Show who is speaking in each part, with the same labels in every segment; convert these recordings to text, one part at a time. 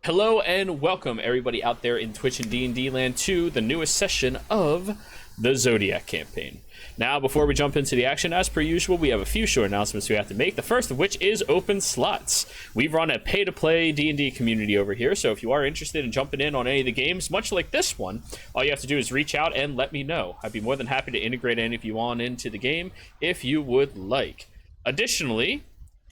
Speaker 1: Hello and welcome everybody out there in Twitch and D&D land to the newest session of the Zodiac campaign. Now, before we jump into the action, as per usual, we have a few short announcements we have to make. The first of which is open slots. We run a pay-to-play D&D community over here, so if you are interested in jumping in on any of the games, much like this one, all you have to do is reach out and let me know. I'd be more than happy to integrate any of you on into the game if you would like. Additionally,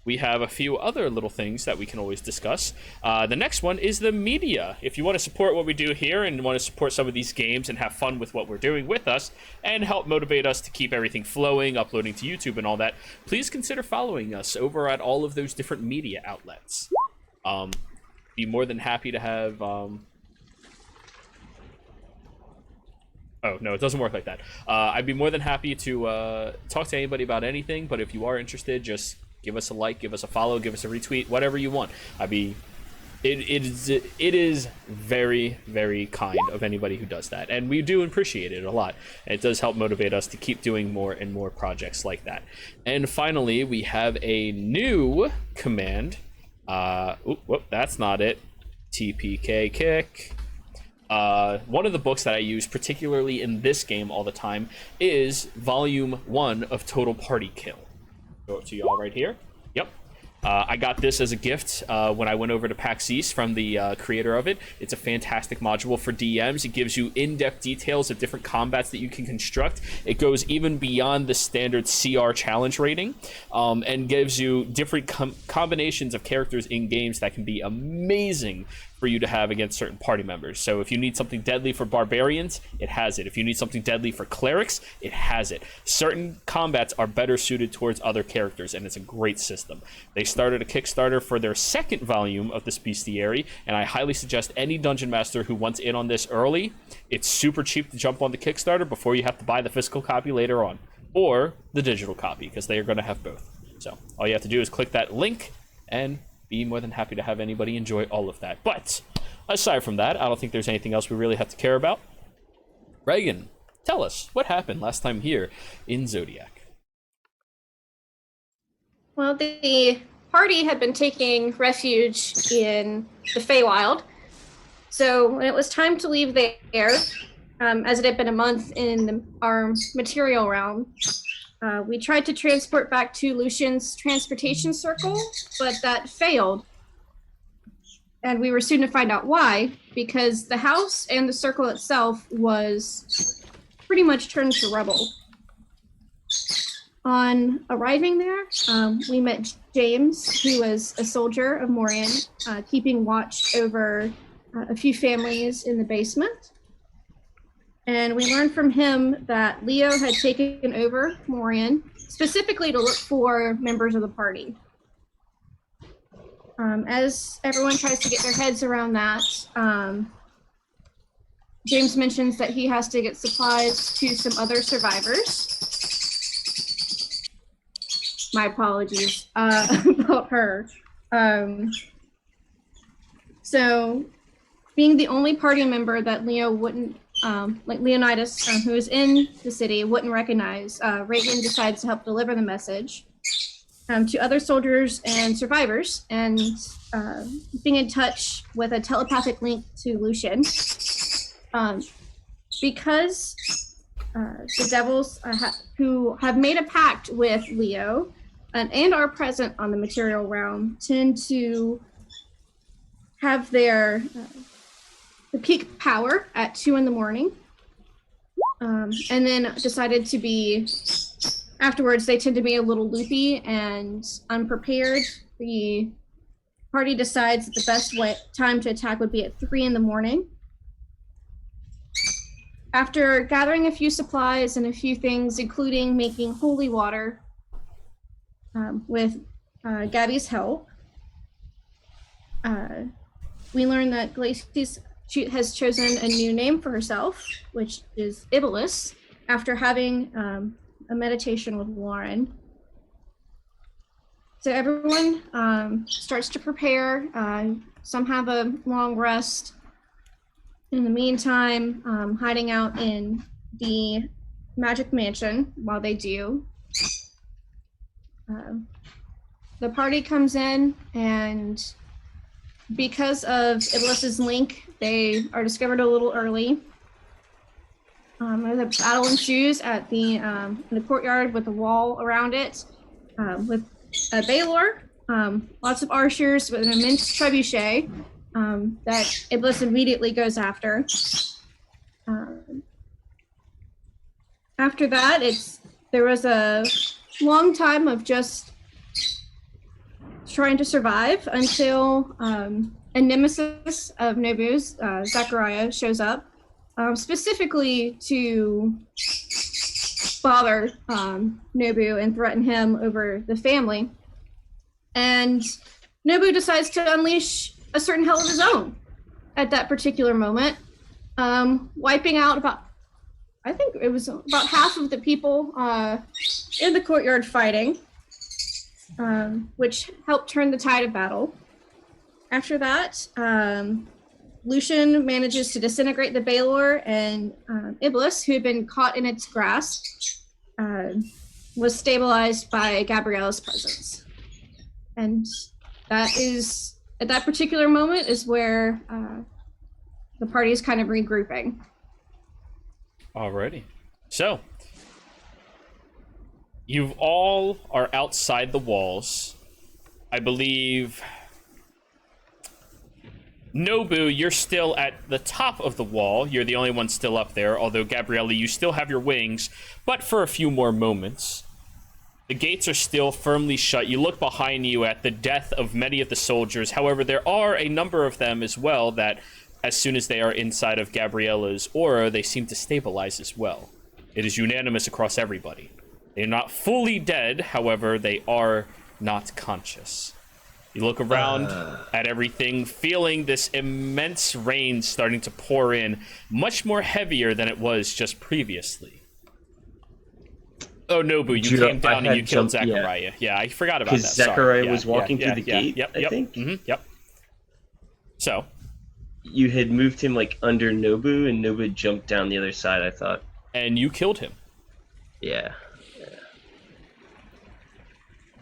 Speaker 1: we have a few other little things that we can always discuss. The next one is the media. If you want to support what we do here and want to support some of these games and have fun with what we're doing with us and help motivate us to keep everything flowing, uploading to YouTube and all that, please consider following us over at all of those different media outlets. Be more than happy to have... Oh, no, it doesn't work like that. I'd be more than happy to talk to anybody about anything, but if you are interested, just give us a like, give us a follow, give us a retweet, whatever you want. It is very, very kind of anybody who does that, and we do appreciate it a lot. It does help motivate us to keep doing more and more projects like that. And finally, we have a new command. Whoop, that's not it. TPK kick. One of the books that I use particularly in this game all the time is Volume 1 of Total Party Kill. Go to y'all right here. Yep. I got this as a gift when I went over to PAX East from the creator of it. It's a fantastic module for DMs. It gives you in-depth details of different combats that you can construct. It goes even beyond the standard CR challenge rating and gives you different combinations of characters in games that can be amazing for you to have against certain party members. So if you need something deadly for barbarians, it has it. If you need something deadly for clerics, it has it. Certain combats are better suited towards other characters, and it's a great system. They started a Kickstarter for their second volume of this bestiary, and I highly suggest any dungeon master who wants in on this early. It's super cheap to jump on the Kickstarter before you have to buy the physical copy later on, or the digital copy, because they are going to have both. So all you have to do is click that link and be more than happy to have anybody enjoy all of that. But aside from that, I don't think there's anything else we really have to care about. Reagan, tell us what happened last time here in Zodiac.
Speaker 2: Well, the party had been taking refuge in the Feywild. So when it was time to leave there, as it had been a month in our material realm, we tried to transport back to Lucian's transportation circle, but that failed. And we were soon to find out why, because the house and the circle itself was pretty much turned to rubble. On arriving there, we met James, who was a soldier of Morian, keeping watch over a few families in the basement. And we learned from him that Leo had taken over Morian, specifically to look for members of the party. As everyone tries to get their heads around that, James mentions that he has to get supplies to some other survivors. My apologies about her. So, being the only party member that Leo wouldn't, like Leonidas, who is in the city, wouldn't recognize, Reagan decides to help deliver the message to other soldiers and survivors, and being in touch with a telepathic link to Lucian. Because the devils who have made a pact with Leo and are present on the material realm tend to have their the peak power at 2 a.m, and then decided to be, afterwards they tend to be a little loopy and unprepared. The party decides that the best time to attack would be at 3 a.m. After gathering a few supplies and a few things, including making holy water with Gabby's help, we learn that Glacis has chosen a new name for herself, which is Iblis, after having a meditation with Lauren. So everyone starts to prepare. Some have a long rest. In the meantime, hiding out in the Magic Mansion while they do. The party comes in and because of Iblis's link, they are discovered a little early. There's a battle ensues at in the courtyard with a wall around it, with a Baylor, lots of archers with an immense trebuchet that Iblis immediately goes after. After that, there was a long time of just trying to survive until a nemesis of Nobu's, Zachariah, shows up, specifically to bother Nobu and threaten him over the family. And Nobu decides to unleash a certain hell of his own at that particular moment, wiping out about half of the people in the courtyard fighting, which helped turn the tide of battle. After that, Lucian manages to disintegrate the Baylor, and Iblis, who had been caught in its grasp, was stabilized by Gabriella's presence. And that is, at that particular moment, is where the party is kind of regrouping.
Speaker 1: Alrighty. So, you all are outside the walls. I believe... Nobu, you're still at the top of the wall. You're the only one still up there, although, Gabriella, you still have your wings, but for a few more moments. The gates are still firmly shut. You look behind you at the death of many of the soldiers. However, there are a number of them as well that, as soon as they are inside of Gabriella's aura, they seem to stabilize as well. It is unanimous across everybody. They're not fully dead, however, they are not conscious. You look around at everything, feeling this immense rain starting to pour in, much more heavier than it was just previously. Oh, Nobu, you came down and you killed Zachariah. Yeah, I forgot about that.
Speaker 3: Because Zachariah was walking through the gate, I think?
Speaker 1: Yep. So?
Speaker 3: You had moved him, like, under Nobu, and Nobu jumped down the other side, I thought.
Speaker 1: And you killed him.
Speaker 3: Yeah.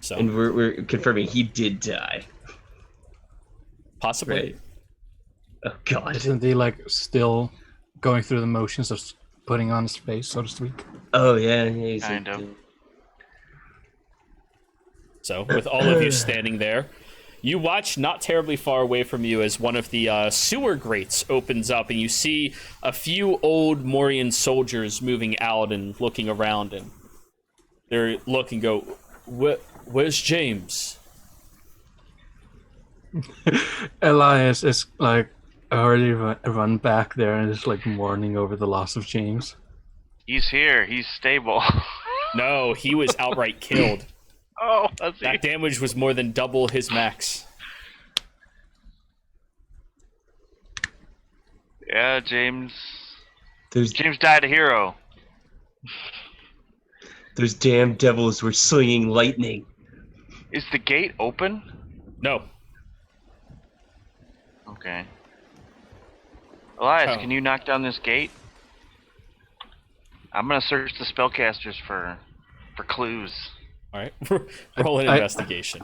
Speaker 1: So.
Speaker 3: And we're confirming he did die.
Speaker 1: Possibly.
Speaker 3: Right. Oh, God.
Speaker 4: Isn't he, like, still going through the motions of putting on his face, so to speak?
Speaker 3: Oh, yeah. He's
Speaker 5: kind of.
Speaker 1: So, with all of you standing there, you watch not terribly far away from you as one of the sewer grates opens up, and you see a few old Morian soldiers moving out and looking around, and they look and go, Where's James?
Speaker 4: Elias is like already run back there and is like mourning over the loss of James.
Speaker 5: He's here. He's stable.
Speaker 1: No, he was outright killed.
Speaker 5: Oh, that's
Speaker 1: that damage was more than double his max.
Speaker 5: Yeah, James.
Speaker 3: James
Speaker 5: died a hero.
Speaker 3: Those damn devils were slinging lightning.
Speaker 5: Is the gate open?
Speaker 1: No.
Speaker 5: Okay. Elias, can you knock down this gate? I'm gonna search the spellcasters for clues.
Speaker 1: Alright. Roll an investigation.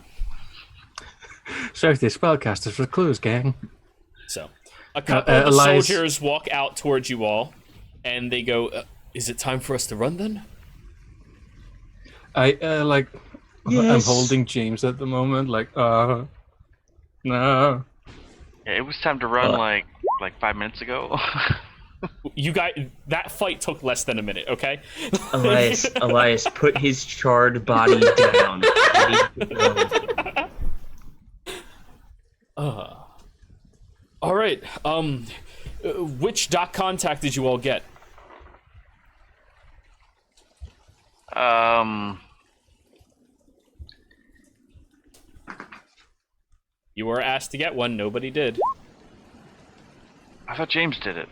Speaker 4: Search the spellcasters for clues, gang.
Speaker 1: So, a couple of the soldiers walk out towards you all, and they go, is it time for us to run then?
Speaker 4: Yes. I'm holding James at the moment, no.
Speaker 5: Yeah, it was time to run like 5 minutes ago.
Speaker 1: You guys, that fight took less than a minute, okay?
Speaker 3: Elias, put his charred body down.
Speaker 1: All right. Which dock contact did you all get? You were asked to get one. Nobody did.
Speaker 5: I thought James did it.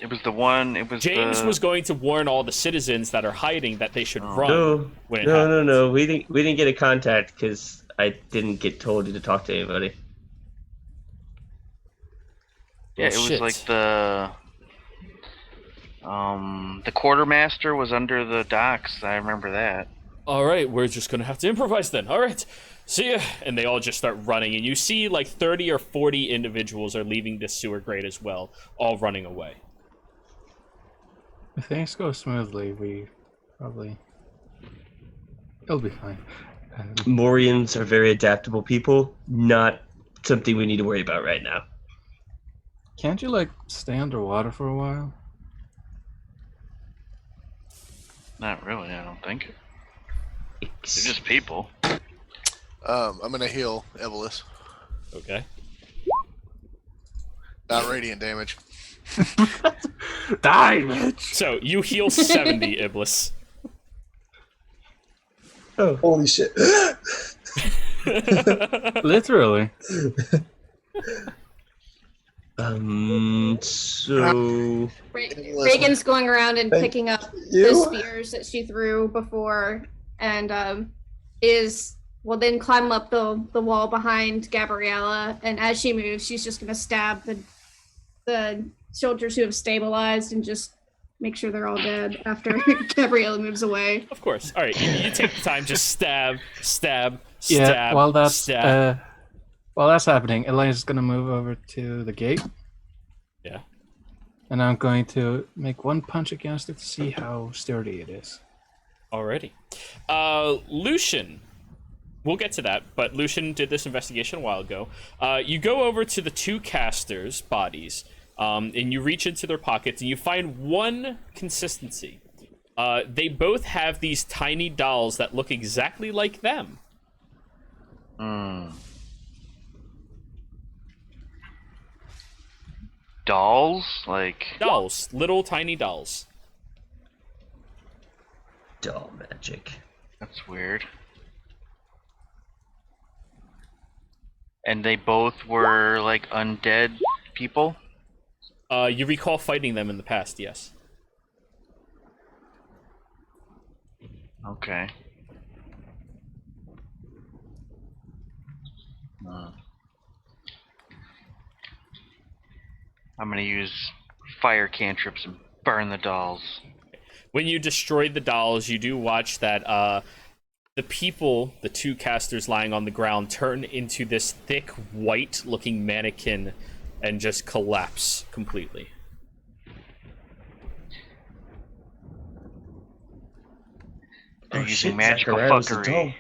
Speaker 5: It was the one. It was
Speaker 1: James was going to warn all the citizens that are hiding that they should run.
Speaker 3: No. We didn't get a contact because I didn't get told to talk to anybody.
Speaker 5: Yeah, it was like the quartermaster was under the docks. I remember that.
Speaker 1: All right, we're just gonna have to improvise then. All right, see ya. And they all just start running, and you see like 30 or 40 individuals are leaving this sewer grate as well, all running away.
Speaker 4: If things go smoothly, we probably... It'll be fine.
Speaker 3: Morians are very adaptable people. Not something we need to worry about right now.
Speaker 4: Can't you, like, stay underwater for a while?
Speaker 5: Not really, I don't think. They're just people.
Speaker 6: I'm gonna heal Evelys.
Speaker 1: Okay.
Speaker 6: Not radiant damage.
Speaker 4: Die, bitch!
Speaker 1: So you heal 70, Iblis.
Speaker 3: Oh,
Speaker 7: Holy shit.
Speaker 4: Literally.
Speaker 3: So
Speaker 2: Reagan's going around and
Speaker 7: Thank
Speaker 2: picking up
Speaker 7: you.
Speaker 2: the spears that she threw before, and will then climb up the wall behind Gabriella, and as she moves, she's just gonna stab the soldiers who have stabilized and just make sure they're all dead after Gabriella moves away.
Speaker 1: Of course. All right, you take the time, just stab,
Speaker 4: Yeah,
Speaker 1: stab,
Speaker 4: while that's
Speaker 1: stab.
Speaker 4: while that's happening, Elias gonna move over to the gate.
Speaker 1: Yeah.
Speaker 4: And I'm going to make one punch against it to see how sturdy it is.
Speaker 1: Alrighty. Lucian. We'll get to that, but Lucian did this investigation a while ago. You go over to the two casters' bodies, and you reach into their pockets, and you find one consistency. They both have these tiny dolls that look exactly like them.
Speaker 5: Dolls? Like...
Speaker 1: Dolls. Little tiny dolls.
Speaker 3: doll magic.
Speaker 5: That's weird. And they both were, like, undead people?
Speaker 1: You recall fighting them in the past, yes.
Speaker 5: Okay. I'm gonna use fire cantrips and burn the dolls.
Speaker 1: When you destroyed the dolls, you do watch that the people, the two casters lying on the ground, turn into this thick, white-looking mannequin and just collapse completely.
Speaker 5: They're
Speaker 3: Oh,
Speaker 5: using
Speaker 3: shit,
Speaker 5: magical
Speaker 3: Zachariah was a
Speaker 5: fuckery.
Speaker 3: doll.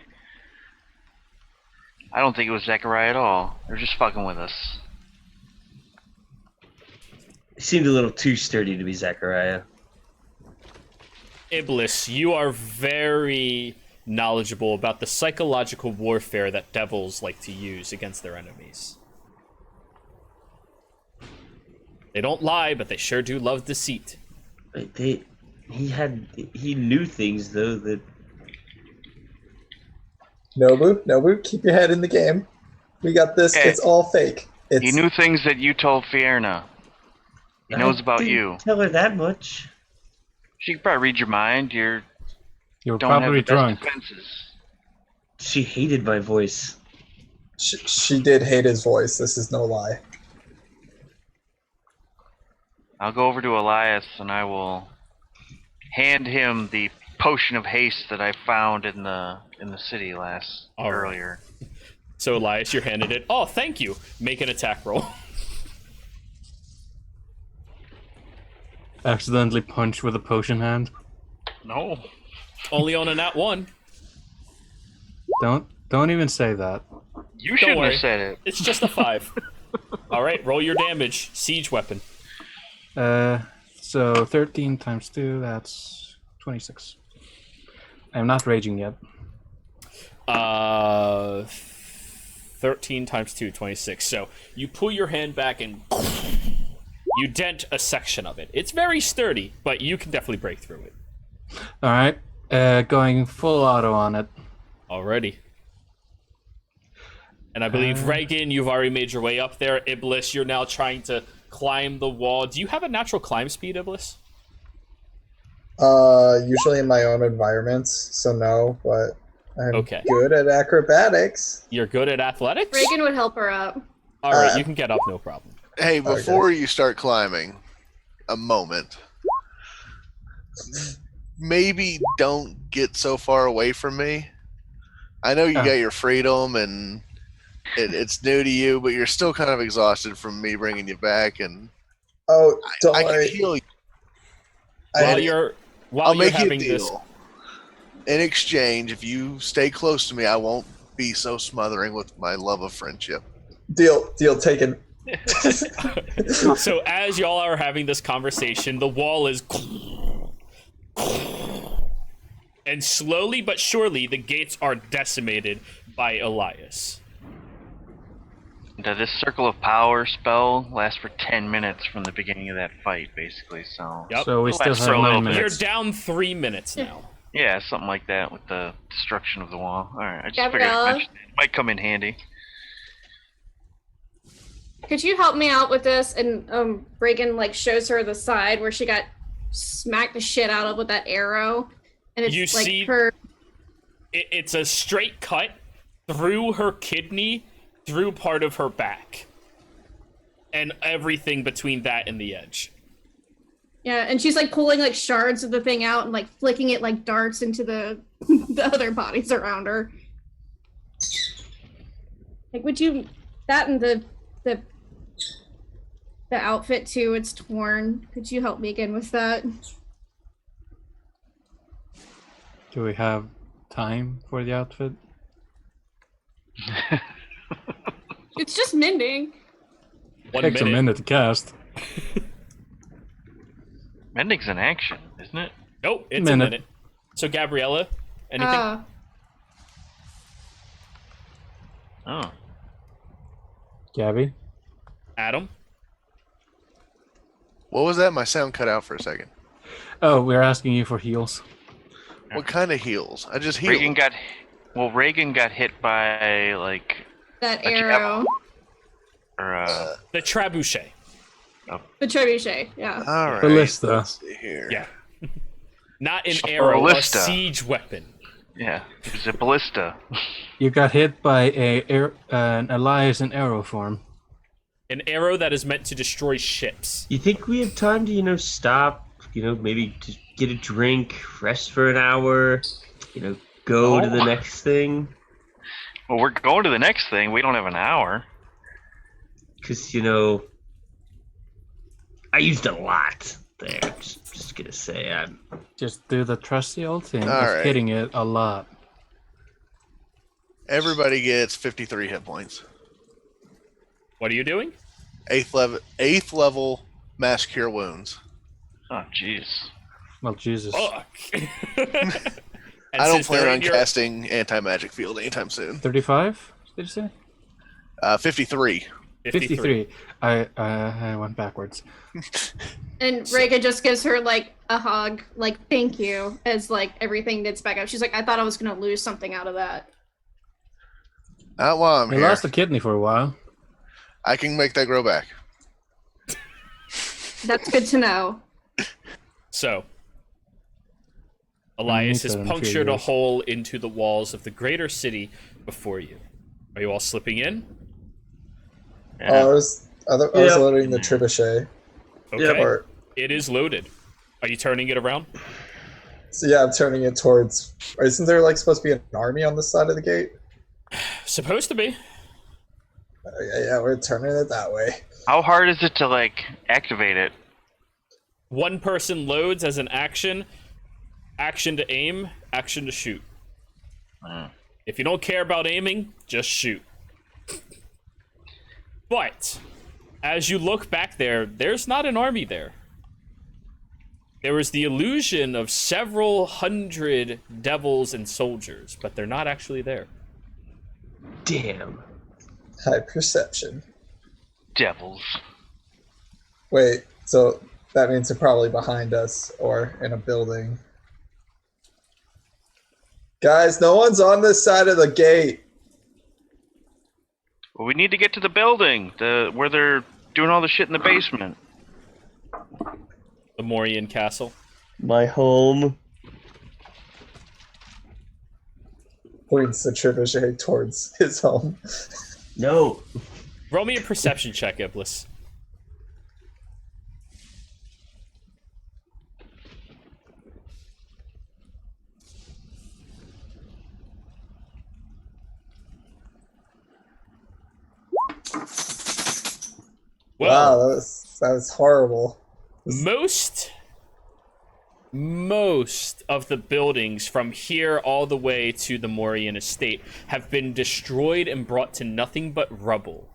Speaker 5: I don't think it was Zechariah at all. They're just fucking with us.
Speaker 3: He seemed a little too sturdy to be Zachariah.
Speaker 1: Iblis, you are very knowledgeable about the psychological warfare that devils like to use against their enemies. They don't lie, but they sure do love deceit.
Speaker 3: But he knew things though that.
Speaker 7: Nobu, keep your head in the game. We got this.
Speaker 5: Hey.
Speaker 7: It's all fake.
Speaker 5: He knew things that you told Fierna. He knows about
Speaker 3: didn't
Speaker 5: you.
Speaker 3: Tell her that much.
Speaker 5: She could probably read your mind.
Speaker 4: You were
Speaker 5: Don't have
Speaker 4: probably
Speaker 5: the best
Speaker 4: drunk.
Speaker 5: defenses.
Speaker 3: She hated my voice.
Speaker 7: She did hate his voice. This is no lie.
Speaker 5: I'll go over to Elias and I will hand him the potion of haste that I found in the city earlier.
Speaker 1: So Elias, you're handed it. Oh, thank you. Make an attack roll.
Speaker 4: Accidentally punch with a potion hand.
Speaker 5: No.
Speaker 1: Only on a nat 1.
Speaker 4: Don't even say that.
Speaker 5: You shouldn't
Speaker 1: worry.
Speaker 5: have said it.
Speaker 1: It's just a 5. All right, roll your damage. Siege weapon.
Speaker 4: So 13 times 2, that's 26. I'm not raging yet.
Speaker 1: 13 times 2, 26. So you pull your hand back and you dent a section of it. It's very sturdy, but you can definitely break through it.
Speaker 4: Alright, going full auto on it.
Speaker 1: Alrighty. And I believe, Reagan, you've already made your way up there. Iblis, you're now trying to climb the wall. Do you have a natural climb speed, Iblis?
Speaker 7: Usually in my own environments, so no, but I'm
Speaker 1: Okay.
Speaker 7: good at acrobatics.
Speaker 1: You're good at athletics?
Speaker 2: Reagan would help her up.
Speaker 1: Alright, you can get up, no problem.
Speaker 6: Hey, before you start climbing, a moment. maybe don't get so far away from me. I know you got your freedom and it's new to you, but you're still kind of exhausted from me bringing you back, and
Speaker 7: Oh, don't
Speaker 6: I can
Speaker 7: worry.
Speaker 6: heal you.
Speaker 1: While
Speaker 7: I,
Speaker 1: you're
Speaker 6: I'll make you a
Speaker 1: having this,
Speaker 6: deal. In exchange, if you stay close to me, I won't be so smothering with my love of friendship.
Speaker 7: deal taken.
Speaker 1: so as y'all are having this conversation, the wall is, and slowly but surely the gates are decimated by Elias.
Speaker 5: This circle of power spell lasts for 10 minutes from the beginning of that fight, basically. So.
Speaker 1: Yep.
Speaker 4: So we
Speaker 5: It'll
Speaker 4: still
Speaker 5: last
Speaker 4: have
Speaker 5: for a little
Speaker 4: 9
Speaker 5: bit.
Speaker 1: You're
Speaker 4: minutes.
Speaker 1: down 3 minutes now.
Speaker 5: Yeah, something like that with the destruction of the wall. All right, I just
Speaker 2: Gabriella?
Speaker 5: figured it might come in handy.
Speaker 2: Could you help me out with this? And Reagan like shows her the side where she got smacked the shit out of with that arrow, and it's
Speaker 1: You
Speaker 2: like
Speaker 1: see-
Speaker 2: her.
Speaker 1: It's a straight cut through her kidney, through part of her back, and everything between that and the edge.
Speaker 2: Yeah, and she's like pulling like shards of the thing out and like flicking it like darts into the the other bodies around her. Like, would you that and the outfit too? It's torn. Could you help me again with that?
Speaker 4: Do we have time for the outfit?
Speaker 2: It's just mending.
Speaker 1: 1
Speaker 4: Takes a minute to cast.
Speaker 5: Mending's an action, isn't it?
Speaker 1: Nope, it's
Speaker 4: Minute.
Speaker 1: a minute. So Gabriella, anything?
Speaker 5: Oh.
Speaker 4: Gabby?
Speaker 1: Adam?
Speaker 6: What was that? My sound cut out for a second.
Speaker 4: Oh, we're asking you for heals.
Speaker 6: What kind of heals? I just healed.
Speaker 5: Reagan got hit by like
Speaker 2: That
Speaker 5: A
Speaker 2: arrow.
Speaker 5: or
Speaker 1: The trebuchet.
Speaker 2: The trebuchet, yeah.
Speaker 6: All right.
Speaker 4: Ballista.
Speaker 6: Let's see here.
Speaker 1: Yeah. Not an
Speaker 5: A
Speaker 1: arrow, a
Speaker 5: ballista.
Speaker 1: siege weapon.
Speaker 5: yeah, it was a ballista.
Speaker 4: You got hit by an Elias in arrow form.
Speaker 1: An arrow that is meant to destroy ships.
Speaker 3: You think we have time to, stop, maybe just get a drink, rest for an hour, go to the next thing?
Speaker 5: Well, we're going to the next thing. We don't have an hour.
Speaker 3: Because, I used a lot there. Just gonna say, I'm...
Speaker 4: Just do the trusty old thing
Speaker 6: All
Speaker 4: of
Speaker 6: right.
Speaker 4: hitting it a lot.
Speaker 6: Everybody gets 53 hit points.
Speaker 1: What are you doing?
Speaker 6: 8th level mass cure wounds.
Speaker 5: Oh, jeez.
Speaker 4: Well, Jesus.
Speaker 1: Fuck.
Speaker 6: I don't plan on casting anti-magic field anytime soon.
Speaker 4: 35, did you say?
Speaker 6: 53.
Speaker 4: 53. I went backwards.
Speaker 2: And Reagan just gives her like a hug, like thank you, as like everything gets back up. She's like, I thought I was gonna lose something out of that.
Speaker 6: Not while I'm
Speaker 4: We
Speaker 6: here.
Speaker 4: lost a kidney for a while.
Speaker 6: I can make that grow back.
Speaker 2: That's good to know.
Speaker 1: So, Elias has
Speaker 4: that in a few
Speaker 1: punctured a
Speaker 4: years.
Speaker 1: hole into the walls of the greater city before you. Are you all slipping in?
Speaker 7: I was
Speaker 3: Yeah.
Speaker 7: loading the trebuchet.
Speaker 1: Okay.
Speaker 7: Or,
Speaker 1: It is loaded. Are you turning it around?
Speaker 7: so yeah, I'm turning it towards. Isn't there supposed to be an army on this side of the gate?
Speaker 1: Supposed to be.
Speaker 7: Yeah, we're turning it that way.
Speaker 5: How hard is it to activate it?
Speaker 1: One person loads as an action to aim, action to shoot. If you don't care about aiming, just shoot. But as you look back there, there's not an army there. There was the illusion of several hundred devils and soldiers, but they're not actually there.
Speaker 3: Damn.
Speaker 7: High perception.
Speaker 5: Devils.
Speaker 7: Wait, so that means they're probably behind us or in a building. Guys, no one's on this side of the gate.
Speaker 5: Well, we need to get to the building, where they're doing all the shit in the basement.
Speaker 1: The Morian Castle.
Speaker 3: My home.
Speaker 7: Points the trebuchet towards his home.
Speaker 3: No.
Speaker 1: Roll me a perception check, Iblis. Well,
Speaker 7: Wow, that was horrible.
Speaker 1: most of the buildings from here all the way to the Morian estate have been destroyed and brought to nothing but rubble.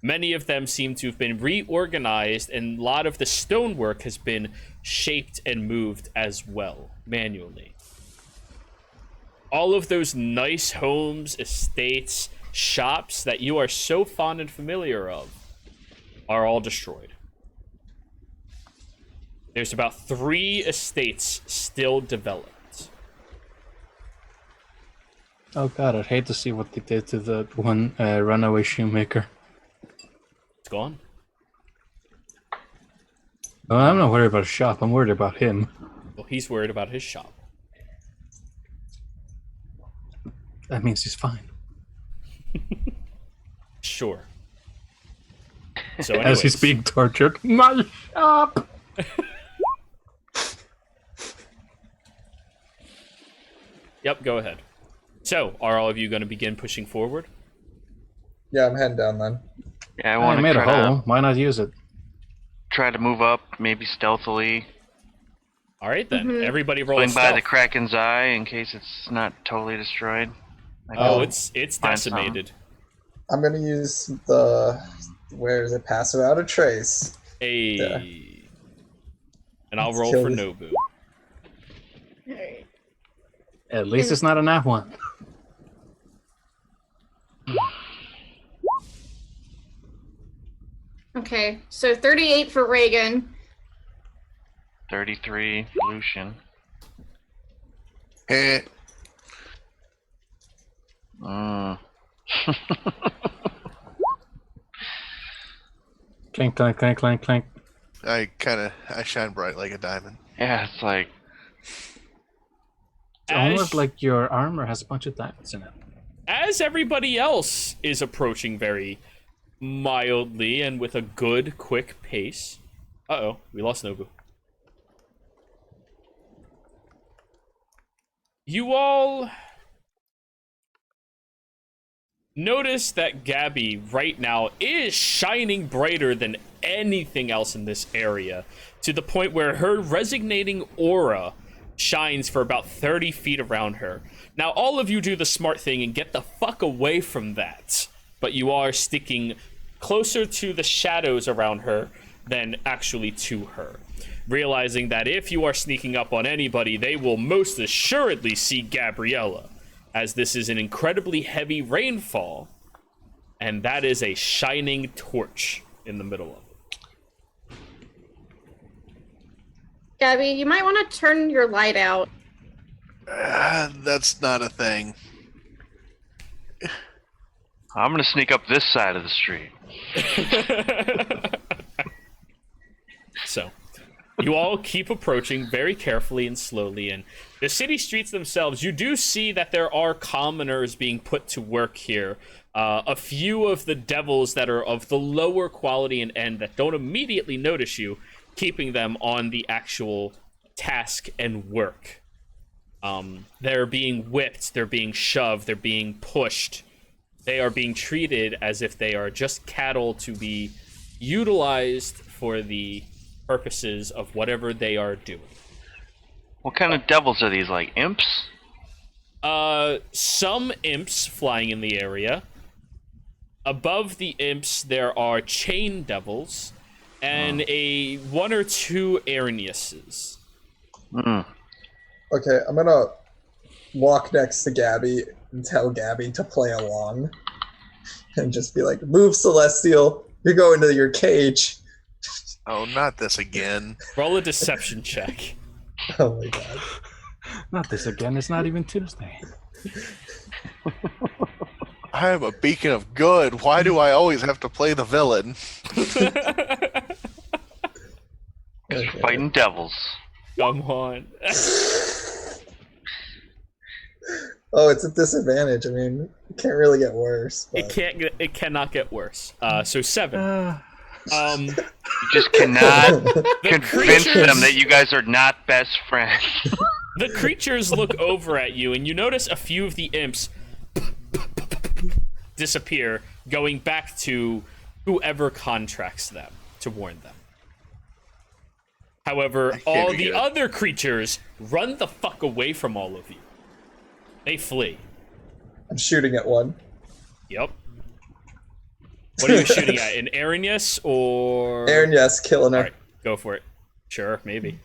Speaker 1: Many of them seem to have been reorganized, and a lot of the stonework has been shaped and moved as well, manually. All of those nice homes, estates, shops that you are so fond and familiar of are all destroyed. There's about 3 estates still developed.
Speaker 4: Oh god, I'd hate to see what they did to the one runaway shoemaker.
Speaker 1: It's gone.
Speaker 4: Well, I'm not worried about a shop, I'm worried about him.
Speaker 1: Well, he's worried about his shop.
Speaker 4: That means he's fine.
Speaker 1: Sure. So
Speaker 4: As he's
Speaker 1: anyways,
Speaker 4: being tortured. My shop!
Speaker 1: yep, go ahead. So, are all of you going to begin pushing forward?
Speaker 7: Yeah, I'm heading down then.
Speaker 5: Yeah, I
Speaker 4: I
Speaker 5: want to
Speaker 4: made a
Speaker 5: try
Speaker 4: hole.
Speaker 5: to
Speaker 4: Why not use it?
Speaker 5: move up, maybe stealthily.
Speaker 1: All right, then.
Speaker 2: Mhm.
Speaker 1: Everybody roll a
Speaker 5: Swing by the
Speaker 1: stealth.
Speaker 5: Kraken's eye in case it's not totally destroyed. I
Speaker 1: Oh,
Speaker 5: go
Speaker 1: it's
Speaker 5: find some.
Speaker 1: decimated.
Speaker 7: I'm gonna use where is it? Pass without a trace. Yeah.
Speaker 1: And I'll
Speaker 7: Let's
Speaker 1: roll
Speaker 7: kill
Speaker 1: for
Speaker 7: this-
Speaker 1: Nobu.
Speaker 2: Alright.
Speaker 4: At least it's not a nat one.
Speaker 2: Okay, so 38 for Reagan.
Speaker 5: 33, Lucian.
Speaker 6: Eh,
Speaker 5: Mm.
Speaker 4: Clink, clink, clink, clink, clink.
Speaker 6: I shine bright like a diamond.
Speaker 5: Yeah, it's like
Speaker 4: It's almost like your armor has a bunch of diamonds in it.
Speaker 1: As everybody else is approaching very mildly and with a good, quick pace. Uh-oh, we lost Nobu. You all notice that Gabby right now is shining brighter than anything else in this area, to the point where her resonating aura shines for about 30 feet around her. Now, all of you do the smart thing and get the fuck away from that, but you are sticking closer to the shadows around her than actually to her, realizing that if you are sneaking up on anybody, they will most assuredly see Gabriella, as this is an incredibly heavy rainfall, and that is a shining torch in the middle of it.
Speaker 2: Gabby, you might want to turn your light out.
Speaker 6: That's not a thing.
Speaker 5: I'm gonna sneak up this side of the street.
Speaker 1: So, you all keep approaching very carefully and slowly, and the city streets themselves, you do see that there are commoners being put to work here. A few of the devils that are of the lower quality and end that don't immediately notice you, keeping them on the actual task and work. They're being whipped, they're being shoved, they're being pushed. They are being treated as if they are just cattle to be utilized for the purposes of whatever they are doing.
Speaker 5: What kind of devils are these? Like imps?
Speaker 1: Some imps flying in the area. Above the imps, there are chain devils and one or two Arrheniuses.
Speaker 5: Mm.
Speaker 7: Okay, I'm gonna walk next to Gabby and tell Gabby to play along, and just be like, "Move, Celestial! You're going to your cage."
Speaker 6: Oh, not this again.
Speaker 1: Roll a deception check.
Speaker 7: Oh my god.
Speaker 4: Not this again, it's not even Tuesday.
Speaker 6: I am a beacon of good. Why do I always have to play the villain?
Speaker 7: Okay.
Speaker 5: Fighting devils.
Speaker 1: Come on.
Speaker 7: Oh, it's a disadvantage. I mean, it can't really get worse. But...
Speaker 1: It cannot get worse. So 7.
Speaker 5: You just cannot convince
Speaker 1: creatures-
Speaker 5: them that you guys are not best friends.
Speaker 1: The creatures look over at you, and you notice a few of the imps disappear, going back to whoever contracts them. to warn them. However,
Speaker 6: can't
Speaker 1: all
Speaker 6: be
Speaker 1: the
Speaker 6: good.
Speaker 1: other creatures run the fuck away from all of you. They flee.
Speaker 7: I'm shooting at one.
Speaker 1: Yep. What are you shooting at? An Aranyas or...
Speaker 7: Aaron, yes, killing her.
Speaker 1: Alright, go for it. Sure, maybe.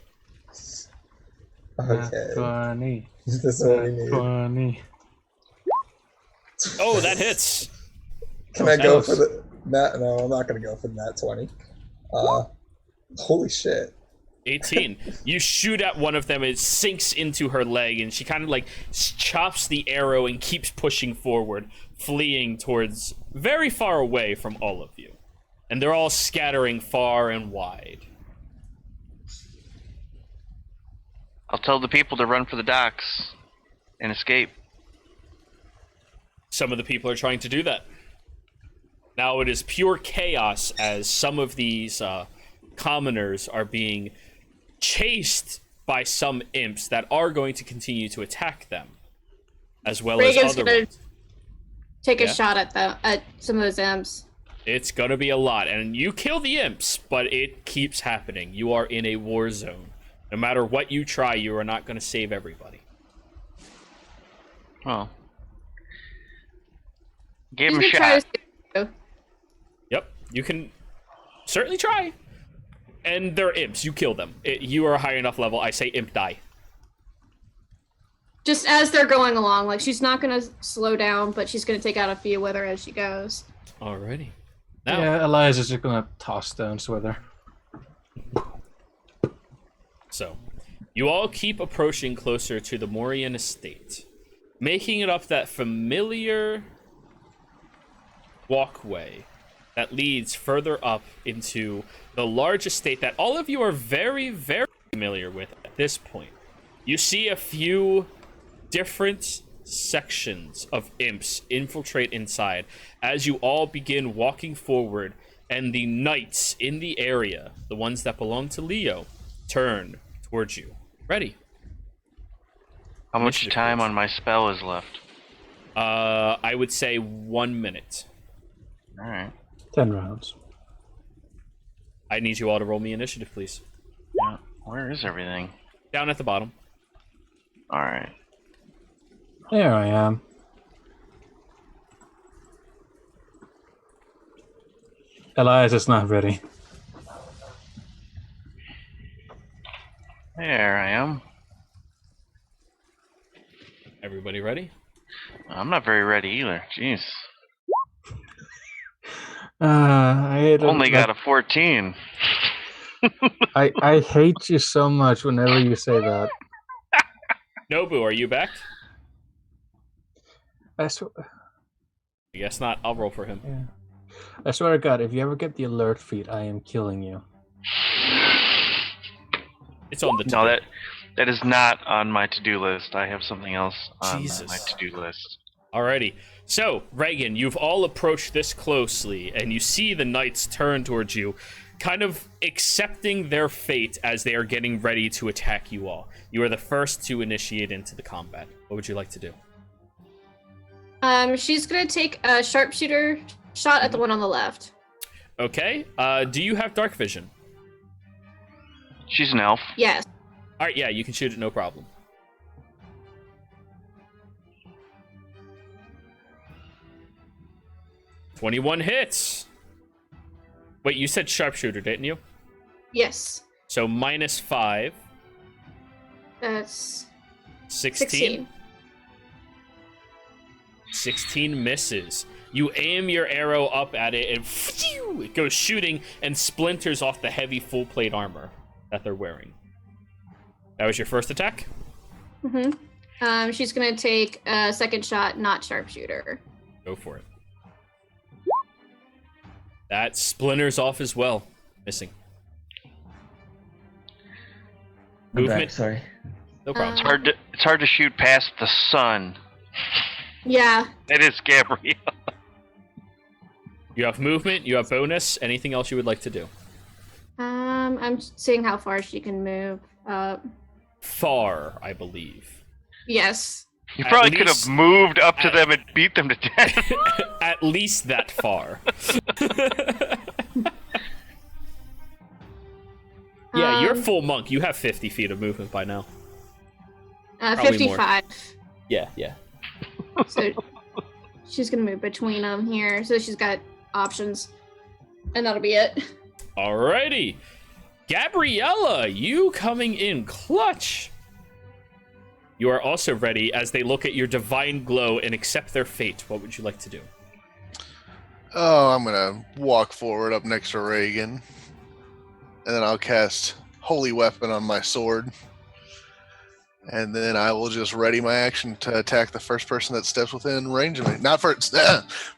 Speaker 7: Okay.
Speaker 4: 20.
Speaker 7: This is what we need.
Speaker 4: 20.
Speaker 1: Oh, that hits.
Speaker 7: Can I go
Speaker 1: Close.
Speaker 7: for the... No, I'm not going to go for that 20. Holy shit.
Speaker 1: 18. You shoot at one of them, it sinks into her leg, and she kind of like chops the arrow and keeps pushing forward, fleeing towards very far away from all of you. And they're all scattering far and wide.
Speaker 5: I'll tell the people to run for the docks and escape.
Speaker 1: Some of the people are trying to do that. Now it is pure chaos as some of these commoners are being chased by some imps that are going to continue to attack them, as well
Speaker 2: Reagan's
Speaker 1: as other
Speaker 2: gonna
Speaker 1: ones.
Speaker 2: take a
Speaker 1: Yeah.
Speaker 2: shot at some of those imps.
Speaker 1: It's gonna be a lot, and you kill the imps, but it keeps happening. You are in a war zone. No matter what you try, you are not gonna save everybody.
Speaker 5: Well, give
Speaker 2: He's
Speaker 5: him a
Speaker 2: gonna try
Speaker 5: shot.
Speaker 2: to
Speaker 1: Yep, you can certainly try. And they're imps. You kill them. You are a high enough level. I say imp die.
Speaker 2: just as they're going along. Like, she's not gonna slow down, but she's gonna take out a few with her as she goes.
Speaker 1: Alrighty. Now,
Speaker 4: Yeah, Elias is just gonna toss stones with her.
Speaker 1: so, you all keep approaching closer to the Morian estate, making it up that familiar walkway that leads further up into the large estate that all of you are very, very familiar with at this point. You see a few different sections of imps infiltrate inside as you all begin walking forward, and the knights in the area, the ones that belong to Leo, turn towards you. Ready.
Speaker 5: How much
Speaker 1: Initiative,
Speaker 5: time
Speaker 1: please.
Speaker 5: on my spell is left?
Speaker 1: I would say 1 minute.
Speaker 5: All right.
Speaker 4: 10 rounds.
Speaker 1: I need you all to roll me initiative, please.
Speaker 5: Yeah. Where is everything?
Speaker 1: Down at the bottom.
Speaker 5: All right.
Speaker 4: There I am. Elias is not ready.
Speaker 5: There I am.
Speaker 1: Everybody ready?
Speaker 5: I'm not very ready either. Jeez.
Speaker 4: I
Speaker 5: Only got a 14.
Speaker 4: I hate you so much whenever you say that.
Speaker 1: Nobu, are you back?
Speaker 4: I swear,
Speaker 1: I guess not. I'll roll for him.
Speaker 4: yeah. I swear to God, if you ever get the alert feed, I am killing you.
Speaker 1: It's on the
Speaker 5: No,
Speaker 1: tip.
Speaker 5: that is not on my to-do list. I have something else on
Speaker 1: Jesus.
Speaker 5: my to-do list.
Speaker 1: Alrighty. So, Reagan, you've all approached this closely, and you see the knights turn towards you, kind of accepting their fate as they are getting ready to attack you all. You are the first to initiate into the combat. What would you like to do?
Speaker 2: She's gonna take a sharpshooter shot at the one on the left.
Speaker 1: Okay. Do you have dark vision?
Speaker 5: She's an elf.
Speaker 2: Yes.
Speaker 1: Alright, yeah, you can shoot it, no problem. "21 hits. Wait, you said sharpshooter, didn't you?
Speaker 2: Yes.
Speaker 1: So -5,
Speaker 2: That's
Speaker 1: 16.
Speaker 2: 16.
Speaker 1: 16 misses. You aim your arrow up at it, and phew, it goes shooting and splinters off the heavy full plate armor that they're wearing. That was your first attack?
Speaker 2: Mm-hmm. She's gonna take a second shot, not sharpshooter.
Speaker 1: Go for it. That splinters off as well. Missing.
Speaker 8: I'm
Speaker 1: Movement.
Speaker 8: back, sorry.
Speaker 1: No problem.
Speaker 5: It's hard to shoot past the sun.
Speaker 2: Yeah.
Speaker 5: It is Gabrielle.
Speaker 1: You have movement, you have bonus. Anything else you would like to do?
Speaker 2: I'm seeing how far she can move.
Speaker 1: Far, I believe.
Speaker 2: Yes.
Speaker 5: You
Speaker 1: At
Speaker 5: probably could
Speaker 1: least-
Speaker 5: have moved up to them and beat them to death.
Speaker 1: At least that far. Yeah, you're full monk. You have 50 feet of movement by now. Probably
Speaker 2: 55.
Speaker 1: Yeah.
Speaker 2: So she's gonna move between them here. So she's got options, and that'll be it.
Speaker 1: Alrighty. Gabriella, you coming in clutch. You are also ready as they look at your divine glow and accept their fate. What would you like to do?
Speaker 6: Oh, I'm gonna walk forward up next to Reagan, and then I'll cast Holy Weapon on my sword, and then I will just ready my action to attack the first person that steps within range of me. Not first,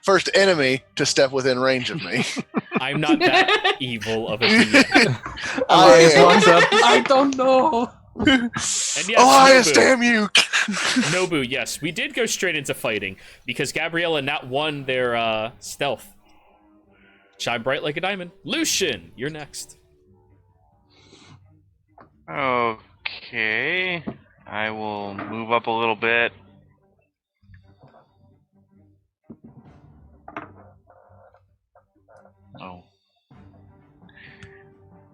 Speaker 6: first enemy to step within range of me.
Speaker 1: I'm not that evil of a DM.
Speaker 4: Elias walks up. I don't know.
Speaker 1: And yes,
Speaker 6: Elias,
Speaker 1: Nobu.
Speaker 6: damn you!
Speaker 1: Nobu, yes, we did go straight into fighting because Gabriella not won their stealth. Shine bright like a diamond. Lucian, you're next.
Speaker 5: Okay. I will move up a little bit. Oh.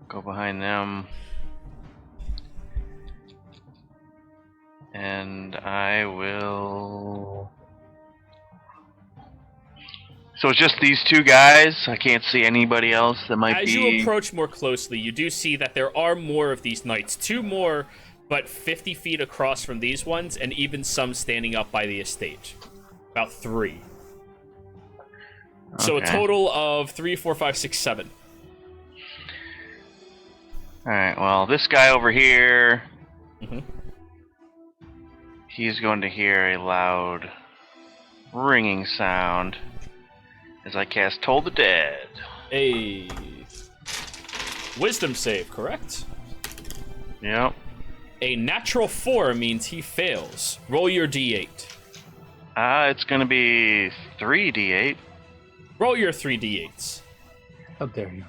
Speaker 5: Go behind them. And I will... So it's just these two guys? I can't see anybody else that might
Speaker 1: As
Speaker 5: be...
Speaker 1: you approach more closely, you do see that there are more of these knights. 2 more, but 50 feet across from these ones, and even some standing up by the estate. About 3. So a
Speaker 5: Okay.
Speaker 1: total of 3, 4, 5, 6, 7.
Speaker 5: Alright, well, this guy over here...
Speaker 1: Mhm.
Speaker 5: He's going to hear a loud ringing sound as I cast Toll the Dead.
Speaker 1: A wisdom save, correct?
Speaker 5: Yep.
Speaker 1: A natural 4 means he fails. Roll your d8.
Speaker 5: It's going to be 3d8.
Speaker 1: Roll your 3d8s.
Speaker 4: How dare you?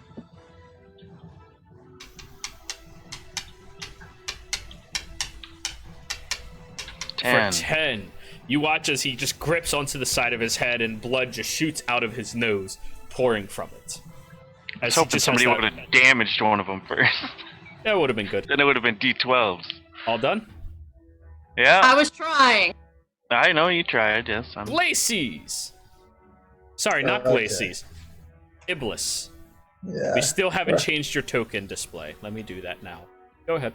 Speaker 1: For 10. You watch as he just grips onto the side of his head and blood just shoots out of his nose, pouring from it.
Speaker 5: I was hoping somebody would have damaged one of them first.
Speaker 1: That would have been good.
Speaker 5: Then it would have been D12s.
Speaker 1: All done?
Speaker 5: Yeah.
Speaker 2: I was trying.
Speaker 5: I know you tried, yes.
Speaker 1: Glacies! Sorry, not
Speaker 7: Okay.
Speaker 1: Glacies. Iblis.
Speaker 7: Yeah.
Speaker 1: We still haven't changed your token display. Let me do that now. Go ahead.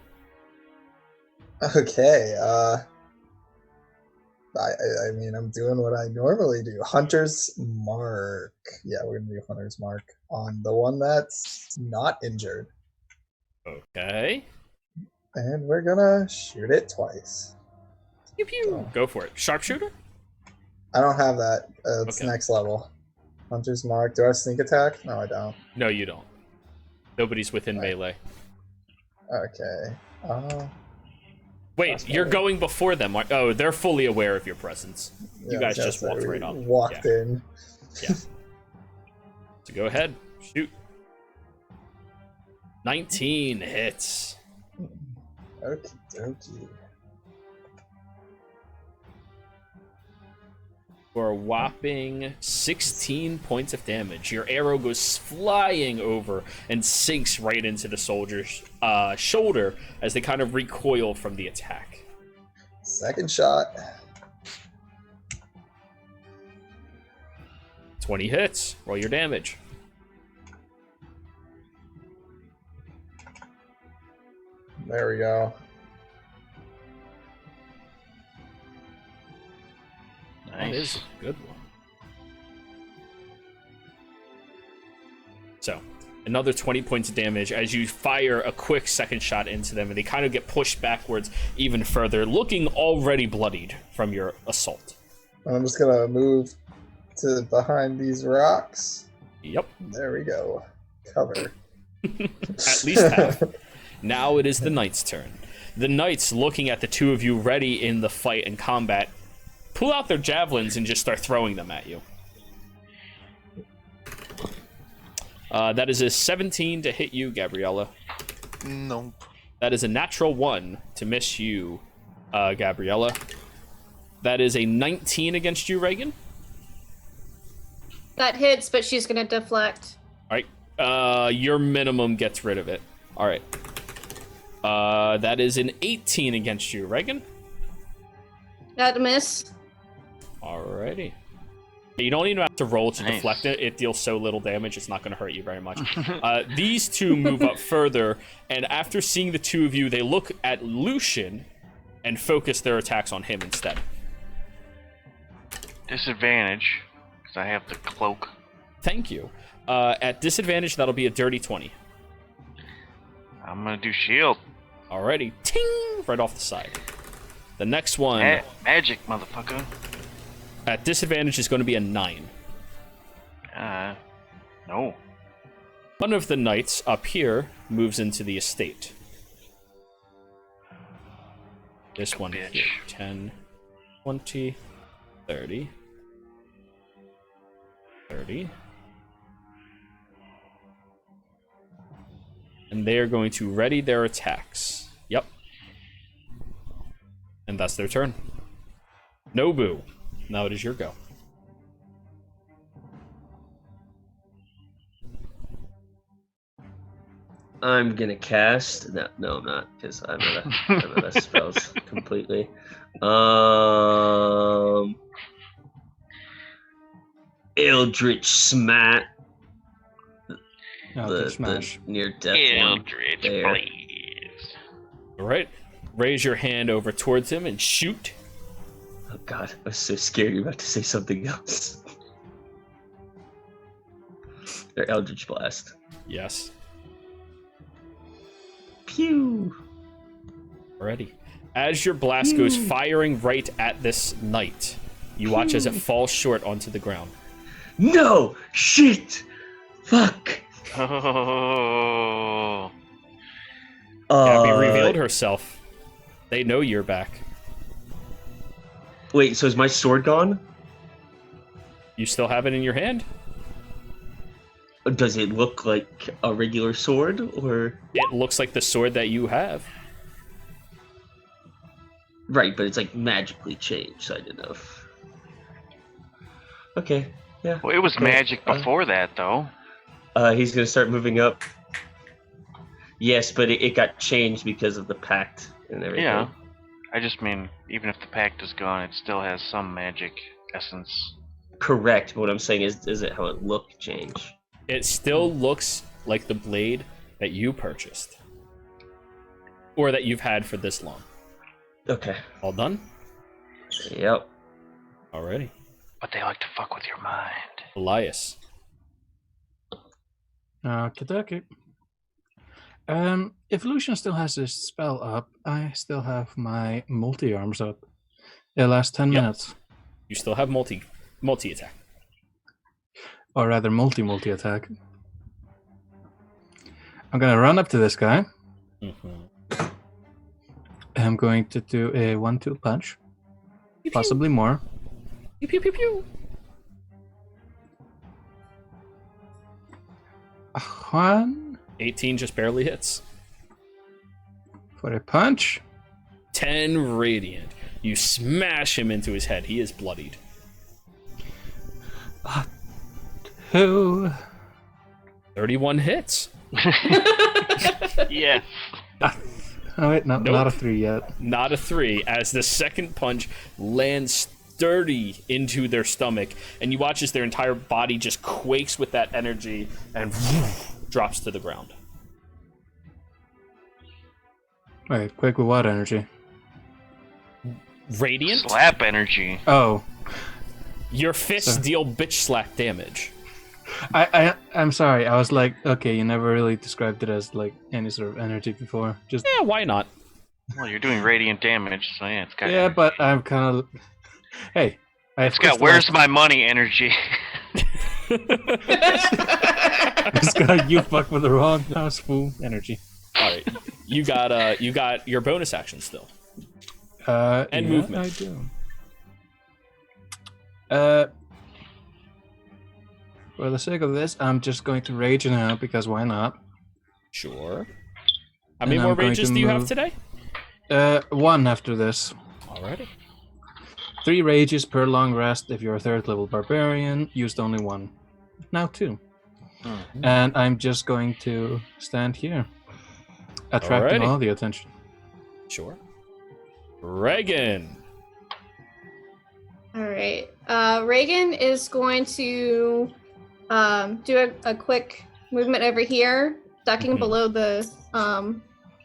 Speaker 7: Okay. I mean, I'm doing what I normally do. Hunter's Mark. Yeah, we're gonna do Hunter's Mark on the one that's not injured,
Speaker 1: Okay.
Speaker 7: and we're gonna shoot it twice.
Speaker 1: Pew pew. Go for it. Sharpshooter?
Speaker 7: I don't have that. It's
Speaker 1: Okay.
Speaker 7: next level. Hunter's Mark. Do I have sneak attack? No, I don't.
Speaker 1: No, you don't. Nobody's within
Speaker 7: Right.
Speaker 1: melee.
Speaker 7: Okay.
Speaker 1: Wait,
Speaker 7: That's
Speaker 1: you're
Speaker 7: fine.
Speaker 1: going before them. Oh, they're fully aware of your presence. You guys just walked right up.
Speaker 7: Walked in.
Speaker 1: Yeah. So go ahead. Shoot. 19 hits.
Speaker 7: Okie dokie.
Speaker 1: For a whopping 16 points of damage. Your arrow goes flying over and sinks right into the soldier's shoulder as they kind of recoil from the attack.
Speaker 7: Second shot.
Speaker 1: 20 hits. Roll your damage.
Speaker 7: There we go.
Speaker 1: That is a good one. So, another 20 points of damage as you fire a quick second shot into them, and they kind of get pushed backwards even further, looking already bloodied from your assault.
Speaker 7: I'm just gonna move to behind these rocks.
Speaker 1: Yep,
Speaker 7: There we go. Cover.
Speaker 1: at least half. Now it is the knight's turn. The knights, looking at the two of you ready in the fight and combat, pull out their javelins and just start throwing them at you. That is a 17 to hit you, Gabriella.
Speaker 6: Nope.
Speaker 1: That is a natural 1 to miss you, Gabriella. That is a 19 against you, Reagan.
Speaker 2: That hits, but she's gonna deflect.
Speaker 1: All right. Your minimum gets rid of it. All right. That is an 18 against you, Reagan.
Speaker 2: Got a miss.
Speaker 1: Alrighty. You don't even have to roll to
Speaker 5: Nice.
Speaker 1: deflect it. It deals so little damage, it's not going to hurt you very much. These two move up further, and after seeing the two of you, they look at Lucian and focus their attacks on him instead.
Speaker 5: Disadvantage, because I have the cloak.
Speaker 1: Thank you. At disadvantage, that'll be a dirty 20.
Speaker 5: I'm gonna do shield.
Speaker 1: Alrighty. Ting! Right off the side. The next one,
Speaker 5: Magic, motherfucker.
Speaker 1: at disadvantage, is going to be a 9.
Speaker 5: No.
Speaker 1: One of the knights up here moves into the estate. This one
Speaker 5: Bitch.
Speaker 1: here. 10, 20, 30. 30. And they are going to ready their attacks. Yep. And that's their turn. Nobu, now it is your go.
Speaker 3: I'm gonna cast. No, I'm not, because I'm out of spells completely. Eldritch Smat.
Speaker 4: I'll smash.
Speaker 3: The near death one.
Speaker 5: Eldritch,
Speaker 3: There.
Speaker 5: please.
Speaker 1: Alright. Raise your hand over towards him and shoot.
Speaker 3: Oh god, I was so scared you were about to say something else. Their Eldritch Blast.
Speaker 1: Yes.
Speaker 3: Pew!
Speaker 1: Alrighty. As your blast goes firing right at this knight, you watch as it falls short onto the ground.
Speaker 3: No! Shit! Fuck!
Speaker 5: Oh.
Speaker 1: Gabby revealed herself. They know you're back.
Speaker 3: Wait, so is my sword gone?
Speaker 1: You still have it in your hand?
Speaker 3: Does it look like a regular sword, or...?
Speaker 1: It looks like the sword that you have.
Speaker 3: Right, but it's like magically changed, so I didn't know if... Okay, yeah.
Speaker 5: Well, it was
Speaker 3: Okay,
Speaker 5: magic before that, though.
Speaker 3: He's gonna start moving up. Yes, but it got changed because of the pact and everything.
Speaker 5: Yeah. I just mean, even if the pact is gone, it still has some magic essence.
Speaker 3: Correct, but what I'm saying is it how it looked change?
Speaker 1: It still looks like the blade that you purchased. Or that you've had for this long.
Speaker 3: Okay.
Speaker 1: All done?
Speaker 3: Yep.
Speaker 1: Alrighty.
Speaker 5: But they like to fuck with your mind.
Speaker 1: Elias.
Speaker 4: Kentucky. If Lucian still has his spell up, I still have my multi-arms up. It lasts 10
Speaker 1: Yep.
Speaker 4: minutes.
Speaker 1: You still have multi-attack.
Speaker 4: Or rather, multi attack. I'm gonna run up to this guy.
Speaker 1: Mm-hmm.
Speaker 4: I'm going to do a 1-2 punch. Possibly more.
Speaker 1: Pew, pew, pew, pew.
Speaker 4: 1
Speaker 1: 18 just barely hits.
Speaker 4: for a punch.
Speaker 1: 10 radiant. You smash him into his head. He is bloodied.
Speaker 4: 2.
Speaker 1: 31 hits.
Speaker 5: Yes.
Speaker 4: Oh wait, no,
Speaker 1: Nope.
Speaker 4: not a 3 yet.
Speaker 1: Not a 3, as the second punch lands sturdy into their stomach, and you watch as their entire body just quakes with that energy and drops to the ground.
Speaker 4: Wait, quick with what energy?
Speaker 1: Radiant,
Speaker 5: Slap energy.
Speaker 4: Oh,
Speaker 1: your fists
Speaker 4: Sorry.
Speaker 1: deal bitch slap damage.
Speaker 4: I'm sorry. I was like, okay, you never really described it as like any sort of energy before. Just
Speaker 1: Yeah, why not?
Speaker 5: Well, you're doing radiant damage, so yeah, it's got.
Speaker 4: yeah, but I'm kind of. Hey, I
Speaker 5: It's got. Where's my money energy?
Speaker 4: It's got you fuck with the wrong house fool energy.
Speaker 1: All right, you got your bonus action still.
Speaker 4: And
Speaker 1: And movement.
Speaker 4: I do. For the sake of this, I'm just going to rage now because why not?
Speaker 1: Sure. How
Speaker 4: And
Speaker 1: many more
Speaker 4: I'm going
Speaker 1: rages
Speaker 4: to
Speaker 1: do you have
Speaker 4: move-
Speaker 1: today?
Speaker 4: 1 after this.
Speaker 1: Alrighty.
Speaker 4: 3 rages per long rest. If you're a 3rd level barbarian, used only 1. Now 2. And I'm just going to stand here. attracting
Speaker 1: Alrighty.
Speaker 4: all the attention.
Speaker 1: Sure. Reagan.
Speaker 2: All right. Reagan is going to do a quick movement over here, ducking
Speaker 1: Mhm.
Speaker 2: below the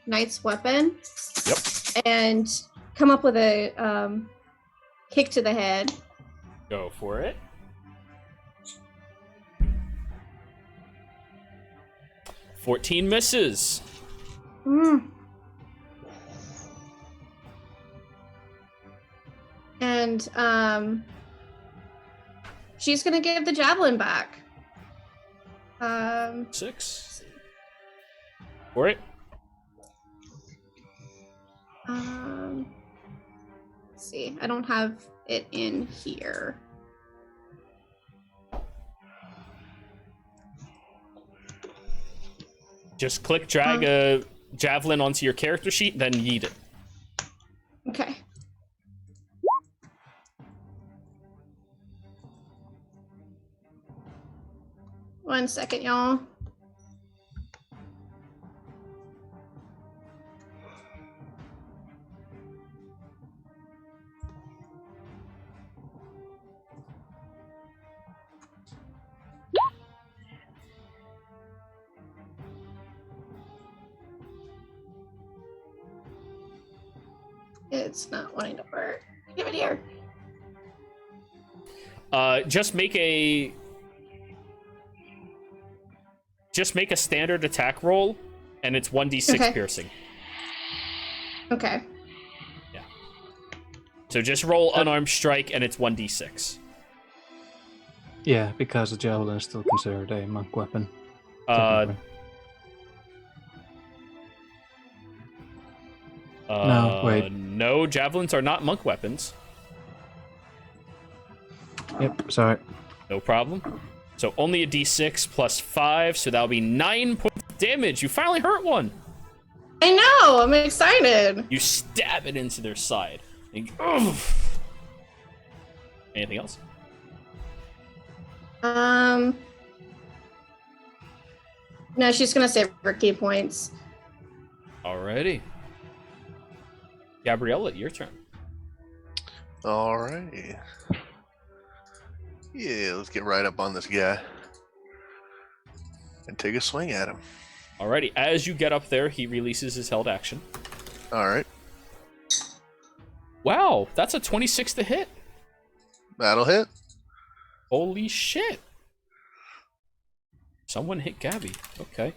Speaker 2: knight's weapon.
Speaker 1: Yep.
Speaker 2: And come up with a kick to the head.
Speaker 1: Go for it. "14 misses.
Speaker 2: Mm. And she's gonna give the javelin back.
Speaker 1: 6. For it.
Speaker 2: Let's see, I don't have it in here.
Speaker 1: Just click, drag a javelin onto your character sheet, then yeet it.
Speaker 2: Okay. One second, y'all. It's not wanting to work. Give it here.
Speaker 1: Just make a standard attack roll, and it's 1d6
Speaker 2: Okay.
Speaker 1: piercing.
Speaker 2: Okay.
Speaker 1: So just roll unarmed strike, and it's 1d6.
Speaker 4: Yeah, because the javelin is still considered a monk weapon.
Speaker 1: Uh,
Speaker 4: technically.
Speaker 1: No,
Speaker 4: wait.
Speaker 1: No, javelins are not monk weapons.
Speaker 4: Yep, sorry.
Speaker 1: No problem. So only a d6 plus 5, so that'll be 9 points of damage. You finally hurt one.
Speaker 2: I know. I'm excited.
Speaker 1: You stab it into their side. Ugh. Anything else?
Speaker 2: No, she's gonna save her key points.
Speaker 1: Alrighty. Gabriella, your turn.
Speaker 6: All right. Yeah, let's get right up on this guy and take a swing at him.
Speaker 1: Alrighty. As you get up there, he releases his held action.
Speaker 6: All right.
Speaker 1: Wow, that's a 26 to hit.
Speaker 6: That'll hit.
Speaker 1: Holy shit. Someone hit Gabby. Okay.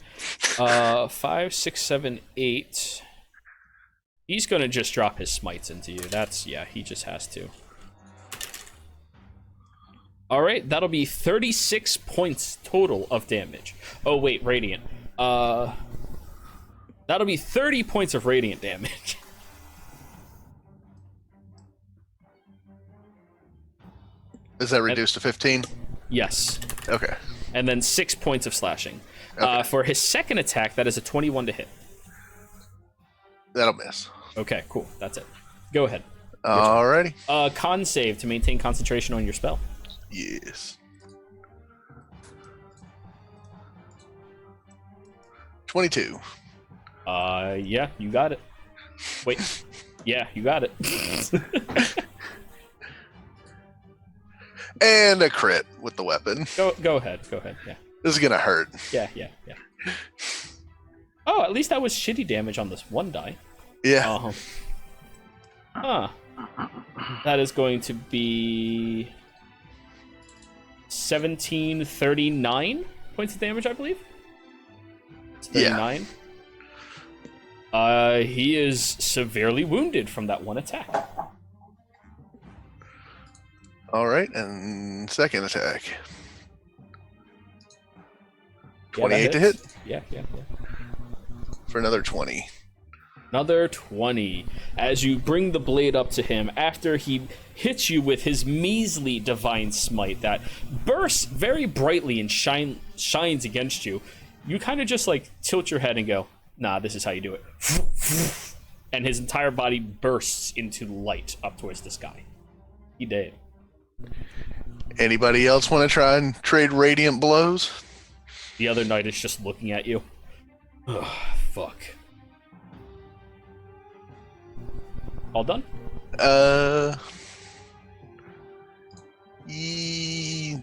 Speaker 1: 5, 6, 7, 8. He's gonna just drop his smites into you. Yeah, he just has to. Alright, that'll be 36 points total of damage. Oh wait, radiant. That'll be 30 points of radiant damage.
Speaker 6: Is that reduced to 15?
Speaker 1: Yes.
Speaker 6: Okay.
Speaker 1: And then 6 points of slashing.
Speaker 6: Okay.
Speaker 1: For his second attack, that is a 21 to hit.
Speaker 6: That'll miss.
Speaker 1: Okay, cool. That's it. Go ahead.
Speaker 6: Alrighty.
Speaker 1: Con save to maintain concentration on your spell.
Speaker 6: Yes. 22.
Speaker 1: Yeah, you got it. Wait. Yeah, you got it.
Speaker 6: And a crit with the weapon.
Speaker 1: Go ahead. Yeah.
Speaker 6: This is gonna hurt.
Speaker 1: Yeah. Oh, at least that was shitty damage on this one die.
Speaker 6: Yeah.
Speaker 1: That is going to be 1739 points of damage, I believe. It's 39. He is severely wounded from that one attack.
Speaker 6: All right, and second attack. 28 to hit
Speaker 1: Yeah.
Speaker 6: for another 20.
Speaker 1: Another 20. As you bring the blade up to him after he hits you with his measly divine smite that bursts very brightly and shines against you, you kind of just like tilt your head and go, nah, this is how you do it. And his entire body bursts into light up towards the sky. He did.
Speaker 6: Anybody else want to try and trade radiant blows?
Speaker 1: The other knight is just looking at you. Ugh, fuck. All done?
Speaker 6: Do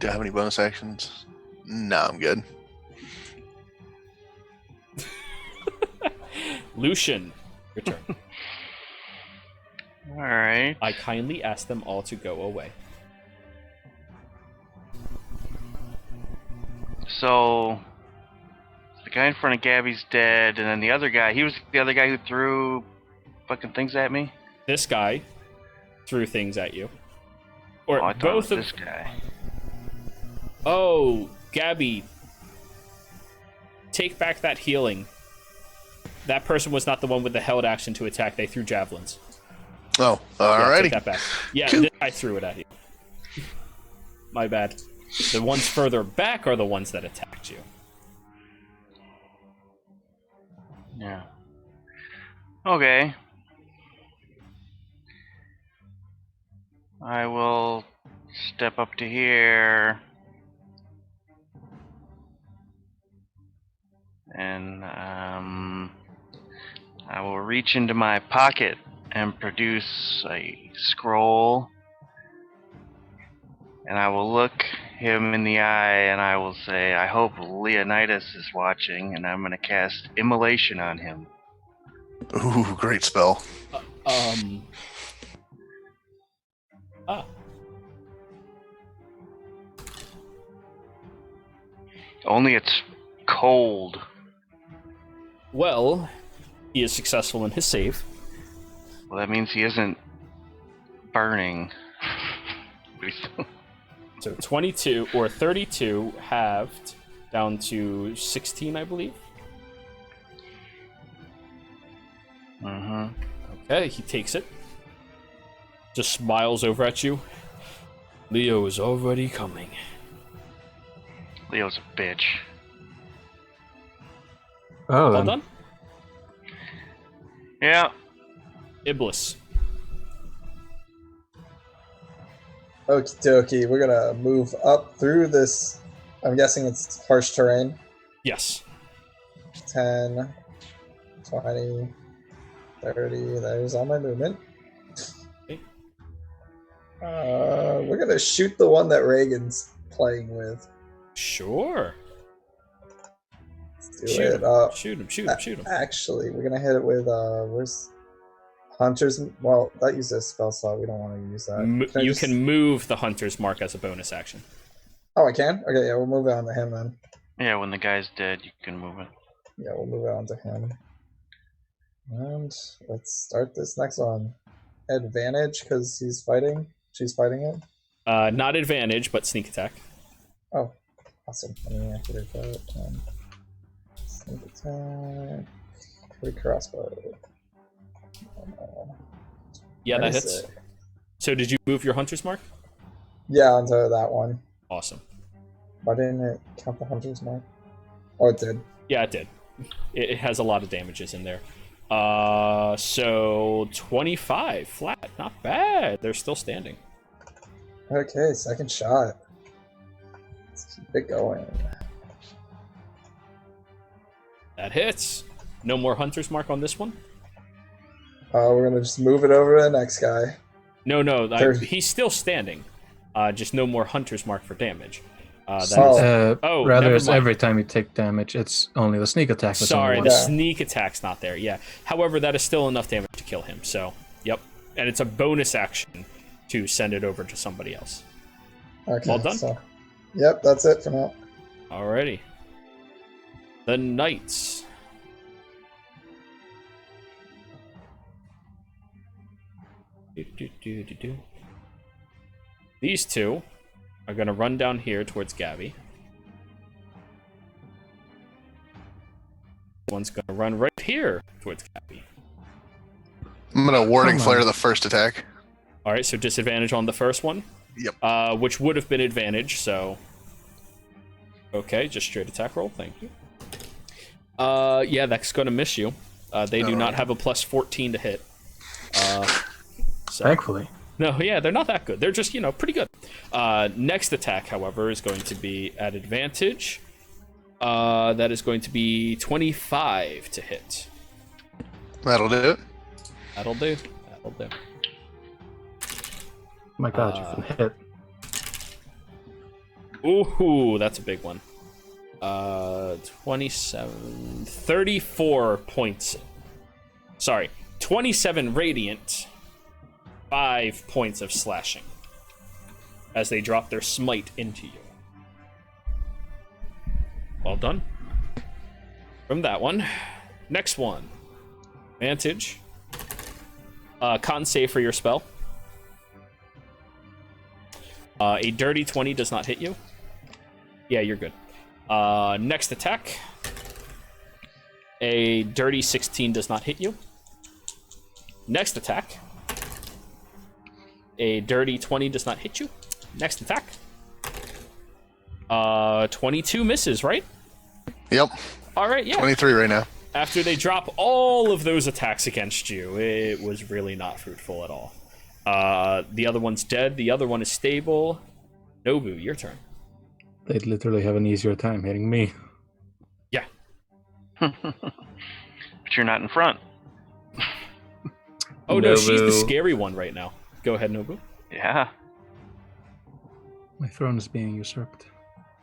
Speaker 6: I have any bonus actions? No, I'm good.
Speaker 1: Lucian, your turn.
Speaker 5: All right.
Speaker 1: I kindly ask them all to go away.
Speaker 5: So the guy in front of Gabby's dead, and then the other guy, he was the other guy who threw fucking things at me.
Speaker 1: This guy threw things at you.
Speaker 5: Oh,
Speaker 1: Or
Speaker 5: I thought
Speaker 1: both
Speaker 5: it
Speaker 1: of
Speaker 5: was this guy.
Speaker 1: Oh, Gabby. Take back that healing. That person was not the one with the held action to attack. They threw javelins.
Speaker 6: Oh,
Speaker 1: Yeah,
Speaker 6: alrighty.
Speaker 1: take that back. Yeah,
Speaker 6: Cool.
Speaker 1: I threw it at you. My bad. The ones further back are the ones that attacked you.
Speaker 5: Yeah. Okay. I will step up to here. And I will reach into my pocket and produce a scroll. And I will look him in the eye and I will say, I hope Leonidas is watching, and I'm going to cast Immolation on him.
Speaker 6: Ooh, great spell.
Speaker 1: Ah.
Speaker 5: Only it's cold.
Speaker 1: Well, he is successful in his save.
Speaker 5: Well, that means he isn't burning.
Speaker 1: So 22 or 32 halved down to 16, I believe.
Speaker 5: Mm-hmm.
Speaker 1: Okay, he takes it. Just smiles over at you. Leo is already coming.
Speaker 5: Leo's a bitch.
Speaker 4: Oh,
Speaker 1: All
Speaker 4: then.
Speaker 1: done?
Speaker 5: Yeah.
Speaker 1: Iblis.
Speaker 7: Okie dokie, we're gonna move up through this. I'm guessing it's harsh terrain.
Speaker 1: Yes.
Speaker 7: 10, 20, 30. There's all my movement.
Speaker 1: Okay.
Speaker 7: We're gonna shoot the one that Reagan's playing with.
Speaker 1: Sure.
Speaker 7: Let's do
Speaker 1: Shoot
Speaker 7: it.
Speaker 1: him. Shoot him. Shoot him. Shoot him.
Speaker 7: Actually, we're gonna hit it with where's Hunter's? Well, that uses a spell slot. We don't want to use that.
Speaker 1: You can move the hunter's mark as a bonus action.
Speaker 7: Oh, I can. Okay, yeah, we'll move it on to him then.
Speaker 5: Yeah, when the guy's dead, you can move it.
Speaker 7: Yeah, we'll move it on to him. And let's start this next one. Advantage because he's fighting. She's fighting it.
Speaker 1: Not advantage, but sneak attack.
Speaker 7: Oh, awesome. Let me activate that. Sneak attack. Free crossbow.
Speaker 1: Yeah, that hits.
Speaker 7: 26.
Speaker 1: So did you move your hunter's mark?
Speaker 7: Yeah, onto that one.
Speaker 1: Awesome.
Speaker 7: Why didn't it count the hunter's mark? Oh, it did.
Speaker 1: Yeah, it did. It has a lot of damages in there. So 25 flat. Not bad. They're still standing.
Speaker 7: Okay, second shot. Let's keep it going.
Speaker 1: That hits. No more hunter's mark on this one?
Speaker 7: We're gonna just move it over to the next guy.
Speaker 1: No,
Speaker 7: Third.
Speaker 1: he's still standing. Just no more hunter's mark for damage. That
Speaker 7: Oh.
Speaker 1: is- Oh,
Speaker 4: rather,
Speaker 1: never
Speaker 4: it's
Speaker 1: mind.
Speaker 4: every time you take damage, it's only the sneak attack. That's
Speaker 1: Sorry,
Speaker 4: only
Speaker 1: the
Speaker 4: once.
Speaker 1: sneak attack's not there. Yeah. However, that is still enough damage to kill him. So, yep. And it's a bonus action to send it over to somebody else.
Speaker 7: Okay,
Speaker 1: All done?
Speaker 7: So, yep, that's it for now.
Speaker 1: Alrighty. The knights. These two are going to run down here towards Gabby. One's going to run right here towards Gabby.
Speaker 6: I'm gonna warding
Speaker 4: Come on.
Speaker 6: flare the first attack.
Speaker 1: All right, so disadvantage on the first one.
Speaker 6: Yep.
Speaker 1: Which would have been advantage, so... Okay, just straight attack roll, thank you. Yeah, that's going to miss you. They do not have a plus 14 to hit. So.
Speaker 4: Thankfully.
Speaker 1: No, yeah, they're not that good. They're just, pretty good. Next attack, however, is going to be at advantage. That is going to be 25 to hit.
Speaker 6: That'll do it.
Speaker 1: That'll do. That'll do.
Speaker 4: My God, you've been hit.
Speaker 1: Ooh, that's a big one. 27, 34 points. Sorry, 27 radiant, 5 points of slashing as they drop their smite into you. Well done. From that one. Next one. Advantage. Con save for your spell. A dirty 20 does not hit you. Yeah, you're good. Next attack. A dirty 16 does not hit you. Next attack. A dirty 20 does not hit you. Next attack. 22 misses, right?
Speaker 6: Yep.
Speaker 1: All right, yeah.
Speaker 6: 23 right now.
Speaker 1: After they drop all of those attacks against you, it was really not fruitful at all. The other one's dead. The other one is stable. Nobu, your turn.
Speaker 4: They'd literally have an easier time hitting me.
Speaker 1: Yeah.
Speaker 5: But you're not in front.
Speaker 1: Oh no, she's the
Speaker 3: Nobu.
Speaker 1: scary one right now. Go ahead, Nobu.
Speaker 5: Yeah.
Speaker 4: My throne is being usurped.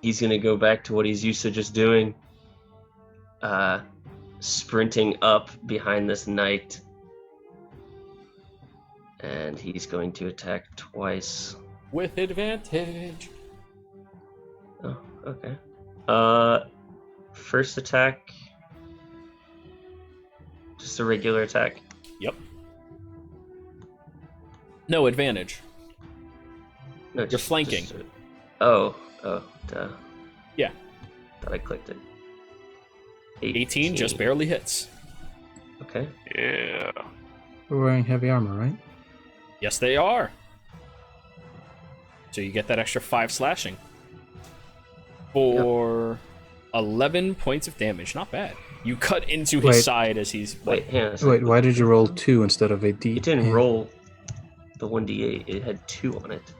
Speaker 3: He's gonna go back to what he's used to just doing. Sprinting up behind this knight. And he's going to attack twice.
Speaker 1: With advantage.
Speaker 3: Oh, okay. First attack. Just a regular attack.
Speaker 1: Yep. No advantage.
Speaker 3: No,
Speaker 1: You're flanking.
Speaker 3: Oh, duh.
Speaker 1: Yeah.
Speaker 3: Thought I clicked it.
Speaker 1: 18 just barely hits.
Speaker 3: Okay.
Speaker 5: Yeah.
Speaker 4: We're wearing heavy armor, right?
Speaker 1: Yes, they are. So you get that extra 5 slashing. For 11 points of damage. Not bad. You cut into his
Speaker 4: Wait.
Speaker 1: side as he's...
Speaker 3: Wait, hang on a second.
Speaker 4: Wait, why did you roll 2 instead of a D?
Speaker 3: It didn't roll the 1d8. It had 2 on it.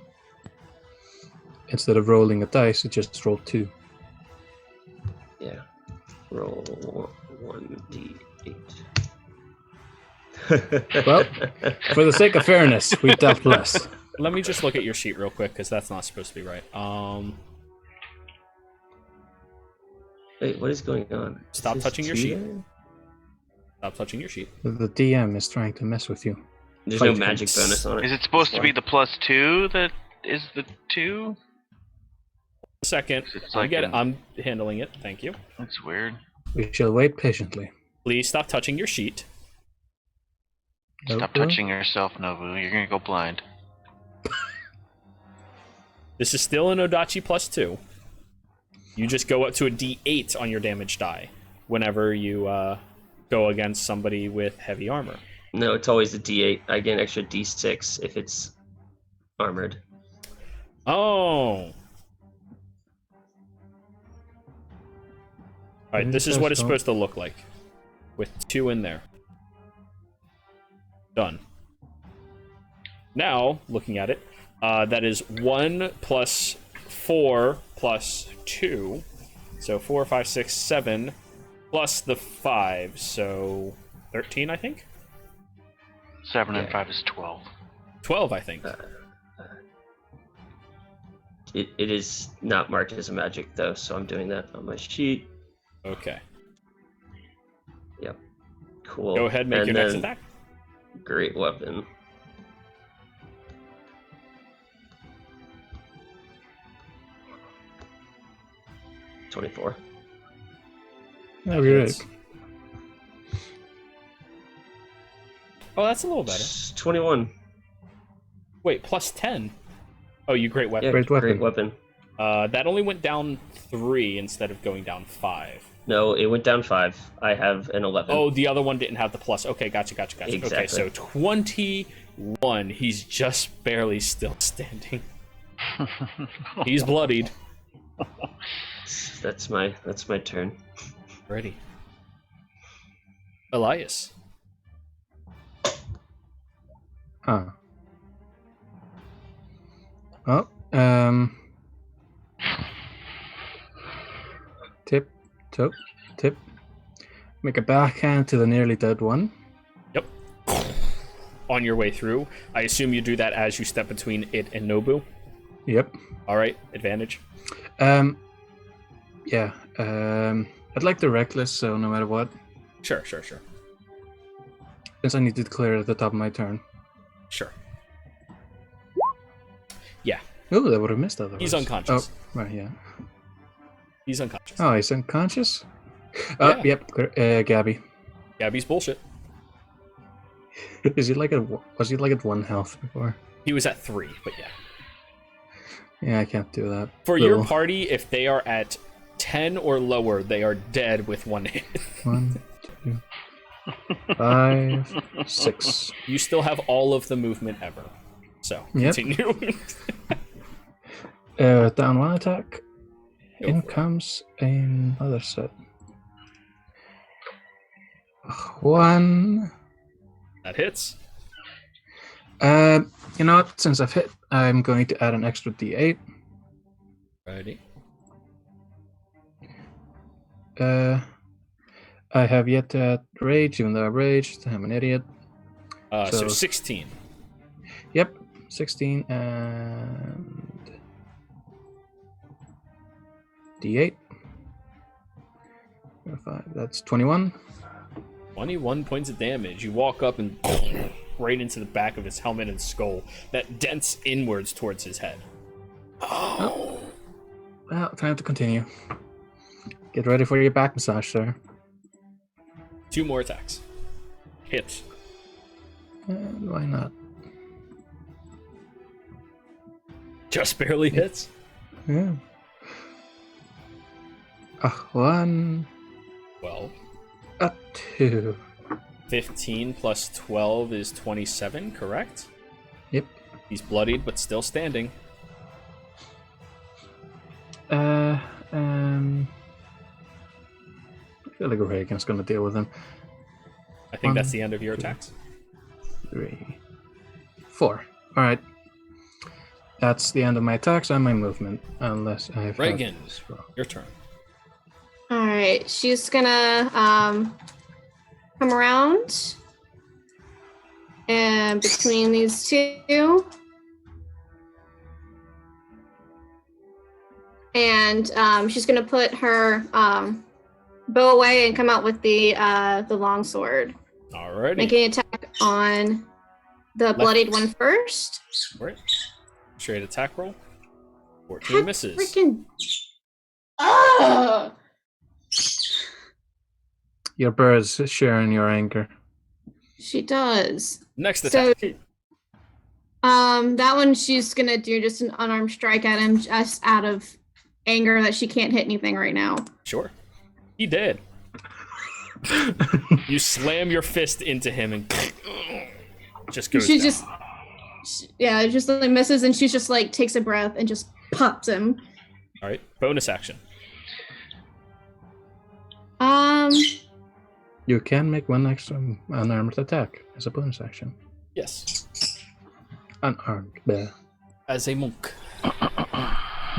Speaker 4: Instead of rolling a dice, it just rolled 2.
Speaker 3: Yeah. Roll 1d8.
Speaker 4: Well, for the sake of fairness, we dealt less.
Speaker 1: Let me just look at your sheet real quick, because that's not supposed to be right.
Speaker 3: Wait, what is going on?
Speaker 1: Stop
Speaker 3: Is this
Speaker 1: touching your
Speaker 3: 2
Speaker 1: sheet.
Speaker 3: there?
Speaker 1: Stop touching your sheet.
Speaker 4: The DM is trying to mess with you.
Speaker 3: There's
Speaker 4: Fight
Speaker 3: no
Speaker 4: him.
Speaker 3: magic bonus on it.
Speaker 5: Is it supposed to be the +2 that is the 2?
Speaker 1: Second.
Speaker 5: It's
Speaker 1: I
Speaker 5: like
Speaker 1: get it.
Speaker 5: an-
Speaker 1: I'm handling it. Thank you.
Speaker 5: That's weird.
Speaker 4: We shall wait patiently.
Speaker 1: Please stop touching your sheet.
Speaker 5: Stop
Speaker 4: Nobu?
Speaker 5: touching yourself, Nobu. You're gonna go blind.
Speaker 1: This is still an Odachi +2. You just go up to a D8 on your damage die whenever you go against somebody with heavy armor.
Speaker 3: No, it's always a d8. I get an extra d6 if it's armored.
Speaker 1: Oh. Alright, this is what it's supposed to look like. With 2 in there. Done. Now, looking at it, that is 1 plus 4 plus 2. So 4, 5, 6, 7 plus the 5. So 13, I think?
Speaker 5: 7 and
Speaker 3: Yeah.
Speaker 5: 5 is 12.
Speaker 1: 12, I think.
Speaker 3: It is not marked as a magic though, so I'm doing that on my sheet.
Speaker 1: Okay.
Speaker 3: Yep. Cool.
Speaker 1: Go ahead, make
Speaker 3: And
Speaker 1: your next
Speaker 3: then
Speaker 1: attack.
Speaker 3: Great weapon. $24.
Speaker 4: Oh, you're
Speaker 1: hits.
Speaker 4: right.
Speaker 1: Oh, that's a little better.
Speaker 3: 21.
Speaker 1: Wait, plus 10. Oh, you great weapon.
Speaker 3: Yeah,
Speaker 4: Great weapon.
Speaker 3: Great weapon.
Speaker 1: That only went down 3 instead of going down 5.
Speaker 3: No, it went down 5. I have an 11.
Speaker 1: Oh, the other one didn't have the plus. Okay, gotcha. Okay,
Speaker 3: Exactly.
Speaker 1: so 21. He's just barely still standing. He's bloodied.
Speaker 3: That's my turn.
Speaker 1: Ready. Elias.
Speaker 4: Ah. Well, tip, toe, tip. Make a backhand to the nearly dead one.
Speaker 1: Yep. on your way through. I assume you do that as you step between it and Nobu.
Speaker 4: Yep.
Speaker 1: All right, advantage.
Speaker 4: Yeah. I'd like the reckless, so no matter what.
Speaker 1: Sure.
Speaker 4: Since I need to clear at the top of my turn.
Speaker 1: Sure. Yeah.
Speaker 4: Oh, that would have missed otherwise.
Speaker 1: He's unconscious.
Speaker 4: Oh, right, yeah.
Speaker 1: He's unconscious.
Speaker 4: Oh, he's unconscious?
Speaker 1: Yeah.
Speaker 4: Yep, clear. Gabby.
Speaker 1: Gabby's bullshit.
Speaker 4: Was he like at 1 health before?
Speaker 1: He was at 3, but yeah.
Speaker 4: Yeah, I can't do that.
Speaker 1: For your party, if they are at 10 or lower, they are dead with 1 hit.
Speaker 4: 1, 2, 5, 6.
Speaker 1: You still have all of the movement ever. So,
Speaker 4: Yep.
Speaker 1: continue.
Speaker 4: Down 1 attack.
Speaker 1: Go
Speaker 4: In
Speaker 1: for it.
Speaker 4: comes another set. 1.
Speaker 1: That hits.
Speaker 4: You know what? Since I've hit, I'm going to add an extra D8.
Speaker 1: Righty.
Speaker 4: I have yet to add rage, even though I've raged. I'm an idiot.
Speaker 1: So 16.
Speaker 4: Yep, 16 and D8. 5. That's 21.
Speaker 1: 21 points of damage. You walk up and right into the back of his helmet and skull that dents inwards towards his head.
Speaker 4: Oh. Well, time to continue. Get ready for your back massage, sir.
Speaker 1: 2 more attacks. Hit.
Speaker 4: Why not?
Speaker 1: Just barely hits.
Speaker 4: Yeah. 1.
Speaker 1: 12.
Speaker 4: 2.
Speaker 1: 15 plus 12 is 27, correct?
Speaker 4: Yep.
Speaker 1: He's bloodied but still standing.
Speaker 4: I feel like Reagan's gonna deal with him.
Speaker 1: I think that's
Speaker 4: 1,
Speaker 1: the end of your
Speaker 4: 2,
Speaker 1: attacks.
Speaker 4: 3, 4. Alright. That's the end of my attacks and my movement, unless I have
Speaker 1: Reagan,
Speaker 4: this wrong.
Speaker 1: your turn.
Speaker 2: All right, she's gonna come around and between these two, and she's gonna put her bow away and come out with the long sword,
Speaker 1: Alrighty.
Speaker 2: making an attack on the bloodied one first.
Speaker 1: Right. Straight attack roll. 14 misses.
Speaker 2: Freaking! Ugh!
Speaker 4: Your bird's sharing your anger.
Speaker 2: She does.
Speaker 1: Next
Speaker 2: So,
Speaker 1: attack.
Speaker 2: that one she's gonna do just an unarmed strike at him, just out of anger that she can't hit anything right now.
Speaker 1: Sure. He did. You slam your fist into him and just goes
Speaker 2: She
Speaker 1: down.
Speaker 2: it just like misses, and she just like takes a breath and just pops him.
Speaker 1: All right. Bonus action.
Speaker 4: You can make 1 extra unarmed attack as a bonus action.
Speaker 1: Yes.
Speaker 4: Unarmed. Bleh.
Speaker 1: As a monk.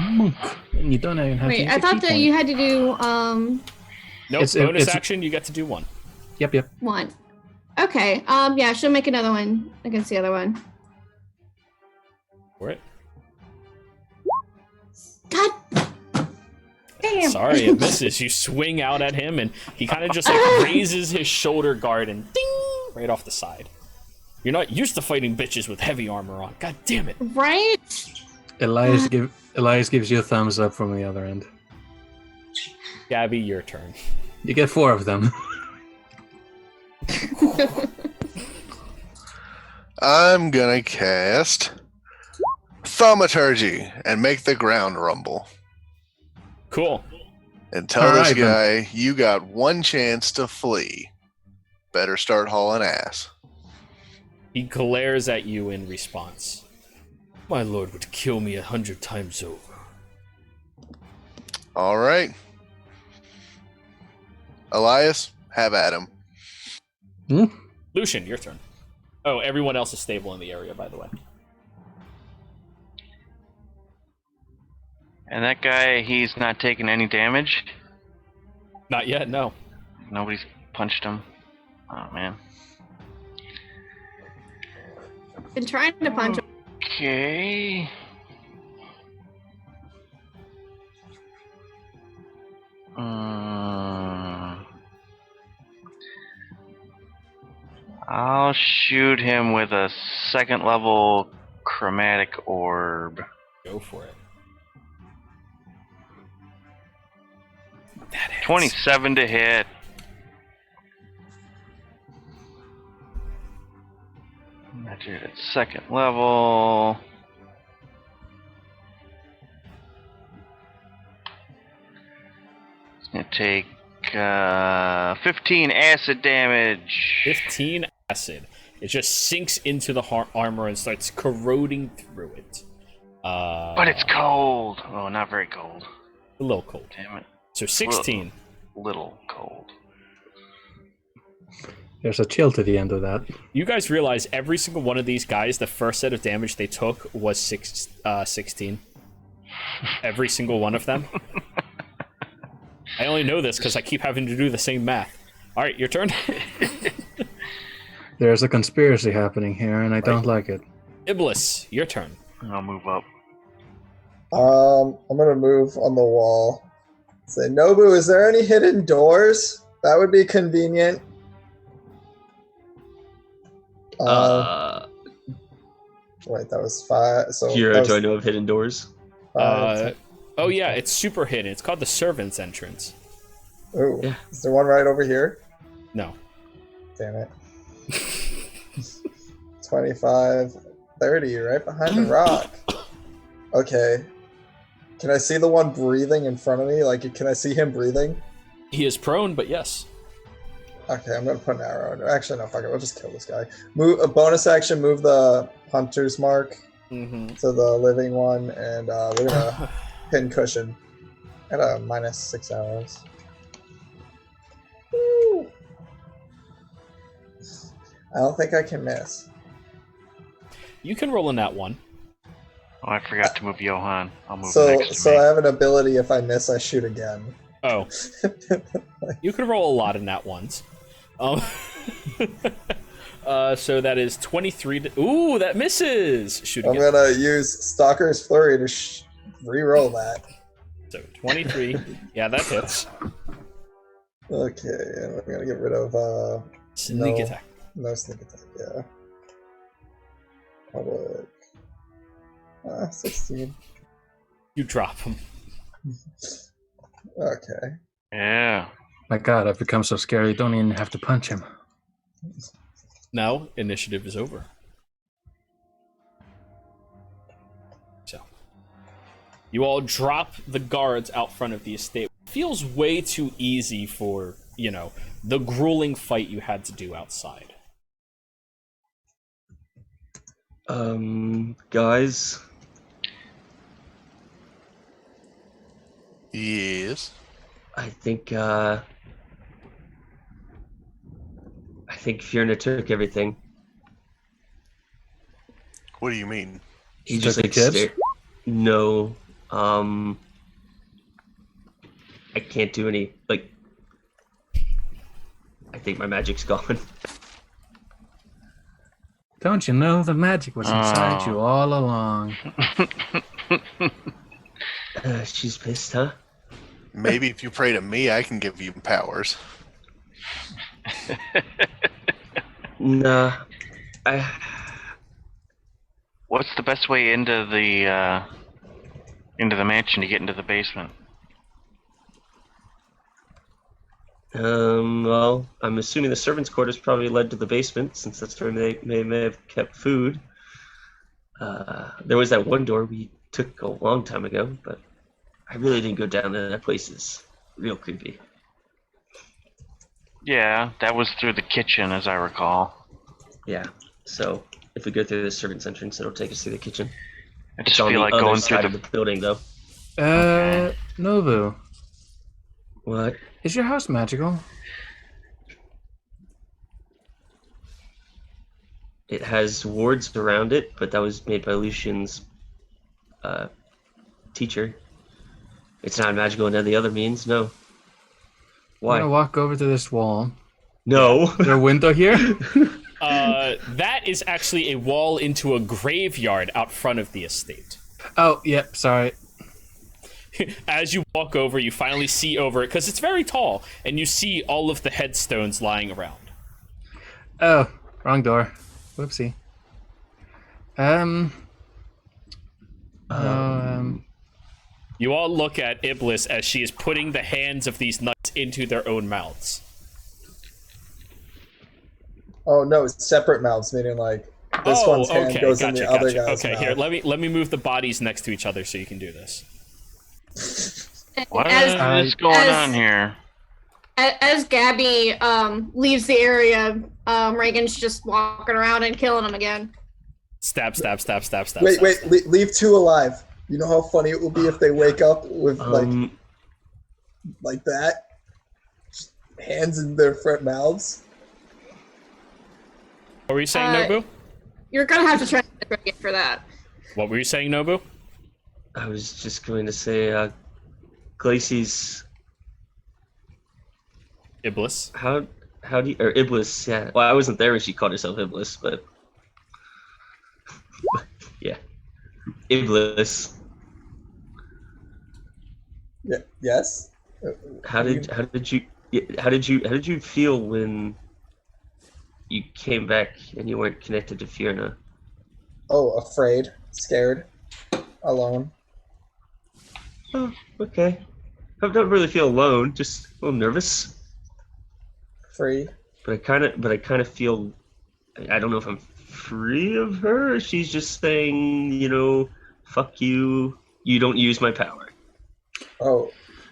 Speaker 4: Monk. You don't even have to
Speaker 2: Wait,
Speaker 4: use
Speaker 2: I
Speaker 4: a
Speaker 2: thought
Speaker 4: key
Speaker 2: that
Speaker 4: point.
Speaker 2: you had to do
Speaker 1: Nope. Bonus action. You get to do 1.
Speaker 4: Yep.
Speaker 2: one. Okay. Yeah, she'll make another one against the other one.
Speaker 1: For it.
Speaker 2: God damn.
Speaker 1: Sorry, it misses. You swing out at him, and he kind of just like raises his shoulder guard and ding right off the side. You're not used to fighting bitches with heavy armor on. God damn it.
Speaker 2: Right?
Speaker 4: Elias gives you a thumbs up from the other end.
Speaker 1: Gabby, your turn.
Speaker 4: You get 4 of them.
Speaker 6: I'm gonna cast Thaumaturgy and make the ground rumble.
Speaker 1: Cool.
Speaker 6: And tell
Speaker 4: All
Speaker 6: this
Speaker 4: right, then.
Speaker 6: guy you got 1 chance to flee. Better start hauling ass.
Speaker 1: He glares at you in response. My lord would kill me 100 times over.
Speaker 6: All right. Elias, have at him.
Speaker 1: Lucian, your turn. Oh, everyone else is stable in the area, by the way.
Speaker 5: And that guy, he's not taking any damage?
Speaker 1: Not yet, no.
Speaker 5: Nobody's punched him? Oh, man.
Speaker 2: Been trying to punch him.
Speaker 5: Okay. I'll shoot him with a 2nd level chromatic orb.
Speaker 1: Go for it.
Speaker 5: 27 to hit. That's it. 2nd level. It's gonna take 15 acid damage.
Speaker 1: 15 acid. It just sinks into the armor and starts corroding through it.
Speaker 5: But it's cold. Oh, not very cold.
Speaker 1: A little cold.
Speaker 5: Damn it.
Speaker 1: So 16.
Speaker 5: Little cold.
Speaker 4: There's a chill to the end of that.
Speaker 1: You guys realize every single one of these guys, the first set of damage they took was 16. Every single one of them. I only know this because I keep having to do the same math. All right, your turn.
Speaker 4: There's a conspiracy happening here, and I don't like it.
Speaker 1: Iblis, your turn.
Speaker 5: I'll move up.
Speaker 7: I'm gonna move on the wall. Say, Nobu, is there any hidden doors? That would be convenient. Wait, that was 5. So
Speaker 3: Kira, do I know of hidden doors?
Speaker 7: 5.
Speaker 1: Oh yeah, it's super hidden. It's called the servant's entrance.
Speaker 7: Ooh,
Speaker 3: Yeah.
Speaker 7: is there one right over here?
Speaker 1: No.
Speaker 7: Damn it. 25, 30, right behind the rock. Okay. Can I see the one breathing in front of me? Like, can I see him breathing?
Speaker 1: He is prone, but yes.
Speaker 7: Okay, I'm gonna put an arrow in. Actually, no, fuck it. We'll just kill this guy. Move a bonus action. Move the hunter's mark
Speaker 1: Mm-hmm.
Speaker 7: to the living one, and we're gonna pin cushion at a -6 arrows. Woo. I don't think I can miss.
Speaker 1: You can roll in that one.
Speaker 5: Oh, I forgot to move Johan. I'll move
Speaker 7: So,
Speaker 5: next to
Speaker 7: so
Speaker 5: me.
Speaker 7: I have an ability. If I miss, I shoot again.
Speaker 1: Oh, you can roll a lot in that ones. So that is 23. Ooh, that misses. Shoot
Speaker 7: I'm
Speaker 1: again.
Speaker 7: gonna use Stalker's Flurry to re-roll that.
Speaker 1: So 23. Yeah, that hits.
Speaker 7: Okay, and we're gonna get rid of
Speaker 1: Sneak
Speaker 7: No.
Speaker 1: attack.
Speaker 7: no sneak attack. Yeah. Public. 16.
Speaker 1: You drop him.
Speaker 7: Okay.
Speaker 5: Yeah.
Speaker 4: My god, I've become so scary, you don't even have to punch him.
Speaker 1: Now initiative is over. So you all drop the guards out front of the estate. Feels way too easy for, the grueling fight you had to do outside.
Speaker 3: Guys,
Speaker 6: Yes.
Speaker 3: I think Fiona took everything.
Speaker 6: What do you mean?
Speaker 3: He
Speaker 4: She
Speaker 3: just
Speaker 4: took
Speaker 3: like
Speaker 4: the kids?
Speaker 3: No. I can't do any I think my magic's gone.
Speaker 4: Don't you know the magic was inside you all along?
Speaker 3: She's pissed, huh?
Speaker 6: Maybe if you pray to me, I can give you powers.
Speaker 3: Nah.
Speaker 5: What's the best way into the mansion to get into the basement?
Speaker 3: Well, I'm assuming the servants' quarters probably led to the basement, since that's where they may have kept food. There was that one door we took a long time ago, but I really didn't go down there. That place is real creepy.
Speaker 5: Yeah, that was through the kitchen, as I recall.
Speaker 3: Yeah, so if we go through the servants' entrance, it'll take us through the kitchen.
Speaker 5: I
Speaker 3: It's
Speaker 5: just
Speaker 3: on
Speaker 5: feel
Speaker 3: the
Speaker 5: like
Speaker 3: other
Speaker 5: going through
Speaker 3: side
Speaker 5: the.
Speaker 3: of the building, though.
Speaker 4: Nobu,
Speaker 3: What?
Speaker 4: is your house magical?
Speaker 3: It has wards around it, but that was made by Lucian's teacher. It's not magical in any other means, no.
Speaker 4: I'm
Speaker 3: Why?
Speaker 4: gonna walk over to this wall.
Speaker 3: No.
Speaker 4: Is there a window here?
Speaker 1: That that is actually a wall into a graveyard out front of the estate.
Speaker 4: Oh, yep, sorry.
Speaker 1: As you walk over, you finally see over it, because it's very tall, and you see all of the headstones lying around.
Speaker 4: Oh, wrong door. Whoopsie.
Speaker 1: You all look at Iblis as she is putting the hands of these knights into their own mouths.
Speaker 7: Oh no, it's separate mouths, meaning like this one's hand goes in the other guy's
Speaker 1: Okay,
Speaker 7: mouth.
Speaker 1: here, let me move the bodies next to each other so you can do this.
Speaker 5: What is going on here?
Speaker 2: As Gabby leaves the area, Reagan's just walking around and killing them again.
Speaker 1: Stab.
Speaker 7: Wait, leave 2 alive. You know how funny it will be if they wake up with like that? Just hands in their front mouths.
Speaker 1: What were you saying, Nobu?
Speaker 2: You're gonna have to try to for that.
Speaker 1: What were you saying, Nobu?
Speaker 3: I was just going to say, Glacy's.
Speaker 1: Iblis.
Speaker 3: How do you, or Iblis? Yeah. Well, I wasn't there when she called herself Iblis, but yeah, Iblis.
Speaker 7: Yeah. Yes.
Speaker 3: How did you feel when you came back and you weren't connected to Fiona?
Speaker 7: Oh, afraid, scared, alone.
Speaker 3: Oh, okay. I don't really feel alone, just a little nervous.
Speaker 7: Free.
Speaker 3: But I kind of feel, I don't know if I'm free of her, or she's just saying, you know, fuck you, you don't use my power.
Speaker 7: Oh,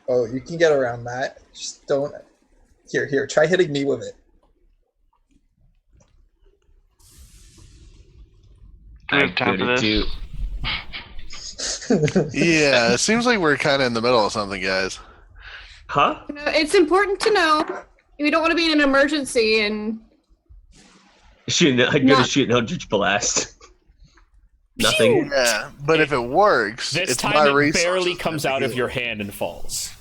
Speaker 7: you can get around that. Just don't. Here, try hitting me with it.
Speaker 5: Do we have time for this?
Speaker 6: Yeah, it seems like we're kind of in the middle of something, guys.
Speaker 3: Huh?
Speaker 2: You know, it's important to know. We don't want to be in an emergency and.
Speaker 3: I'm gonna shoot an Eldritch Blast. Nothing.
Speaker 6: Yeah, but if it works,
Speaker 1: This
Speaker 6: it's
Speaker 1: time
Speaker 6: my
Speaker 1: it
Speaker 6: resources
Speaker 1: barely comes
Speaker 6: that
Speaker 1: out of
Speaker 6: heal.
Speaker 1: your hand and falls.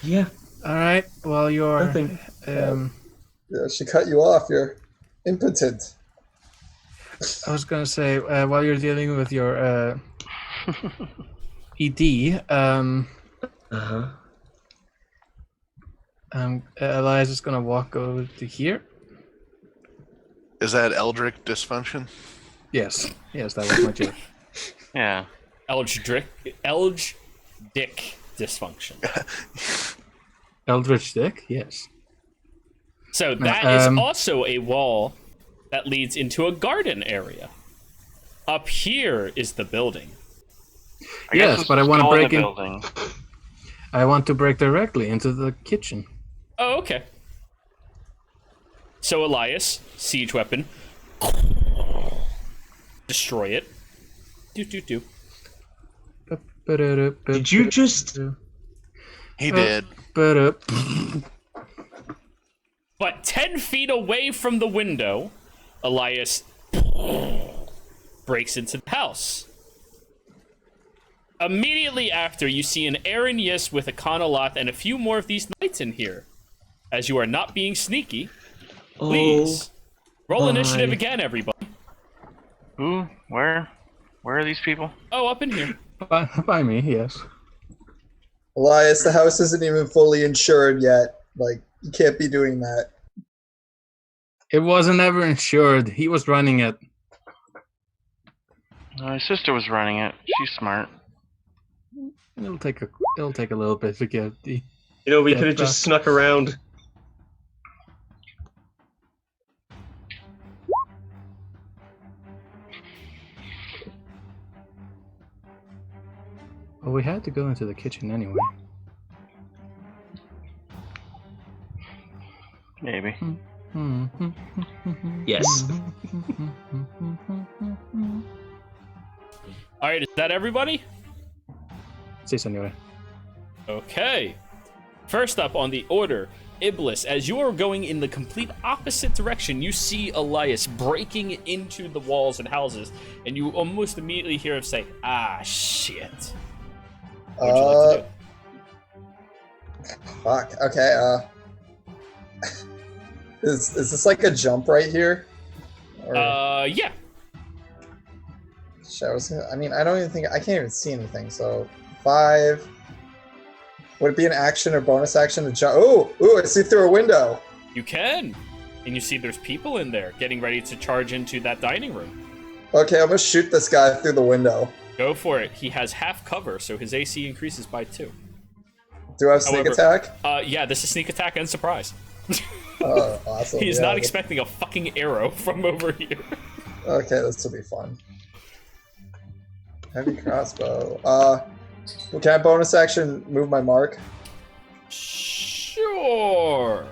Speaker 3: Yeah.
Speaker 4: All right. Well, you're.
Speaker 3: Nothing.
Speaker 7: Yeah, she cut you off. You're impotent.
Speaker 4: I was gonna say while you're dealing with your ED,
Speaker 3: Uh-huh.
Speaker 4: Elias is gonna walk over to here.
Speaker 6: Is that Eldritch dysfunction?
Speaker 4: Yes, that was my joke.
Speaker 5: Yeah.
Speaker 1: Elge dick dysfunction.
Speaker 4: Eldritch Dick, yes.
Speaker 1: So that is also a wall that leads into a garden area. Up here is the building.
Speaker 5: I guess
Speaker 4: Yes,
Speaker 5: let's
Speaker 4: but I
Speaker 5: just
Speaker 4: want to
Speaker 5: go in
Speaker 4: break
Speaker 5: the
Speaker 4: in.
Speaker 5: building.
Speaker 4: I want to break directly into the kitchen.
Speaker 1: Oh, okay. So Elias, siege weapon. Destroy it. Do.
Speaker 3: Did you just?
Speaker 6: He did.
Speaker 1: But 10 feet away from the window, Elias breaks into the house. Immediately after, you see an Aaron Yis with a Conaloth and a few more of these knights in here. As you are not being sneaky, please roll initiative
Speaker 3: my.
Speaker 1: again, everybody.
Speaker 5: Who? Where? Where are these people?
Speaker 1: Oh, up in here.
Speaker 4: By me, yes.
Speaker 7: Elias, the house isn't even fully insured yet. Like, you can't be doing that.
Speaker 4: It wasn't ever insured. He was running it.
Speaker 5: My sister was running it. She's smart.
Speaker 4: It'll take a little bit to get the.
Speaker 3: You know, we
Speaker 4: Yeah,
Speaker 3: could have just snuck around.
Speaker 4: Well, we had to go into the kitchen anyway.
Speaker 5: Maybe.
Speaker 3: Yes.
Speaker 1: All right, is that everybody?
Speaker 4: Sí, señora.
Speaker 1: Okay. First up on the order, Iblis. As you are going in the complete opposite direction, you see Elias breaking into the walls and houses, and you almost immediately hear him say, "Ah, shit." What would you like to do?
Speaker 7: Fuck. Okay. Is this like a jump right here? Or
Speaker 1: Yeah.
Speaker 7: I mean, I don't even think I can't even see anything. So 5. Would it be an action or bonus action to jump? Oh, I see through a window.
Speaker 1: You can. And you see there's people in there getting ready to charge into that dining room.
Speaker 7: Okay, I'm gonna shoot this guy through the window.
Speaker 1: Go for it. He has half cover, so his AC increases by 2.
Speaker 7: Do I have sneak attack?
Speaker 1: Yeah, this is sneak attack and surprise.
Speaker 7: Oh, awesome.
Speaker 1: He's
Speaker 7: Yeah,
Speaker 1: not expecting a fucking arrow from over here.
Speaker 7: Okay, this will be fun. Heavy crossbow. Can I bonus action move my mark?
Speaker 1: Sure.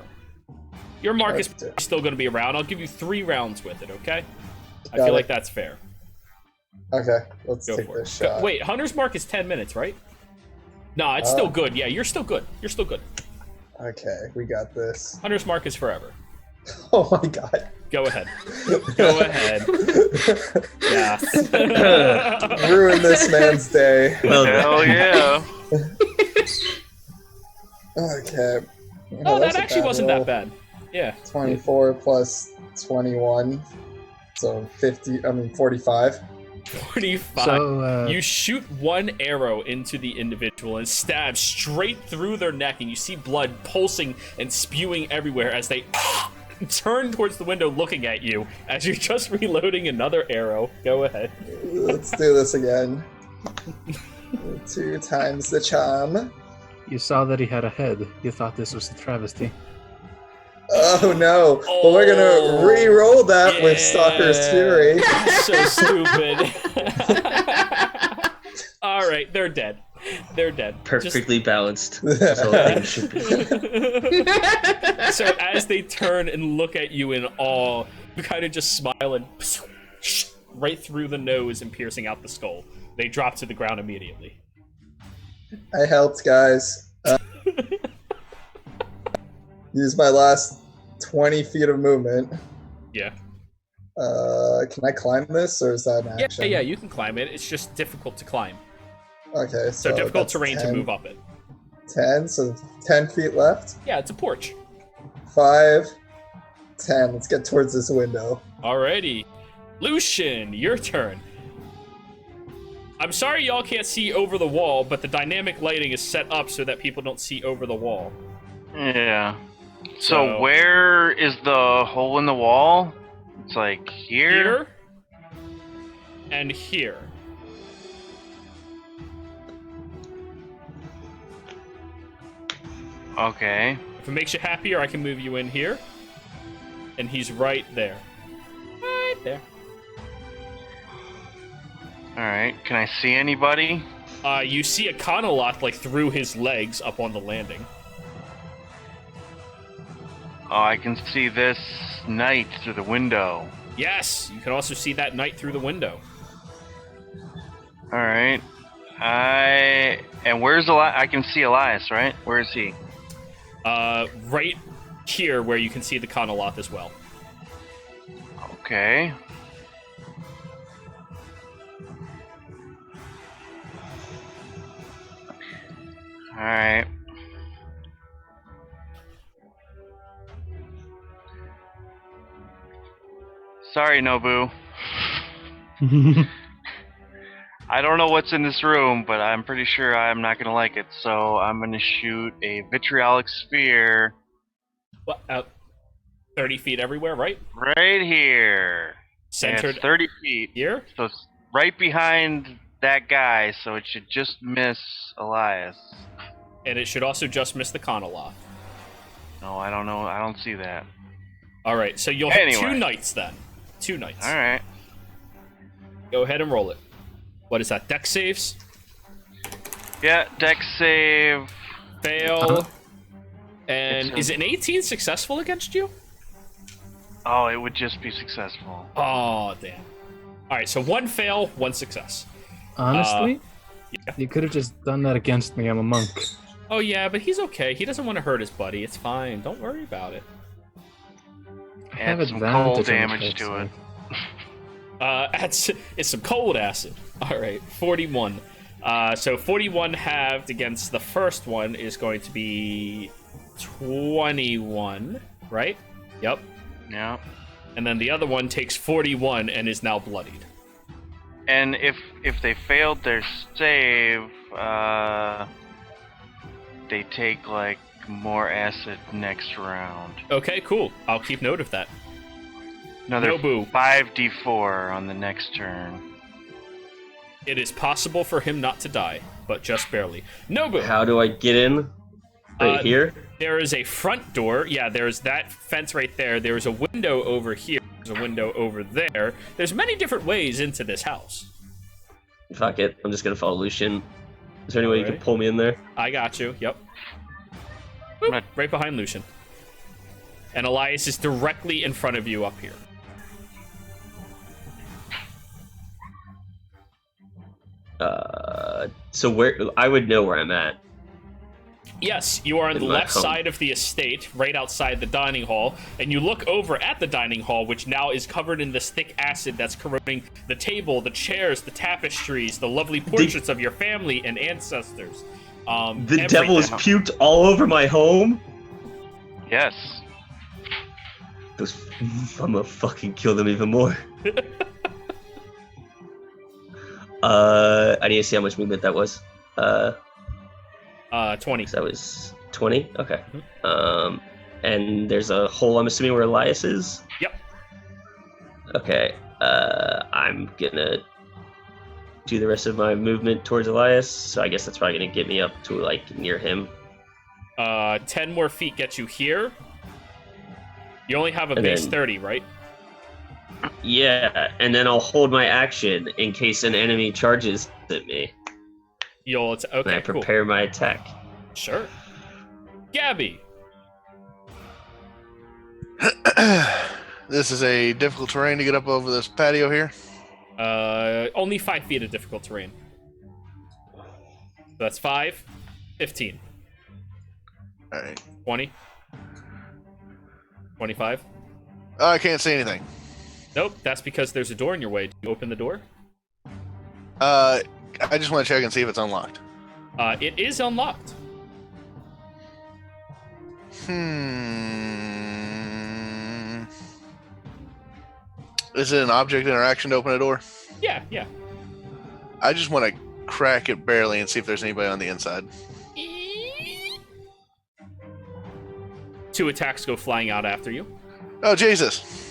Speaker 1: Your mark is
Speaker 7: Okay.
Speaker 1: still going to be around. I'll give you 3 rounds with it, okay? I
Speaker 7: Got
Speaker 1: feel
Speaker 7: it.
Speaker 1: like that's fair.
Speaker 7: Okay, let's
Speaker 1: Go
Speaker 7: take
Speaker 1: for it.
Speaker 7: this shot.
Speaker 1: Wait, Hunter's mark is 10 minutes, right? No, it's still good. Yeah, you're still good. You're still good.
Speaker 7: Okay, we got this.
Speaker 1: Hunter's mark is forever.
Speaker 7: Oh my god.
Speaker 1: Go ahead. Go ahead. Yeah.
Speaker 7: Ruin this man's day.
Speaker 3: Well,
Speaker 5: Hell yeah.
Speaker 7: Okay.
Speaker 1: Oh,
Speaker 7: that's
Speaker 1: that
Speaker 7: a
Speaker 1: actually
Speaker 7: bad
Speaker 1: wasn't
Speaker 7: roll.
Speaker 1: that bad. Yeah.
Speaker 7: 24 plus 21. So 45.
Speaker 1: 45.
Speaker 4: So,
Speaker 1: You shoot one arrow into the individual and stab straight through their neck, and you see blood pulsing and spewing everywhere as they turn towards the window looking at you as you're just reloading another arrow. Go ahead.
Speaker 7: Let's do this again. 2 times the charm.
Speaker 4: you saw that he had a head. You thought this was a travesty.
Speaker 7: Oh no! But we're gonna re-roll that with Stalker's Fury.
Speaker 1: So stupid. All right, they're dead. They're dead.
Speaker 3: perfectly balanced. That's all things should be.
Speaker 1: So as they turn and look at you in awe, you kind of just smile and right through the nose and piercing out the skull. They drop to the ground immediately.
Speaker 7: I helped, guys. Use my last 20 feet of movement.
Speaker 1: Yeah.
Speaker 7: Can I climb this, or is that an action?
Speaker 1: Yeah, you can climb it. It's just difficult to climb.
Speaker 7: Okay,
Speaker 1: So difficult
Speaker 7: that's
Speaker 1: terrain
Speaker 7: 10,
Speaker 1: to move up it.
Speaker 7: 10, so 10 feet left.
Speaker 1: Yeah, it's a porch.
Speaker 7: 5, 10. Let's get towards this window.
Speaker 1: Alrighty. Lucian, your turn. I'm sorry y'all can't see over the wall, but the dynamic lighting is set up so that people don't see over the wall.
Speaker 5: Yeah.
Speaker 1: So-
Speaker 5: So where is the hole in the wall? It's like here?
Speaker 1: And here.
Speaker 5: Okay.
Speaker 1: If it makes you happier, I can move you in here. And he's right there. Right there.
Speaker 5: Alright. Can I see anybody?
Speaker 1: You see a Conoloth like through his legs up on the landing.
Speaker 5: Oh, I can see this knight through the window.
Speaker 1: Yes, you can also see that knight through the window.
Speaker 5: Alright. And where's I can see Elias, right? Where is he?
Speaker 1: Right here where you can see the Conoloth as well.
Speaker 5: Okay. Alright. Sorry, Nobu. I don't know what's in this room, but I'm pretty sure I'm not gonna like it, so I'm gonna shoot a vitriolic sphere
Speaker 1: What? 30 feet everywhere, right?
Speaker 5: right here. And
Speaker 1: Centered
Speaker 5: it's 30 feet,
Speaker 1: here?
Speaker 5: so it's right behind that guy, so it should just miss Elias.
Speaker 1: And it should also just miss the Conoloth.
Speaker 5: No, I don't know. I don't see that.
Speaker 1: Alright, so you'll hit
Speaker 5: Anyway.
Speaker 1: 2 knights then. 2 knights.
Speaker 5: Alright.
Speaker 1: Go ahead and roll it. What is that? Dex saves?
Speaker 5: Yeah, dex save.
Speaker 1: Fail. And
Speaker 5: It's a-
Speaker 1: is an 18 successful against you?
Speaker 5: Oh, it would just be successful.
Speaker 1: Oh, damn. Alright, so 1 fail, 1 success.
Speaker 4: Honestly,
Speaker 1: yeah.
Speaker 4: you could have just done that against me. I'm a monk.
Speaker 1: Oh, yeah, but he's okay. He doesn't want to hurt his buddy. It's fine. Don't worry about it.
Speaker 4: I have
Speaker 5: Add some
Speaker 4: advantage
Speaker 5: cold
Speaker 4: on the
Speaker 5: damage
Speaker 4: hit
Speaker 5: to
Speaker 4: side.
Speaker 1: It's some cold acid. Alright, 41. So 41 halved against the first one is going to be 21, right? Yep.
Speaker 5: Yeah.
Speaker 1: And then the other one takes 41 and is now bloodied.
Speaker 5: And if they failed their save, they take like more acid next round.
Speaker 1: Okay, cool. I'll keep note of that.
Speaker 5: Another
Speaker 1: Nobu.
Speaker 5: 5d4 on the next turn.
Speaker 1: It is possible for him not to die, but just barely. Nobu!
Speaker 3: How do I get in? Right here?
Speaker 1: There is a front door. Yeah, there's that fence right there. There's a window over here. There's a window over there. There's many different ways into this house.
Speaker 3: Fuck it. I'm just gonna follow Lucian. Is there any way you can pull me in there?
Speaker 1: I got you. Yep. Boop, right behind Lucian. And Elias is directly in front of you up here.
Speaker 3: So where I would know where I'm at.
Speaker 1: Yes, you are on the
Speaker 3: my
Speaker 1: left
Speaker 3: home.
Speaker 1: side of the estate, right outside the dining hall, and you look over at the dining hall, which now is covered in this thick acid that's corroding the table, the chairs, the tapestries, the lovely portraits of your family and ancestors.
Speaker 3: The devil has puked all over my home?
Speaker 5: Yes.
Speaker 3: I'm gonna fucking kill them even more. I need to see how much movement that was.
Speaker 1: 20.
Speaker 3: So that was 20? Okay. And there's a hole, I'm assuming, where Elias is?
Speaker 1: Yep.
Speaker 3: Okay. I'm gonna do the rest of my movement towards Elias, so I guess that's probably gonna get me up to, like, near him.
Speaker 1: 10 more feet gets you here. You only have a
Speaker 3: And
Speaker 1: base
Speaker 3: then-
Speaker 1: 30, right?
Speaker 3: Yeah, and then I'll hold my action in case an enemy charges at me.
Speaker 1: You'll
Speaker 3: And
Speaker 1: okay,
Speaker 3: I
Speaker 1: cool.
Speaker 3: prepare my attack.
Speaker 1: Sure. Gabby.
Speaker 6: This is a difficult terrain to get up over this patio here.
Speaker 1: Only 5 feet of difficult terrain. So that's 5, 15,
Speaker 6: All right.
Speaker 1: 20, 25.
Speaker 6: Oh, I can't see anything.
Speaker 1: Nope, that's because there's a door in your way. Do you open the door?
Speaker 6: I just want to check and see if it's unlocked.
Speaker 1: It is unlocked.
Speaker 6: Is it an object interaction to open a door?
Speaker 1: Yeah.
Speaker 6: I just want to crack it barely and see if there's anybody on the inside.
Speaker 1: 2 attacks go flying out after you.
Speaker 6: Oh, Jesus.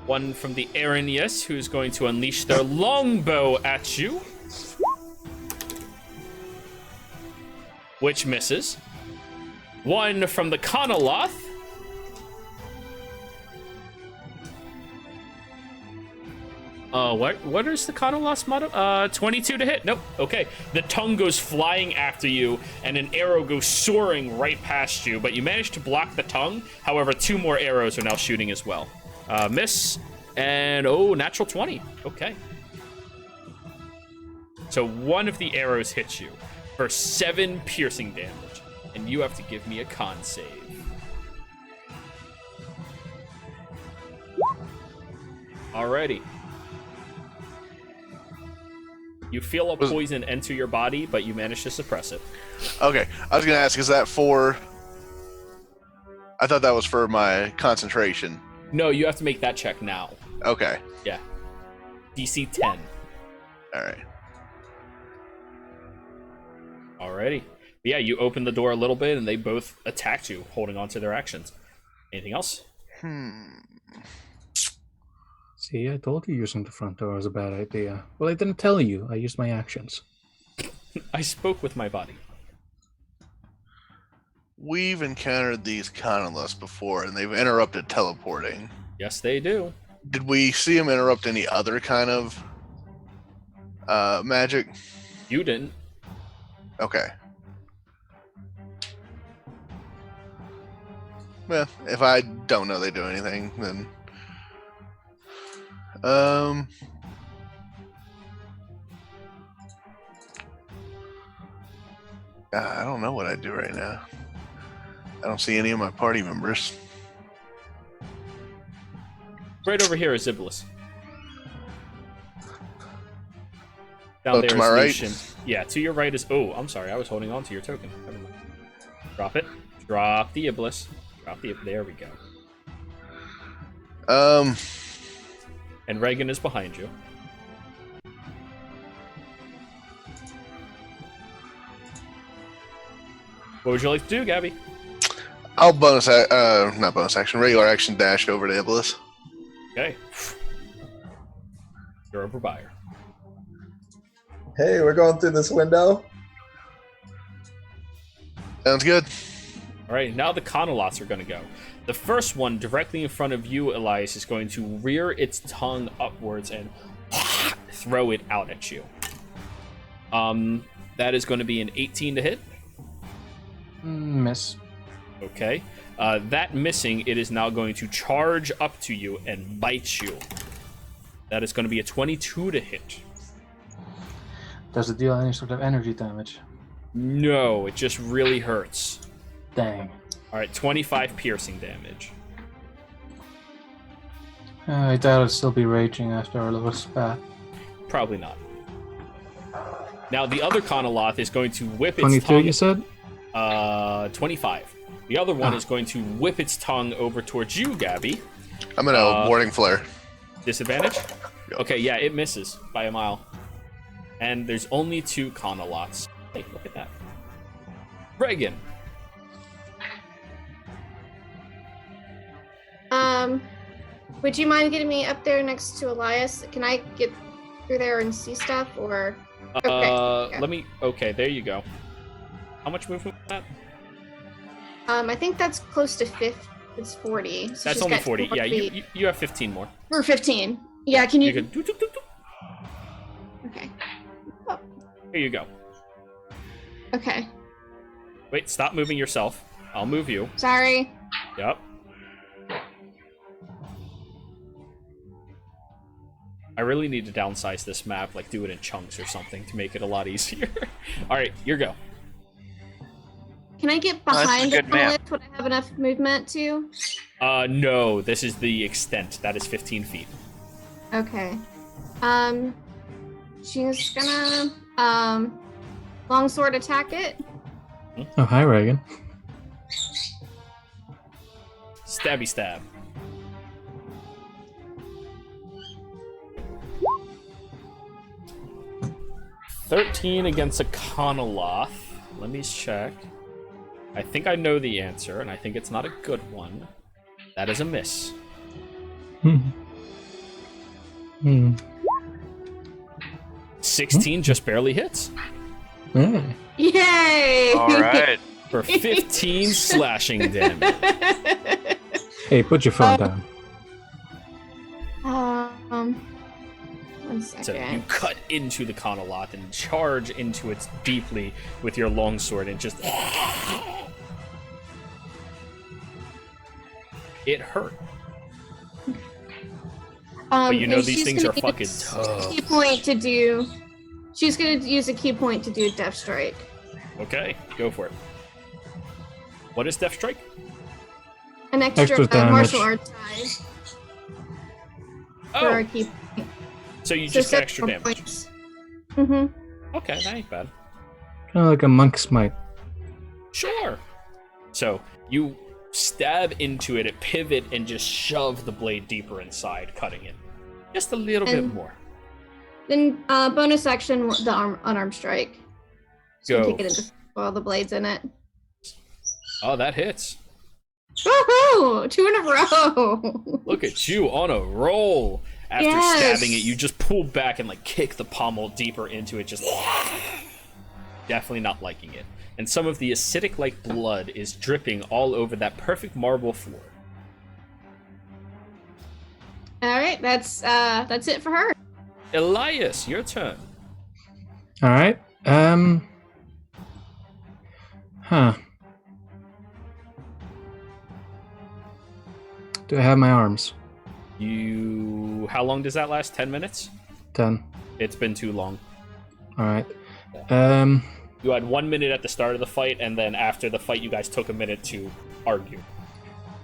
Speaker 1: One from the Aranius, who's going to unleash their longbow at you. Which misses. One from the Conoloth. What is the Conoloth's motto? 22 to hit. Nope. Okay. The tongue goes flying after you, and an arrow goes soaring right past you, but you manage to block the tongue. However, 2 more arrows are now shooting as well. Miss, and natural 20. Okay. So one of the arrows hits you for 7 piercing damage, and you have to give me a con save. Alrighty. You feel a poison enter your body, but you manage to suppress it.
Speaker 6: Okay. I was going to ask, is that for... I thought that was for my concentration.
Speaker 1: No, you have to make that check now.
Speaker 6: Okay.
Speaker 1: Yeah. DC 10.
Speaker 6: All right.
Speaker 1: Alrighty. Yeah, you open the door a little bit, and they both attacked you, holding on to their actions. Anything else?
Speaker 4: See, I told you using the front door was a bad idea. Well, I didn't tell you. I used my actions.
Speaker 1: I spoke with my body.
Speaker 6: We've encountered these Conoliths before, and they've interrupted teleporting.
Speaker 1: Yes, they do.
Speaker 6: Did we see them interrupt any other kind of magic?
Speaker 1: You didn't.
Speaker 6: Okay. Well, if I don't know they do anything, then... I don't know what I'd do right now. I don't see any of my party members.
Speaker 1: Right over here is Iblis.
Speaker 6: Oh, to my right?
Speaker 1: Lucian. Yeah, to your right is... Oh, I'm sorry. I was holding on to your token. Never mind. Drop it. Drop the Iblis. There we go. And Reagan is behind you. What would you like to do, Gabby?
Speaker 6: I'll not bonus action, regular action dash over to Iblis.
Speaker 1: Okay. You're over by her.
Speaker 7: Hey, we're going through this window.
Speaker 6: Sounds good.
Speaker 1: All right, now the Conoloths are going to go. The first one, directly in front of you, Elias, is going to rear its tongue upwards and throw it out at you. That is going to be an 18 to hit.
Speaker 4: Miss.
Speaker 1: Okay. That missing, it is now going to charge up to you and bite you. That is going to be a 22 to hit.
Speaker 4: Does it deal any sort of energy damage?
Speaker 1: No, it just really hurts.
Speaker 4: Dang.
Speaker 1: All right, 25 piercing damage.
Speaker 4: I doubt it'll still be raging after our little spat.
Speaker 1: Probably not. Now, the other Conoloth is going to whip its
Speaker 4: 22,
Speaker 1: tongue.
Speaker 4: you said?
Speaker 1: 25. The other one is going to whip its tongue over towards you, Gabby.
Speaker 6: I'm gonna warding flare.
Speaker 1: Disadvantage? Okay, yeah, it misses by a mile. And there's only 2 Conoloths. Hey, look at that. Reagan.
Speaker 2: Would you mind getting me up there next to Elias? Can I get through there and see stuff, or? Okay.
Speaker 1: Let me. Okay, there you go. How much movement was that?
Speaker 2: I think that's close to 50. It's 40. So
Speaker 1: That's
Speaker 2: she's
Speaker 1: only
Speaker 2: got
Speaker 1: 40.
Speaker 2: 4
Speaker 1: Yeah,
Speaker 2: feet.
Speaker 1: you have 15 more.
Speaker 2: Or 15. Yeah, can you?
Speaker 1: You can.
Speaker 2: Okay.
Speaker 1: Here you go.
Speaker 2: Okay.
Speaker 1: Wait, stop moving yourself. I'll move you.
Speaker 2: Sorry.
Speaker 1: Yep. I really need to downsize this map, like do it in chunks or something to make it a lot easier. All right, your go.
Speaker 2: Can I get
Speaker 5: that's a
Speaker 2: behind the
Speaker 5: good map.
Speaker 2: lift? Would I have enough movement to?
Speaker 1: No, this is the extent. That is 15 feet.
Speaker 2: Okay. She's gonna longsword attack it.
Speaker 4: Oh, hi, Reagan.
Speaker 1: Stabby stab. $13 against a Conoloth. Let me check. I think I know the answer, and I think it's not a good one. That is a miss. 16 just barely hits.
Speaker 4: Yeah.
Speaker 2: Yay!
Speaker 5: All right.
Speaker 1: For 15 slashing damage.
Speaker 4: Hey, put your phone down.
Speaker 2: One
Speaker 1: So you
Speaker 2: second.
Speaker 1: cut into the Conoloth and charge into it deeply with your longsword and just... It hurt. But you know
Speaker 2: and
Speaker 1: these
Speaker 2: she's
Speaker 1: things
Speaker 2: gonna
Speaker 1: are fucking
Speaker 2: use
Speaker 1: tough.
Speaker 2: a key point to do. She's gonna use a key point to do Death Strike.
Speaker 1: Okay, go for it. What is Death Strike?
Speaker 2: An extra
Speaker 4: Extra damage.
Speaker 2: martial arts die for a
Speaker 1: Oh,
Speaker 2: key point.
Speaker 1: so you just get extra
Speaker 2: 4
Speaker 1: damage.
Speaker 2: points. Mm-hmm.
Speaker 1: Okay, that ain't bad.
Speaker 4: Kind of like a monk's smite.
Speaker 1: Sure. So you stab into it, pivot, and just shove the blade deeper inside, cutting it. Just a little bit
Speaker 2: And-
Speaker 1: more.
Speaker 2: Then bonus action, the unarmed strike. So
Speaker 1: Go.
Speaker 2: take it into all the blades in it.
Speaker 1: Oh, that hits.
Speaker 2: Woohoo! 2 in a row.
Speaker 1: Look at you on a roll. After
Speaker 2: Yes.
Speaker 1: stabbing it, you just pull back and like kick the pommel deeper into it, just definitely not liking it. And some of the acidic like blood is dripping all over that perfect marble floor.
Speaker 2: All right, that's it for her.
Speaker 1: Elias, your turn.
Speaker 4: All right. Huh. Do I have my arms?
Speaker 1: How long does that last? 10 minutes?
Speaker 4: 10.
Speaker 1: It's been too long.
Speaker 4: All right.
Speaker 1: You had 1 minute at the start of the fight, and then after the fight, you guys took a minute to argue.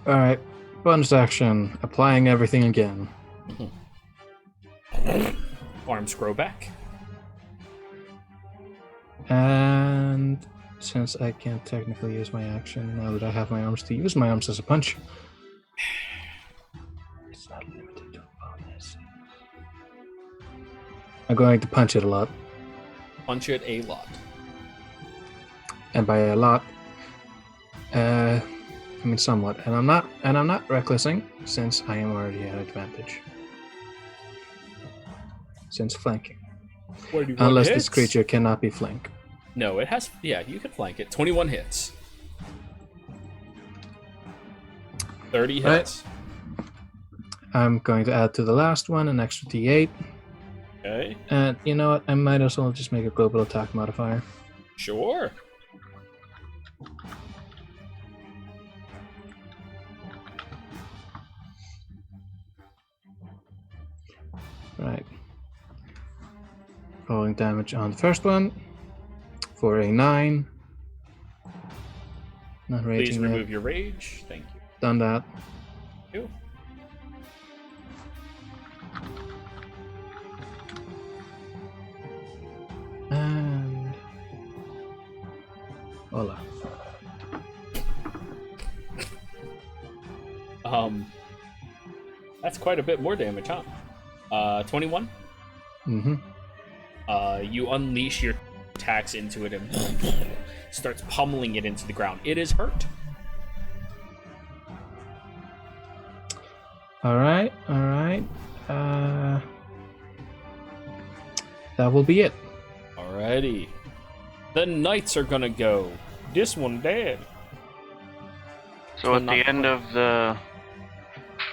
Speaker 4: All right. Bonus action. Applying everything again.
Speaker 1: Arms grow back.
Speaker 4: And since I can't technically use my action now that I have my arms to use my arms as a punch. It's not limited to a bonus. I'm going to punch it a lot.
Speaker 1: Punch it a lot.
Speaker 4: And by a lot, I mean somewhat. And I'm not recklessing since I am already at advantage. Since flanking. Unless this creature cannot be flanked.
Speaker 1: No, it has. Yeah, you can flank it. 21 hits. 30 hits.
Speaker 4: Right. I'm going to add to the last one an extra d8.
Speaker 1: Okay.
Speaker 4: And you know what? I might as well just make a global attack modifier.
Speaker 1: Sure.
Speaker 4: Right. Rolling damage on the first one for a 9. Not raging
Speaker 1: Please
Speaker 4: yet.
Speaker 1: remove your rage. Thank you.
Speaker 4: Done that.
Speaker 1: Ew.
Speaker 4: And voila.
Speaker 1: That's quite a bit more damage, huh? 21.
Speaker 4: Mm-hmm.
Speaker 1: You unleash your attacks into it and starts pummeling it into the ground. It is hurt.
Speaker 4: All right. That will be it.
Speaker 1: Alrighty. The knights are gonna go. This one dead.
Speaker 5: So at the end of the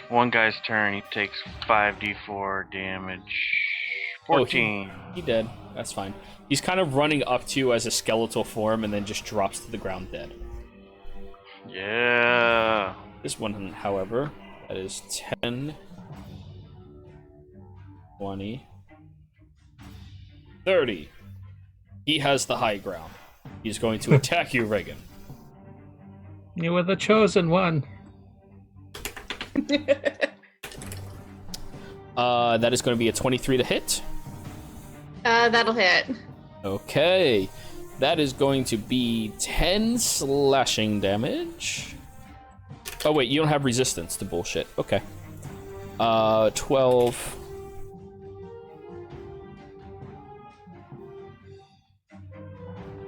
Speaker 5: one guy's turn, he takes 5d4 damage. 14.
Speaker 1: He dead. That's fine. He's kind of running up to you as a skeletal form and then just drops to the ground dead.
Speaker 5: Yeah.
Speaker 1: This one, however, that is 10, 20, 30. He has the high ground. He's going to attack you, Reagan.
Speaker 4: You were the chosen one.
Speaker 1: That is going to be a 23 to hit.
Speaker 2: That'll hit.
Speaker 1: Okay. That is going to be 10 slashing damage. Oh, wait, you don't have resistance to bullshit. Okay. 12.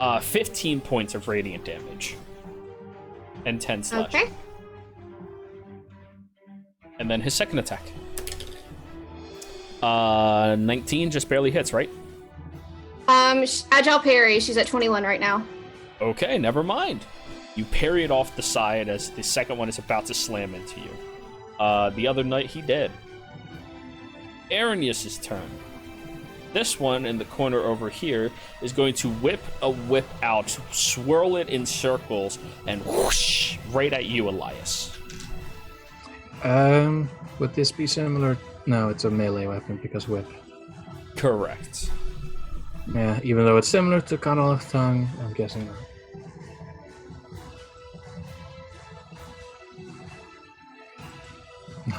Speaker 1: Uh, 15 points of radiant damage. And 10 slash.
Speaker 2: Okay.
Speaker 1: And then his second attack. 19 just barely hits, right?
Speaker 2: Agile parry. She's at 21 right now.
Speaker 1: Okay, never mind. You parry it off the side as the second one is about to slam into you. The other knight, he dead. Arrhenius' turn. This one in the corner over here is going to whip a whip out, swirl it in circles, and whoosh right at you, Elias.
Speaker 4: Would this be similar? No, it's a melee weapon because whip.
Speaker 1: Correct.
Speaker 4: Yeah, even though it's similar to Cut Off Tongue, I'm guessing not.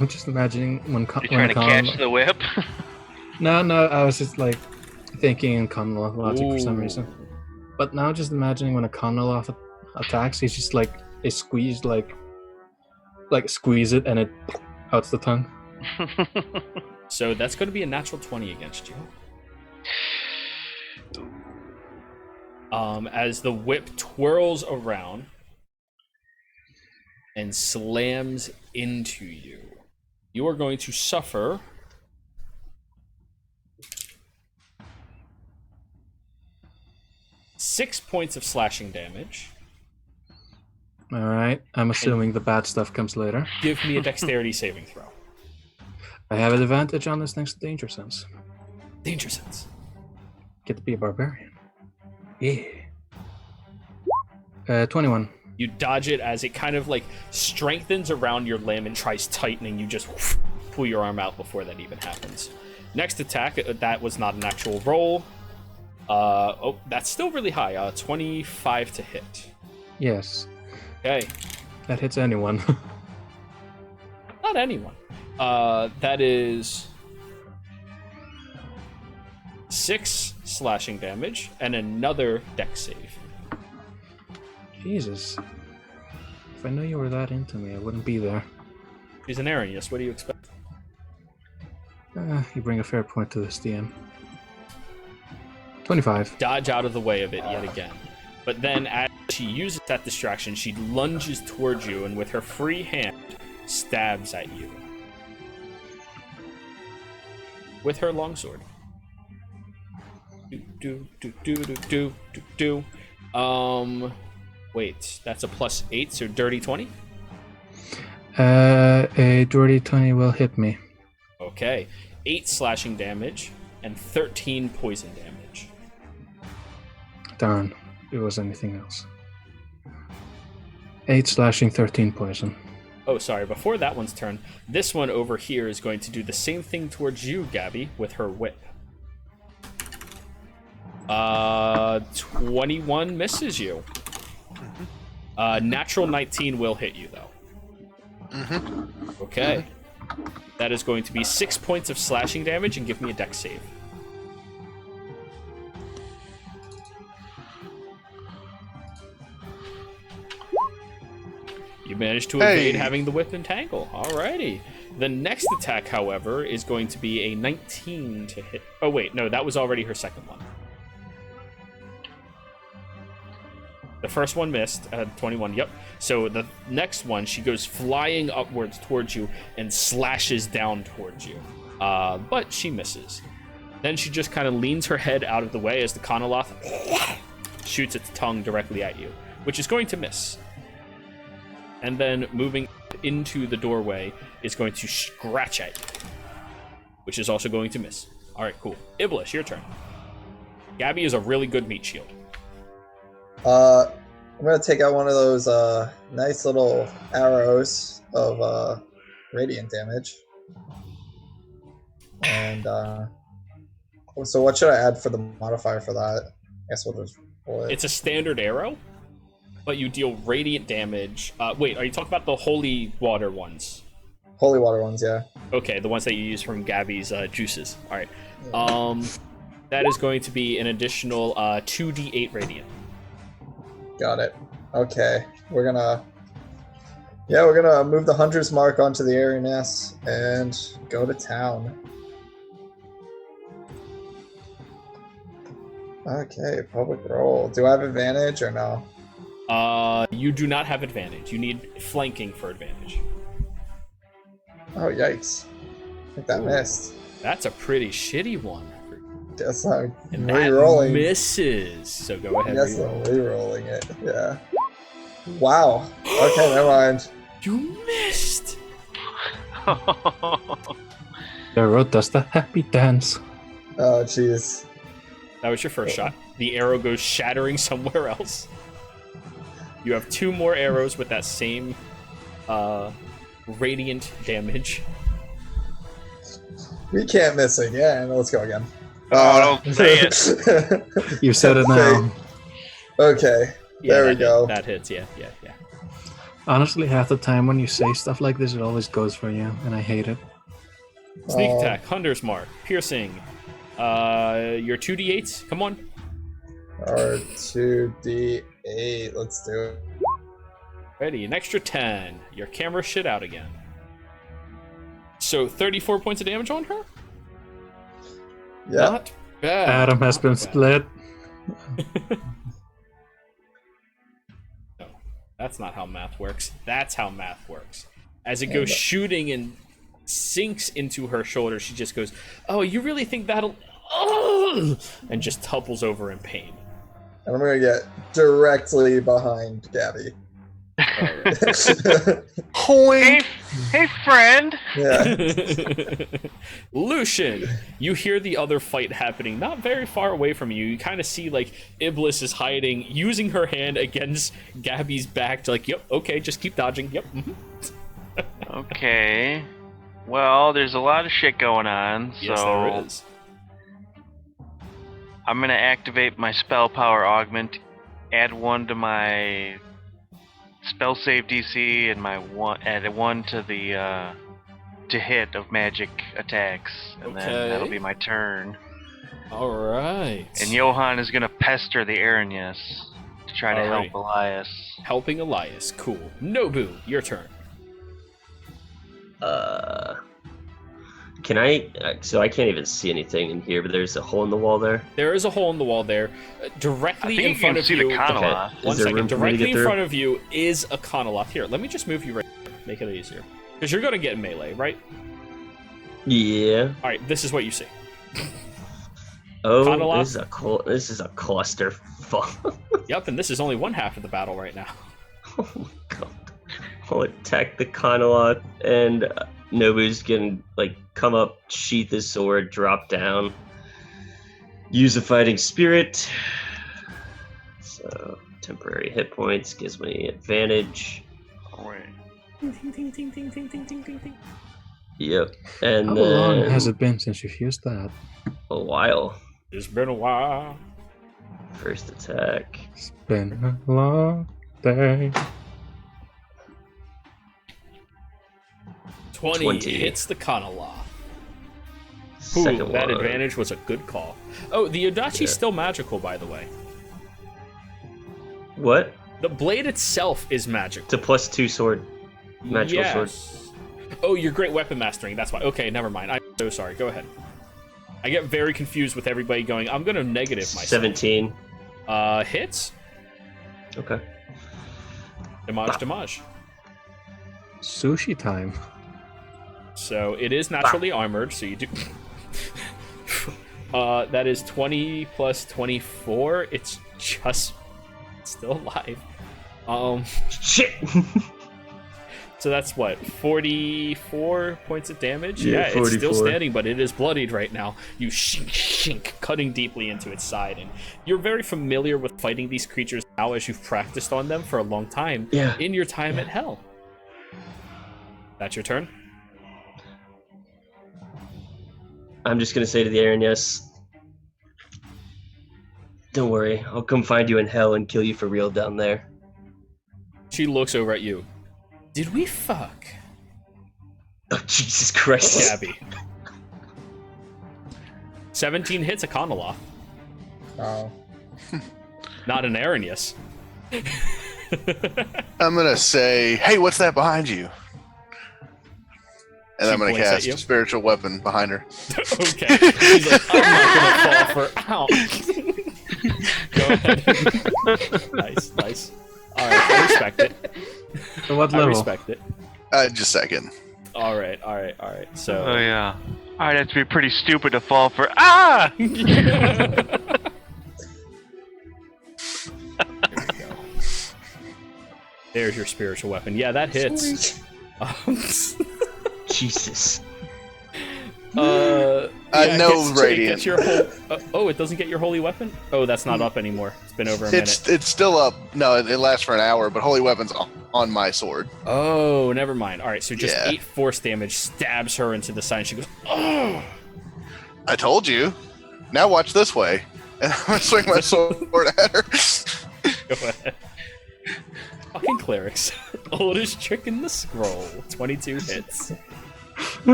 Speaker 4: I'm just imagining when
Speaker 5: You trying to catch the whip?
Speaker 4: No, I was just like thinking in common logic for some reason. But now just imagining when a Commonwealth attacks, he's just like a squeeze, like squeeze it and it outs the tongue.
Speaker 1: So that's going to be a natural 20 against you. As the whip twirls around and slams into you, you are going to suffer 6 points of slashing damage.
Speaker 4: Alright, I'm assuming the bad stuff comes later.
Speaker 1: Give me a dexterity saving throw.
Speaker 4: I have an advantage on this next to Danger Sense.
Speaker 1: Danger sense.
Speaker 4: Get to be a barbarian. Yeah. 21.
Speaker 1: You dodge it as it kind of like strengthens around your limb and tries tightening. You just pull your arm out before that even happens. Next attack, that was not an actual roll. Oh, that's still really high. 25 to hit.
Speaker 4: Yes.
Speaker 1: Okay.
Speaker 4: That hits anyone.
Speaker 1: Not anyone. That is 6 slashing damage and another dex save.
Speaker 4: Jesus. If I knew you were that into me, I wouldn't be there.
Speaker 1: She's an Arius. What do you expect?
Speaker 4: You bring a fair point to this, DM. 25.
Speaker 1: Dodge out of the way of it yet again. But then as she uses that distraction, she lunges towards you and with her free hand stabs at you. With her longsword. Wait, that's a +8, so dirty 20?
Speaker 4: A dirty 20 will hit me.
Speaker 1: Okay. 8 slashing damage and 13 poison damage.
Speaker 4: Darn, it was anything else. 8 slashing, 13 poison.
Speaker 1: Oh, sorry, before that one's turn, this one over here is going to do the same thing towards you, Gabby, with her whip. 21 misses you. Natural 19 will hit you, though. Okay. That is going to be 6 points of slashing damage, and give me a dex save. You managed to evade having the whip entangle. Alrighty. The next attack, however, is going to be a 19 to hit. Oh, wait, no, that was already her second one. The first one missed, 21, yep. So the next one, she goes flying upwards towards you and slashes down towards you. But she misses. Then she just kind of leans her head out of the way as the Conoloth shoots its tongue directly at you, which is going to miss. And then moving into the doorway is going to scratch at you, which is also going to miss. All right, cool. Iblis, your turn. Gabby is a really good meat shield.
Speaker 7: I'm gonna take out one of those nice little arrows of radiant damage. And so what should I add for the modifier for that? I guess we'll just roll it.
Speaker 1: It's a standard arrow, but you deal radiant damage. Wait, are you talking about the holy water ones?
Speaker 7: Holy water ones, yeah.
Speaker 1: Okay, the ones that you use from Gabby's juices. All right. Yeah. That is going to be an additional 2d8 radiant.
Speaker 7: Got it. Okay, we're gonna move the hunter's mark onto the Arioness and go to town. Okay, public roll. Do I have advantage or no?
Speaker 1: You do not have advantage. You need flanking for advantage.
Speaker 7: Oh, yikes. I think that missed.
Speaker 1: That's a pretty shitty one.
Speaker 7: Guess I'm
Speaker 1: and
Speaker 7: re-rolling.
Speaker 1: That misses. So go ahead.
Speaker 7: Yes, I'm re-rolling it. Yeah. Wow. Okay, never mind.
Speaker 1: You missed.
Speaker 4: The road does the happy dance.
Speaker 7: Oh, jeez.
Speaker 1: That was your first shot. The arrow goes shattering somewhere else. You have 2 more arrows with that same radiant damage.
Speaker 7: We can't miss again. Let's go again.
Speaker 5: Oh, don't say it.
Speaker 4: You said it now.
Speaker 7: Okay.
Speaker 1: Yeah,
Speaker 7: there we go.
Speaker 1: That hits, yeah.
Speaker 4: Honestly, half the time when you say stuff like this, it always goes for you, and I hate it.
Speaker 1: Sneak attack, Hunter's Mark, piercing. Your 2d8s, come on.
Speaker 7: Our 2d8, let's do it.
Speaker 1: Ready, an extra 10. Your camera shit out again. So 34 points of damage on her?
Speaker 7: Yeah.
Speaker 1: Not bad.
Speaker 4: Adam has been split.
Speaker 1: No, that's not how math works. That's how math works. As it goes shooting and sinks into her shoulder, she just goes, "Oh, you really think that'll..." And just topples over in pain.
Speaker 7: And I'm gonna get directly behind Gabby.
Speaker 5: Hey, friend.
Speaker 7: Yeah.
Speaker 1: Lucian, you hear the other fight happening not very far away from you. You kind of see like Iblis is hiding, using her hand against Gabby's back to like, yep, okay, just keep dodging. Yep.
Speaker 5: Okay. Well, there's a lot of shit going on, so
Speaker 1: Yes, there is.
Speaker 5: I'm gonna activate my spell power augment, add 1 to my spell save DC, and add 1 to the to hit of magic attacks, and then that'll be my turn.
Speaker 1: All right.
Speaker 5: And Johan is gonna pester the Aranyas. to try to help
Speaker 1: Alright.
Speaker 5: Elias.
Speaker 1: Helping Elias. Cool. Nobu, your turn.
Speaker 3: Can I? So I can't even see anything in here, but there's a hole in the wall there.
Speaker 1: There is a hole in the wall there. Directly
Speaker 5: I think
Speaker 1: in
Speaker 5: you
Speaker 1: front
Speaker 5: can
Speaker 1: of
Speaker 5: see
Speaker 1: you.
Speaker 5: the Conaloth.
Speaker 3: Okay.
Speaker 1: One
Speaker 3: Is there
Speaker 1: second.
Speaker 3: room for me to
Speaker 1: Directly
Speaker 3: get
Speaker 1: in
Speaker 3: through?
Speaker 1: front of you is a Conaloth. Here, let me just move you right here. Make it easier. Because you're going to get in melee, right?
Speaker 3: Yeah.
Speaker 1: Alright, this is what you see.
Speaker 3: Oh,
Speaker 1: Conaloth?
Speaker 3: this is a cluster. Fuck.
Speaker 1: Yep, and this is only one half of the battle right now.
Speaker 3: Oh my god. I'll attack the Conaloth, and Nobu's gonna come up, sheath his sword, drop down, use a fighting spirit. So temporary hit points gives me advantage.
Speaker 5: Oh, wait.
Speaker 3: Yep, and
Speaker 4: How
Speaker 3: then
Speaker 4: long has it been since you've used that?
Speaker 3: a while.
Speaker 1: It's been a while.
Speaker 3: First attack.
Speaker 4: It's been a long day.
Speaker 1: 20 hits the Conaloth. Ooh,
Speaker 3: Second
Speaker 1: that
Speaker 3: one.
Speaker 1: advantage was a good call. Oh, the Yodachi's
Speaker 3: Yeah.
Speaker 1: still magical, by the way.
Speaker 3: What?
Speaker 1: The blade itself is magical.
Speaker 3: It's a +2 sword. Magical sword.
Speaker 1: Oh, you're great weapon mastering. That's why. Okay, never mind. I'm so sorry. Go ahead. I get very confused with everybody going, I'm going to negative myself.
Speaker 3: 17.
Speaker 1: Hits.
Speaker 3: Okay.
Speaker 1: Damage.
Speaker 4: Sushi time.
Speaker 1: So it is naturally armored, so you do... that is 20 plus 24. It's just... It's still alive.
Speaker 3: Shit!
Speaker 1: So that's what, 44 points of damage?
Speaker 3: Yeah,
Speaker 1: It's still
Speaker 3: 44.
Speaker 1: standing, but it is bloodied right now. You shink, cutting deeply into its side. And you're very familiar with fighting these creatures now as you've practiced on them for a long time.
Speaker 3: Yeah.
Speaker 1: In your time at Hell. That's your turn?
Speaker 3: I'm just gonna say to the Aaron, yes. Don't worry, I'll come find you in hell and kill you for real down there.
Speaker 1: She looks over at you. Did we fuck?
Speaker 3: Oh, Jesus Christ.
Speaker 1: Gabby. 17 hits a Conaloth.
Speaker 7: Oh.
Speaker 1: Not an Arrhenius.
Speaker 6: I'm gonna say, hey, what's that behind you? And
Speaker 1: She
Speaker 6: I'm gonna
Speaker 1: points at
Speaker 6: cast
Speaker 1: you.
Speaker 6: a spiritual weapon behind her.
Speaker 1: Okay. He's like, I'm not gonna fall for... Ow. Go ahead. Nice. Alright, I respect it.
Speaker 4: So what
Speaker 1: I
Speaker 4: level?
Speaker 1: respect it.
Speaker 6: Just a second.
Speaker 1: Alright. So...
Speaker 5: Oh yeah. I'd have to be pretty stupid to fall for. Ah!
Speaker 1: There you go. There's your spiritual weapon. Yeah, that hits.
Speaker 3: Jesus.
Speaker 6: know
Speaker 1: It
Speaker 6: Radiant.
Speaker 1: gets your whole, it doesn't get your holy weapon? Oh, that's not up anymore. It's been over a minute.
Speaker 6: It's still up. No, it lasts for an hour, but holy weapon's on my sword.
Speaker 1: Oh, never mind. Alright, so just
Speaker 6: Yeah.
Speaker 1: 8 force damage stabs her into the side and she goes, oh!
Speaker 6: I told you. Now watch this way. And I'm gonna swing my sword at her.
Speaker 1: Go ahead. Fucking clerics. Oldest trick in the scroll. 22 hits.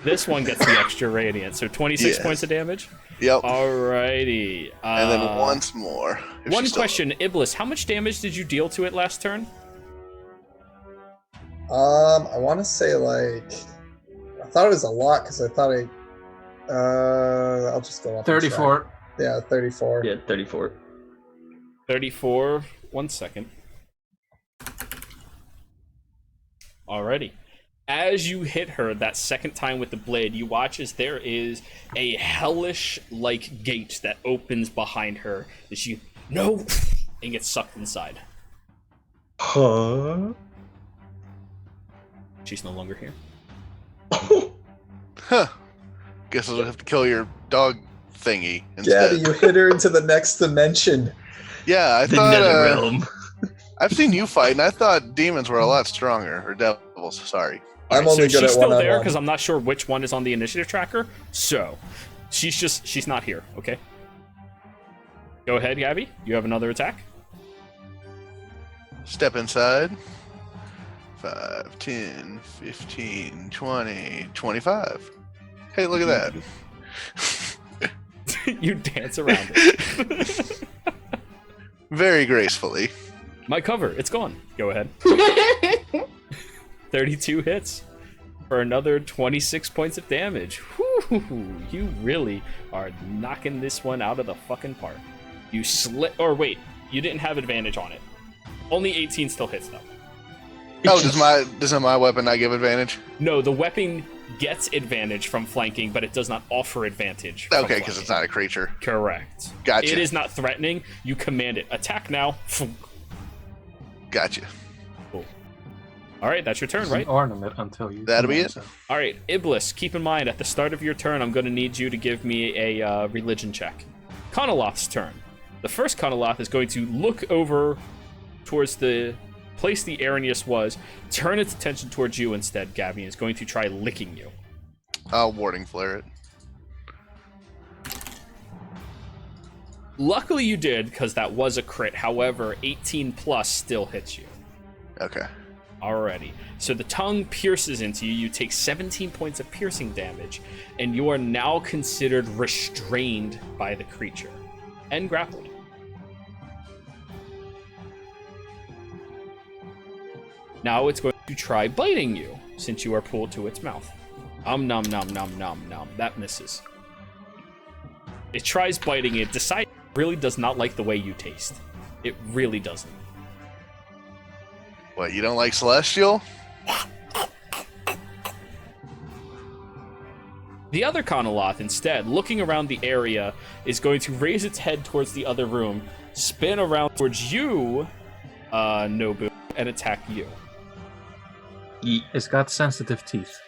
Speaker 1: This one gets the extra radiant, so 26
Speaker 6: Yes.
Speaker 1: points of damage.
Speaker 6: Yep.
Speaker 1: Alrighty.
Speaker 6: And then once more. if
Speaker 1: One
Speaker 6: she's still-
Speaker 1: question, Iblis, how much damage did you deal to it last turn?
Speaker 7: I want to say I thought it was a lot because I thought I'll just go off. and check.
Speaker 4: 34.
Speaker 7: Yeah, 34.
Speaker 3: Yeah, 34.
Speaker 1: 34. 1 second. Alrighty. As you hit her that second time with the blade, you watch as there is a hellish-like gate that opens behind her. As she, no, and gets sucked inside.
Speaker 3: Huh?
Speaker 1: She's no longer here.
Speaker 6: Huh. Guess I'll have to kill your dog thingy
Speaker 7: Gabby,
Speaker 6: instead.
Speaker 7: you hit her into the next dimension.
Speaker 6: Yeah, I
Speaker 3: The
Speaker 6: thought.
Speaker 3: nether realm.
Speaker 6: I've seen you fight, and I thought demons were a lot stronger, or devils. Sorry.
Speaker 7: I'm
Speaker 1: Alright,
Speaker 7: only
Speaker 1: so
Speaker 7: good
Speaker 1: she's
Speaker 7: at
Speaker 1: still there
Speaker 7: one-on-one.
Speaker 1: because I'm not sure which one is on the initiative tracker. So, she's not here. Okay. Go ahead, Gabby. You have another attack.
Speaker 6: Step inside. 5, 10, 15, 20, 25. Hey, look at that.
Speaker 1: You dance around it.
Speaker 6: Very gracefully.
Speaker 1: My cover, it's gone. Go ahead. 32 hits for another 26 points of damage. Whew, you really are knocking this one out of the fucking park. You or wait, you didn't have advantage on it. Only 18 still hits though.
Speaker 6: Oh, doesn't my weapon not give advantage?
Speaker 1: No, the weapon gets advantage from flanking, but it does not offer advantage. From
Speaker 6: Okay, because it's not a creature.
Speaker 1: Correct.
Speaker 6: Gotcha.
Speaker 1: It is not threatening. You command it. Attack now.
Speaker 6: Gotcha.
Speaker 1: Cool. All right, that's your turn,
Speaker 4: It's
Speaker 1: right?
Speaker 4: an ornament until you.
Speaker 6: That'll be it.
Speaker 1: All right, Iblis, keep in mind, at the start of your turn, I'm going to need you to give me a religion check. Conaloth's turn. The first Conaloth is going to look over towards the place the Arrhenius was, turn its attention towards you instead, Gabby, and is going to try licking you.
Speaker 6: I'll warding flare it.
Speaker 1: Luckily you did, because that was a crit. However, 18 plus still hits you.
Speaker 6: Okay.
Speaker 1: Alrighty. So the tongue pierces into you. You take 17 points of piercing damage, and you are now considered restrained by the creature and grappled. Now it's going to try biting you, since you are pulled to its mouth. Nom nom nom nom nom. That misses. It tries biting it, decides it really does not like the way you taste. It really doesn't.
Speaker 6: What, you don't like Celestial?
Speaker 1: The other Conaloth, instead, looking around the area, is going to raise its head towards the other room, spin around towards you, Nobu, and attack you.
Speaker 4: It's got sensitive teeth.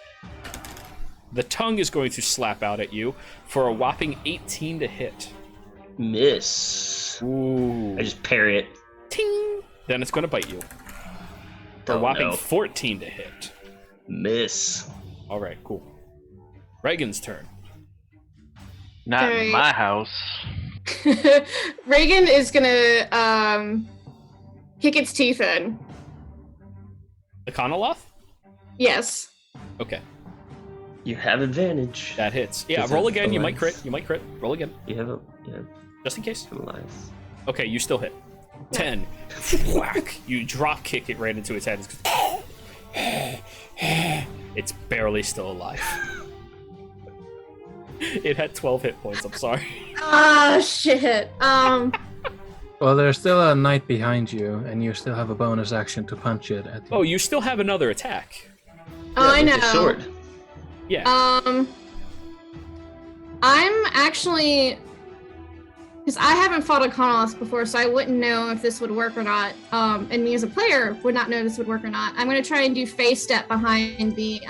Speaker 1: The tongue is going to slap out at you for a whopping 18 to hit.
Speaker 3: Miss.
Speaker 1: Ooh.
Speaker 3: I just parry it.
Speaker 1: Ting! Then it's going to bite you. For a
Speaker 3: Oh,
Speaker 1: whopping
Speaker 3: no.
Speaker 1: 14 to hit.
Speaker 3: Miss.
Speaker 1: All right, cool. Reagan's turn.
Speaker 5: Not in
Speaker 2: Alright.
Speaker 5: my house.
Speaker 2: Reagan is gonna kick its teeth in.
Speaker 1: The Conaloth?
Speaker 2: Yes.
Speaker 1: Okay,
Speaker 3: You have advantage.
Speaker 1: that hits. Yeah,
Speaker 3: Does
Speaker 1: roll
Speaker 3: it
Speaker 1: again. You might
Speaker 3: align?
Speaker 1: crit. You might crit. Roll again,
Speaker 3: You have
Speaker 1: just in case.
Speaker 3: lies.
Speaker 1: Okay, you still hit. 10. Whack. You drop kick it right into its head. It's barely still alive. It had 12 hit points, I'm sorry.
Speaker 2: Ah, shit.
Speaker 4: Well, there's still a knight behind you, and you still have a bonus action to punch it at.
Speaker 1: Oh, you still have another attack.
Speaker 2: I
Speaker 3: with
Speaker 2: know.
Speaker 3: the sword.
Speaker 1: Yeah.
Speaker 2: I'm actually, because I haven't fought a Conaloth before, so I wouldn't know if this would work or not. And me as a player would not know if this would work or not. I'm going to try and do face step behind the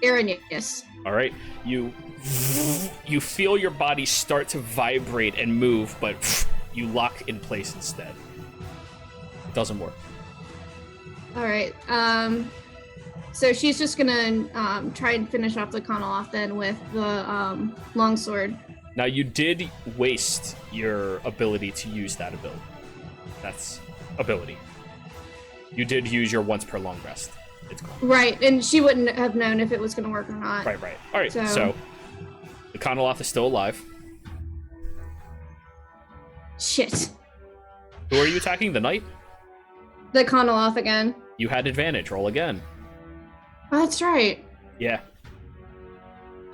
Speaker 2: Arrhenius.
Speaker 1: All right. You feel your body start to vibrate and move, but you lock in place instead. It doesn't work.
Speaker 2: All right. So she's just gonna try and finish off the Conaloth then with the longsword.
Speaker 1: Now, you did waste your ability to use that ability. That's ability. You did use your once per long rest. It's gone.
Speaker 2: Right, and she wouldn't have known if it was gonna work or not.
Speaker 1: Right. All right, so the Conaloth is still alive.
Speaker 2: Shit.
Speaker 1: Who are you attacking? The knight?
Speaker 2: The Conaloth again.
Speaker 1: You had advantage. Roll again.
Speaker 2: Oh, that's right.
Speaker 1: Yeah.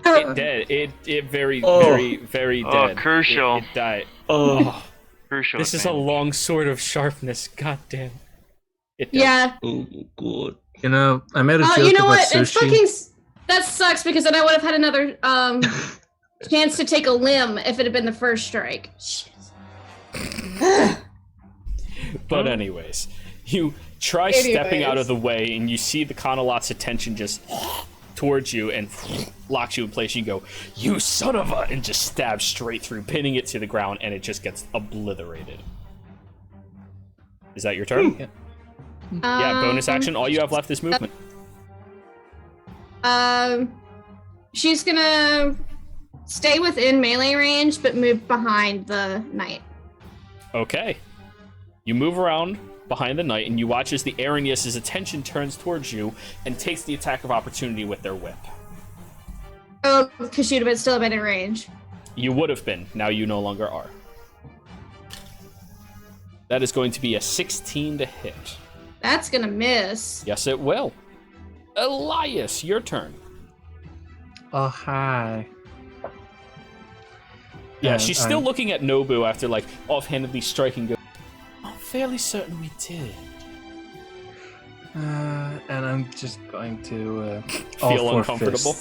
Speaker 1: It dead. It very
Speaker 5: Oh,
Speaker 1: dead.
Speaker 5: crucial.
Speaker 1: It died.
Speaker 3: Oh,
Speaker 5: Crucial.
Speaker 1: This is a
Speaker 5: advantage.
Speaker 1: long sword of sharpness. God damn. It died.
Speaker 2: Yeah.
Speaker 3: oh, good.
Speaker 4: You know, I made a joke
Speaker 2: You know
Speaker 4: about
Speaker 2: what? It's
Speaker 4: sushi.
Speaker 2: fucking. That sucks because then I would have had another chance to take a limb if it had been the first strike. Shit.
Speaker 1: But anyways, you try stepping out of the way, and you see the Conaloth's attention just towards you and locks you in place. You go, "You son of a!" and just stab straight through, pinning it to the ground, and it just gets obliterated. Is that your turn? Yeah, bonus action. All you have left is movement.
Speaker 2: She's gonna stay within melee range, but move behind the knight.
Speaker 1: Okay. You move around behind the knight, and you watch as the Arrhenius' attention turns towards you and takes the attack of opportunity with their whip.
Speaker 2: Oh, because she'd have been still been in range.
Speaker 1: You would have been. Now you no longer are. That is going to be a 16 to hit.
Speaker 2: That's gonna miss.
Speaker 1: Yes, it will. Elias, your turn.
Speaker 4: Oh, hi.
Speaker 1: Yeah, she's still looking at Nobu after, like, offhandedly striking. I'm fairly certain we did.
Speaker 4: And I'm just going to
Speaker 1: Feel uncomfortable.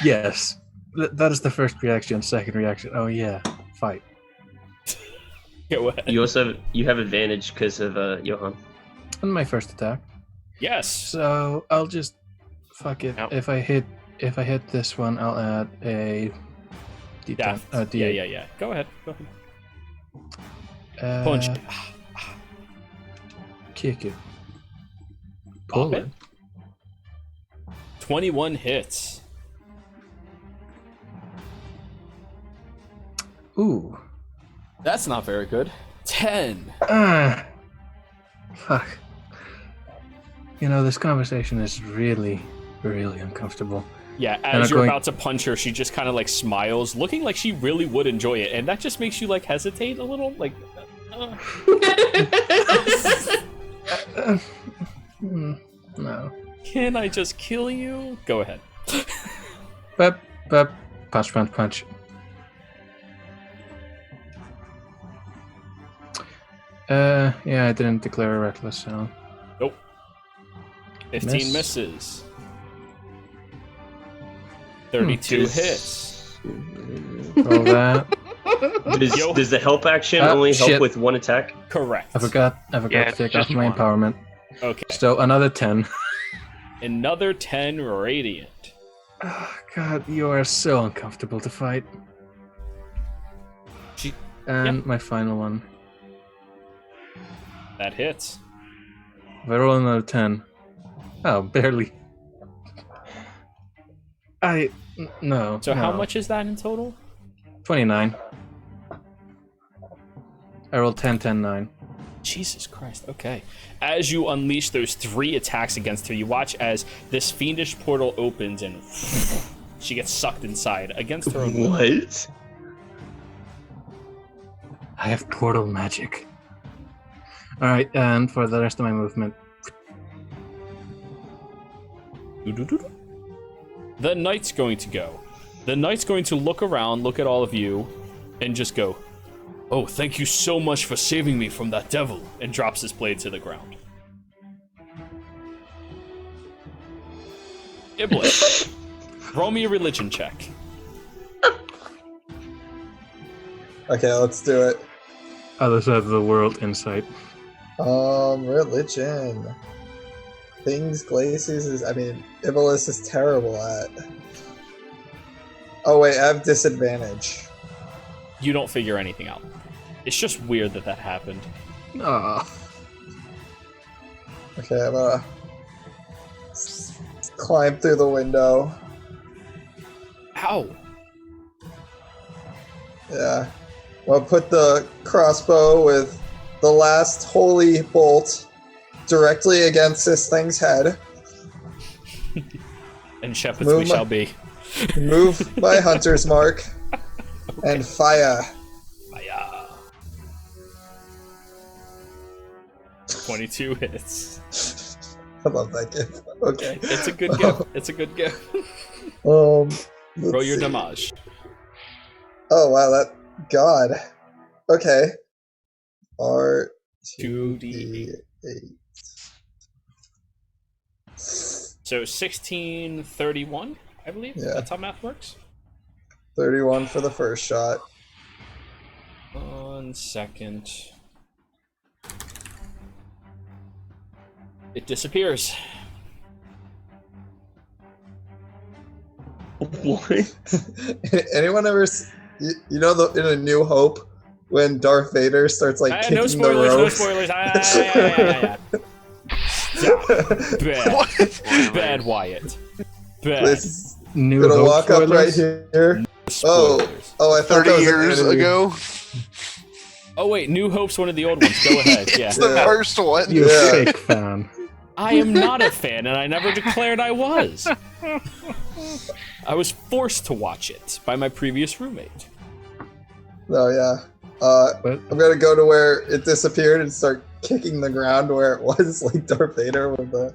Speaker 4: Yes, that is the first reaction. Second reaction, oh yeah, fight.
Speaker 1: Go ahead.
Speaker 3: You also have advantage because of Johan.
Speaker 4: On my first attack.
Speaker 1: Yes.
Speaker 4: So I'll just fuck it.
Speaker 5: Yep.
Speaker 4: If I hit this one, I'll add a D10.
Speaker 1: Death.
Speaker 4: D8.
Speaker 1: Yeah. Go ahead. Punch it.
Speaker 4: Kick it.
Speaker 1: Pop
Speaker 4: Pull
Speaker 1: it. 21 hits.
Speaker 4: Ooh.
Speaker 1: That's not very good. 10.
Speaker 4: Fuck. You know, this conversation is really, really uncomfortable.
Speaker 1: Yeah,
Speaker 4: And
Speaker 1: as
Speaker 4: I'm
Speaker 1: you're
Speaker 4: going-
Speaker 1: about to punch her, she just kind of like smiles, looking like she really would enjoy it, and that just makes you like hesitate a little, like.
Speaker 4: No.
Speaker 1: Can I just kill you? Go ahead.
Speaker 4: Bep, punch. Yeah, I didn't declare a reckless, so.
Speaker 1: Nope. 15
Speaker 4: Miss.
Speaker 1: misses. 32 hits.
Speaker 4: Roll that.
Speaker 3: Does the help action only help
Speaker 4: shit.
Speaker 3: with one attack?
Speaker 1: Correct.
Speaker 4: I forgot
Speaker 5: Yeah,
Speaker 4: to
Speaker 5: it's
Speaker 4: take off
Speaker 5: just
Speaker 4: my
Speaker 5: one.
Speaker 4: empowerment.
Speaker 1: Okay.
Speaker 4: So another 10.
Speaker 1: Another 10 radiant.
Speaker 4: Oh, God, you are so uncomfortable to fight. And my final one.
Speaker 1: That hits.
Speaker 4: If I roll another 10. Oh, barely. No.
Speaker 1: So how
Speaker 4: no.
Speaker 1: much is that in total?
Speaker 4: 29. I rolled 10, 10, 9.
Speaker 1: Jesus Christ, okay. As you unleash those 3 attacks against her, you watch as this fiendish portal opens and she gets sucked inside against her own will.
Speaker 3: What?
Speaker 4: I have portal magic. Alright, and for the rest of my movement.
Speaker 1: The knight's going to go. The knight's going to look around, look at all of you, and just go, "Oh, thank you so much for saving me from that devil," and drops his blade to the ground. Iblis, roll me a religion check.
Speaker 7: Okay, let's do it.
Speaker 4: Other side of the world insight.
Speaker 7: Religion. Things Glacius is, Iblis is terrible at. Oh wait, I have disadvantage.
Speaker 1: You don't figure anything out. It's just weird that that happened.
Speaker 4: Ah.
Speaker 7: Okay, I'm gonna climb through the window.
Speaker 1: Ow!
Speaker 7: Yeah. I'll put the crossbow with the last holy bolt directly against this thing's head.
Speaker 1: And shepherds
Speaker 7: Move
Speaker 1: we
Speaker 7: my-
Speaker 1: shall be.
Speaker 7: Move my hunter's mark and fire.
Speaker 1: Fire. 22 hits.
Speaker 7: I love that gift. Okay.
Speaker 1: It's a good gift. It's a good gift.
Speaker 7: Let's
Speaker 1: Roll your
Speaker 7: see.
Speaker 1: damage.
Speaker 7: Oh wow, that God. Okay. R
Speaker 1: 2d8.
Speaker 7: 8.
Speaker 1: So 1631, I believe.
Speaker 7: Yeah.
Speaker 1: That's how math works.
Speaker 7: 31 for the first shot.
Speaker 1: 1 second. It disappears.
Speaker 3: What?
Speaker 7: Anyone ever you know in A New Hope when Darth Vader starts like kicking
Speaker 1: No
Speaker 7: the
Speaker 1: spoilers, no
Speaker 7: ropes?
Speaker 1: spoilers. Yeah. Stop.
Speaker 7: What?
Speaker 1: Bad Wyatt. Bad.
Speaker 7: This
Speaker 4: New
Speaker 7: gonna
Speaker 4: Hope
Speaker 7: walk up right
Speaker 4: spoilers?
Speaker 7: here.
Speaker 1: Spoilers.
Speaker 7: Oh, I thought
Speaker 6: 30
Speaker 7: that was an
Speaker 6: years
Speaker 7: enemy.
Speaker 6: ago.
Speaker 1: Oh wait, New Hope's one of the old ones. Go ahead. Yeah.
Speaker 6: It's the
Speaker 7: Yeah.
Speaker 6: first one.
Speaker 4: You
Speaker 7: Yeah.
Speaker 4: fake fan.
Speaker 1: I am not a fan, and I never declared I was. I was forced to watch it by my previous roommate.
Speaker 7: Oh yeah.
Speaker 4: But
Speaker 7: I'm gonna go to where it disappeared and start kicking the ground where it was, like Darth Vader with the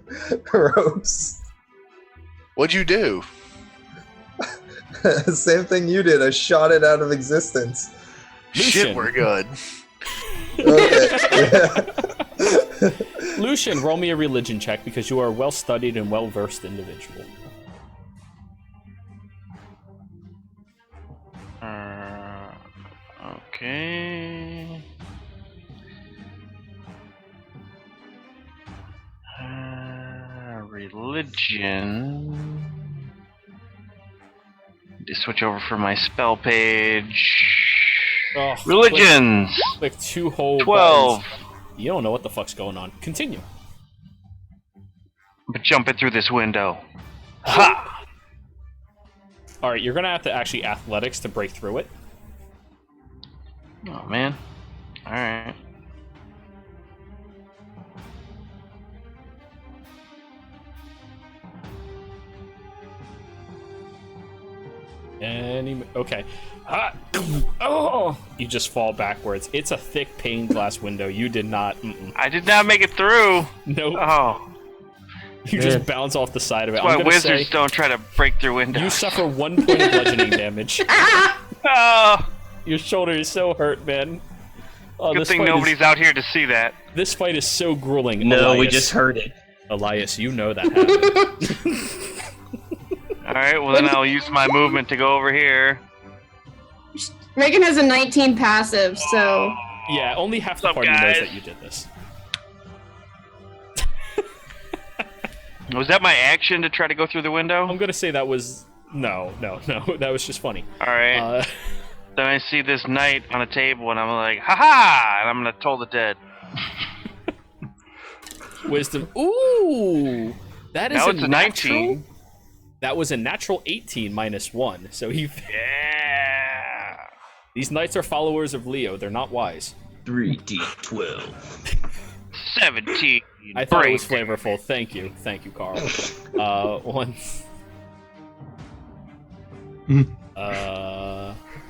Speaker 7: ropes.
Speaker 6: What'd you do?
Speaker 7: Same thing you did. I shot it out of existence.
Speaker 1: Lucian.
Speaker 6: Shit, we're good.
Speaker 7: Okay. Yeah.
Speaker 1: Lucian, roll me a religion check because you are a well-studied and well-versed individual.
Speaker 5: Okay. Religion. Just switch over for my spell page.
Speaker 1: Oh,
Speaker 5: Religions.
Speaker 1: Click 2 whole
Speaker 5: 12.
Speaker 1: buttons. You don't know what the fuck's going on. Continue.
Speaker 5: But jumping through this window. Ha!
Speaker 1: All right, you're gonna have to actually athletics to break through it.
Speaker 5: Oh man. All right.
Speaker 1: Okay. Oh! You just fall backwards. It's a thick pane glass window. You did not.
Speaker 5: I did not make it through.
Speaker 1: Nope.
Speaker 5: Oh.
Speaker 1: You just bounce off the side of it.
Speaker 5: That's why
Speaker 1: I'm gonna
Speaker 5: wizards
Speaker 1: say
Speaker 5: don't try to break through windows.
Speaker 1: you suffer 1 point of bludgeoning damage.
Speaker 5: Oh.
Speaker 1: Your shoulder is so hurt, man. Oh,
Speaker 5: Good
Speaker 1: this
Speaker 5: thing
Speaker 1: fight
Speaker 5: nobody's out here to see that.
Speaker 1: This fight is so grueling.
Speaker 3: No, we
Speaker 1: Elias.
Speaker 3: just heard it.
Speaker 1: Elias, you know that happened.
Speaker 5: Alright, well then I'll use my movement to go over here.
Speaker 2: Reagan has a 19 passive, so
Speaker 1: Yeah, only half the
Speaker 5: What's up,
Speaker 1: party knows
Speaker 5: guys?
Speaker 1: that you did this.
Speaker 5: Was that my action to try to go through the window?
Speaker 1: I'm gonna say that was no. That was just funny.
Speaker 5: Alright. Then I see this knight on a table and I'm like, haha! And I'm gonna toll the dead.
Speaker 1: Wisdom. Ooh, that is
Speaker 5: Now
Speaker 1: a
Speaker 5: it's a
Speaker 1: natural.
Speaker 5: 19.
Speaker 1: That was a natural 18 minus 1. So he.
Speaker 5: Yeah.
Speaker 1: These knights are followers of Leo. They're not wise.
Speaker 3: 3d12.
Speaker 5: 17.
Speaker 1: I thought it
Speaker 5: Break.
Speaker 1: was flavorful. Thank you, Carl. One.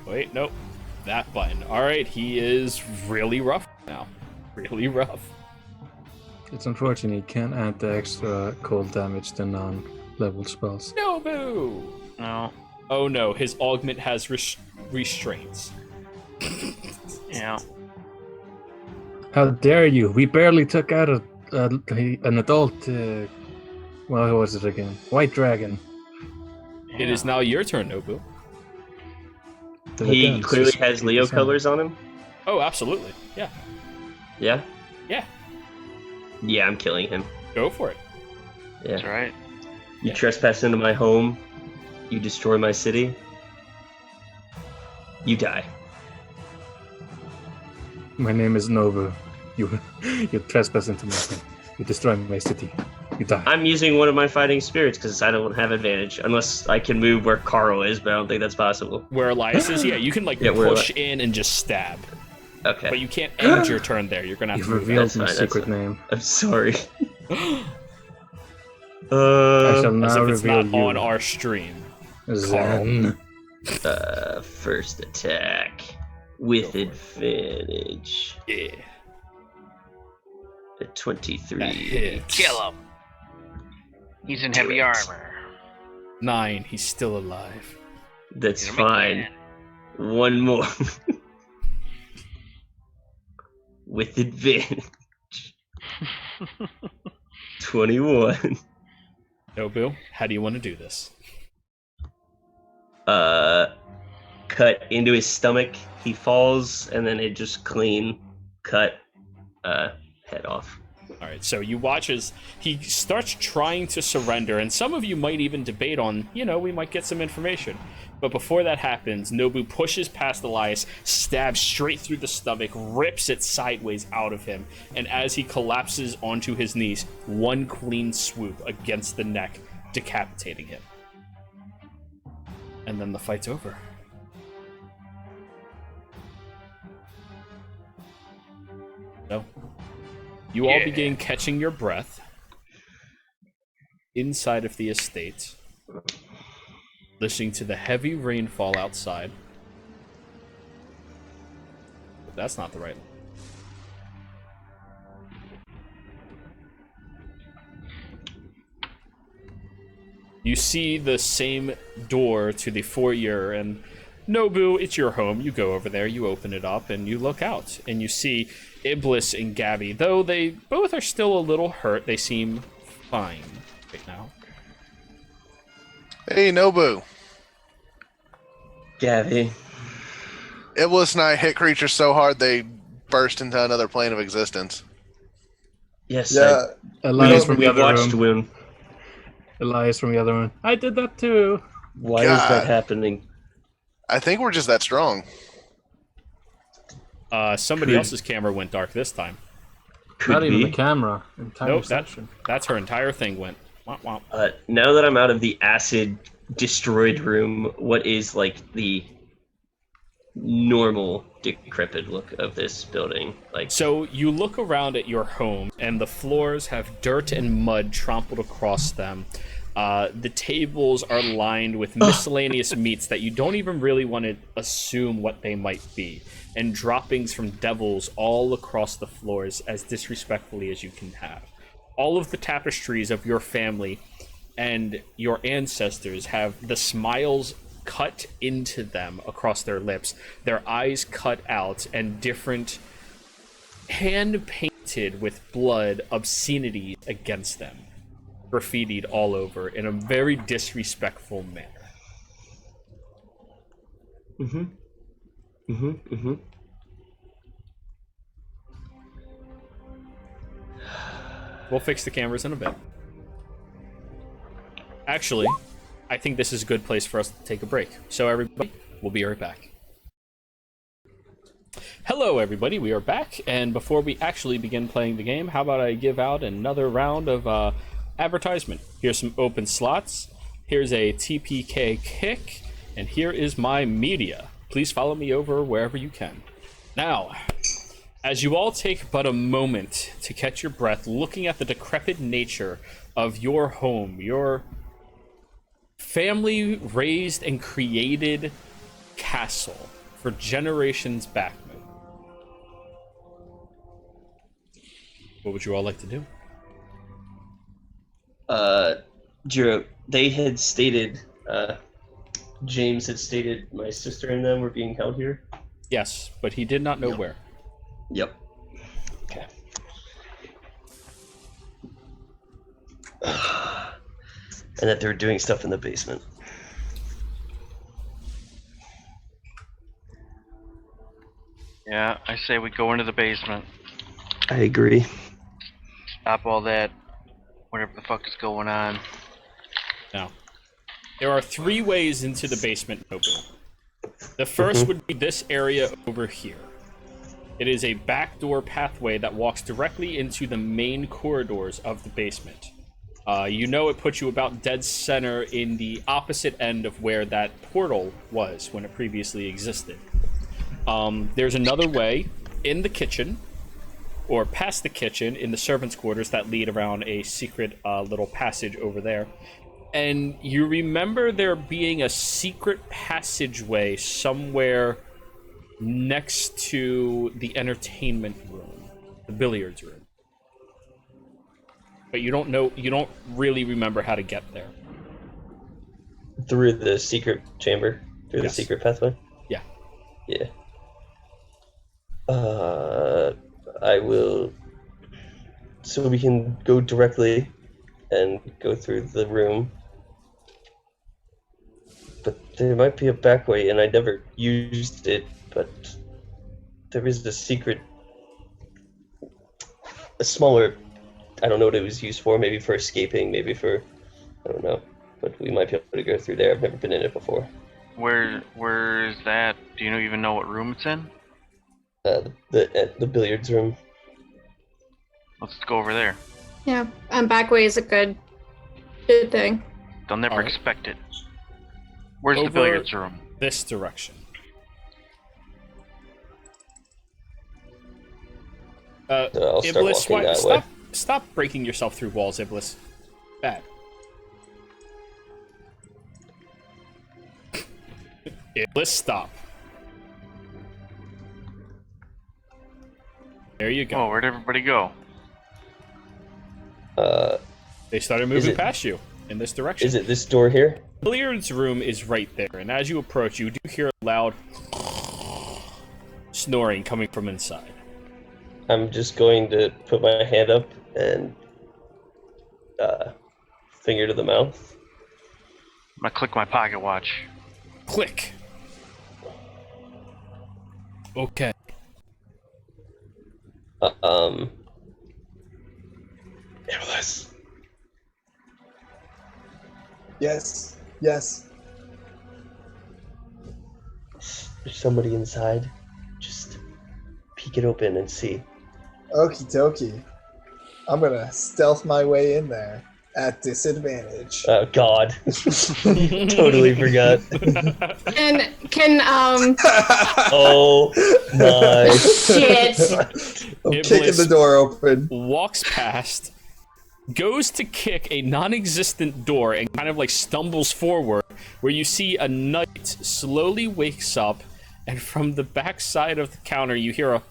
Speaker 1: Wait, nope. That button. All right, he is really rough now. Really rough.
Speaker 4: it's unfortunate you can't add the extra cold damage to non-level spells.
Speaker 1: No boo.
Speaker 5: No.
Speaker 1: Oh no, his augment has restraints.
Speaker 5: Yeah.
Speaker 4: How dare you? We barely took out an adult. What was it again? White dragon.
Speaker 1: It is now your turn, Nobu.
Speaker 3: He
Speaker 4: Again,
Speaker 3: clearly
Speaker 4: it's
Speaker 3: has Leo
Speaker 4: 50%.
Speaker 3: colors on him.
Speaker 1: Oh, absolutely. Yeah.
Speaker 3: Yeah?
Speaker 1: Yeah.
Speaker 3: Yeah, I'm killing him.
Speaker 1: Go for it.
Speaker 5: That's
Speaker 3: Yeah.
Speaker 5: right.
Speaker 3: You trespass into my home. You destroy my city. You die.
Speaker 4: My name is Nobu. You trespass into my home. You destroy my city. You die.
Speaker 3: I'm using one of my fighting spirits because I don't have advantage. Unless I can move where Carl is, but I don't think that's possible.
Speaker 1: Where Elias is, yeah, you can like
Speaker 3: Yeah, where
Speaker 1: push in and just stab.
Speaker 3: Okay.
Speaker 1: But you can't end your turn there. You're gonna have
Speaker 4: You've
Speaker 1: to move
Speaker 4: revealed
Speaker 3: That's
Speaker 4: my
Speaker 3: fine, that's
Speaker 4: secret
Speaker 3: fine.
Speaker 4: name.
Speaker 3: I'm sorry.
Speaker 4: I shall
Speaker 1: as
Speaker 4: now
Speaker 1: if it's
Speaker 4: reveal
Speaker 1: not
Speaker 4: you.
Speaker 1: on our stream.
Speaker 4: Zen.
Speaker 3: First attack with advantage.
Speaker 1: Yeah.
Speaker 3: A 23.
Speaker 1: That hits.
Speaker 5: Kill him. He's in heavy
Speaker 3: Do it.
Speaker 5: armor.
Speaker 1: 9. He's still alive.
Speaker 3: That's
Speaker 5: Get him
Speaker 3: fine.
Speaker 5: again.
Speaker 3: One more. With advantage. 21.
Speaker 1: Nobu, how do you want to do this?
Speaker 3: Cut into his stomach. He falls, and then it just clean cut head off.
Speaker 1: All right, so you watch as he starts trying to surrender, and some of you might even debate on, we might get some information. But before that happens, Nobu pushes past Elias, stabs straight through the stomach, rips it sideways out of him, and as he collapses onto his knees, one clean swoop against the neck, decapitating him. And then the fight's over. So, you all begin catching your breath inside of the estate. listening to the heavy rainfall outside. But that's not the right. You see the same door to the foyer, and Nobu, it's your home. You go over there, you open it up, and you look out, and you see Iblis and Gabby. Though they both are still a little hurt, they seem fine right now.
Speaker 6: Hey, Nobu.
Speaker 3: Gabby.
Speaker 6: Iblis and I hit creatures so hard they burst into another plane of existence.
Speaker 3: Yes,
Speaker 7: Yeah,
Speaker 4: Elias from
Speaker 3: we
Speaker 4: the other
Speaker 3: watched
Speaker 4: room.
Speaker 3: Woon.
Speaker 4: Elias from the other room. I did that too.
Speaker 3: Why is that
Speaker 6: God.
Speaker 3: happening?
Speaker 6: I think we're just that strong.
Speaker 1: Somebody
Speaker 3: Could-
Speaker 1: else's camera went dark this time.
Speaker 3: Could
Speaker 4: Not even
Speaker 3: be.
Speaker 4: the camera. Entire
Speaker 1: Nope,
Speaker 4: section.
Speaker 1: that's her entire thing went. Womp womp.
Speaker 3: Now that I'm out of the acid destroyed room, what is like the normal decrepit look of this building? Like,
Speaker 1: So you look around at your home, and the floors have dirt and mud trampled across them. The tables are lined with miscellaneous meats that you don't even really want to assume what they might be, and droppings from devils all across the floors as disrespectfully as you can have. All of the tapestries of your family and your ancestors have the smiles cut into them across their lips, their eyes cut out, and different hand painted with blood obscenities against them, graffitied all over in a very disrespectful manner. We'll fix the cameras in a bit. Actually, I think this is a good place for us to take a break. So everybody, we'll be right back. Hello everybody, we are back, and before we actually begin playing the game, how about I give out another round of advertisement. Here's some open slots, here's a TPK kick, and here is my media. Please follow me over wherever you can. Now, as you all take but a moment to catch your breath, looking at the decrepit nature of your home, your family raised and created castle for generations back, what would you all like to do?
Speaker 3: Jiro, they had stated, James had stated my sister and them were being held here.
Speaker 1: Yes, but he did not know where.
Speaker 3: Yep. Okay. And that they were doing stuff in the basement.
Speaker 5: Yeah, I say we go into the basement.
Speaker 3: I agree.
Speaker 5: Stop all that, whatever the fuck is going on.
Speaker 1: Now, there are 3 ways into the basement, Nobu. The first would be this area over here. It is a backdoor pathway that walks directly into the main corridors of the basement. You know it puts you about dead center in the opposite end of where that portal was when it previously existed. There's another way in the kitchen, or past the kitchen in the servants' quarters that lead around a secret little passage over there. And you remember there being a secret passageway somewhere next to the entertainment room, the billiards room. But you don't really remember how to get there.
Speaker 3: Through the secret chamber? Through
Speaker 1: Yes.
Speaker 3: the secret pathway?
Speaker 1: Yeah.
Speaker 3: Yeah. I will... So we can go directly and go through the room. But there might be a back way, and I never used it, but there is a secret... A smaller... I don't know what it was used for, maybe for escaping, maybe for... I don't know. But we might be able to go through there. I've never been in it before.
Speaker 5: Where is that? Do you even know what room it's in?
Speaker 3: The billiards room.
Speaker 5: Let's go over there.
Speaker 2: Yeah, back way is a good thing.
Speaker 5: They'll never
Speaker 1: Alright.
Speaker 5: expect it. Where's the
Speaker 1: Over-
Speaker 5: billiards room?
Speaker 1: This direction.
Speaker 3: I'll start
Speaker 1: Iblis,
Speaker 3: walking that way.
Speaker 1: stop breaking yourself through walls, Iblis. Bad. Let's stop. There you go.
Speaker 5: Oh, where'd everybody go?
Speaker 1: They started moving past you in this direction.
Speaker 8: Is it this door here?
Speaker 1: Billiard's room is right there, and as you approach, you do hear a loud snoring coming from inside.
Speaker 8: I'm just going to put my hand up and finger to the mouth.
Speaker 5: I'm gonna click my pocket watch.
Speaker 1: Click. Okay.
Speaker 8: Nicholas.
Speaker 7: Yes. Yes.
Speaker 8: There's somebody inside. Just peek it open and see.
Speaker 7: Okie dokie. I'm gonna stealth my way in there at disadvantage.
Speaker 8: Oh God. Totally forgot.
Speaker 2: And can
Speaker 8: Oh my
Speaker 2: shit.
Speaker 7: I'm
Speaker 1: Iblis
Speaker 7: kicking the door open.
Speaker 1: walks past, goes to kick a non-existent door, and kind of like stumbles forward, where you see a knight slowly wakes up, and from the back side of the counter you hear a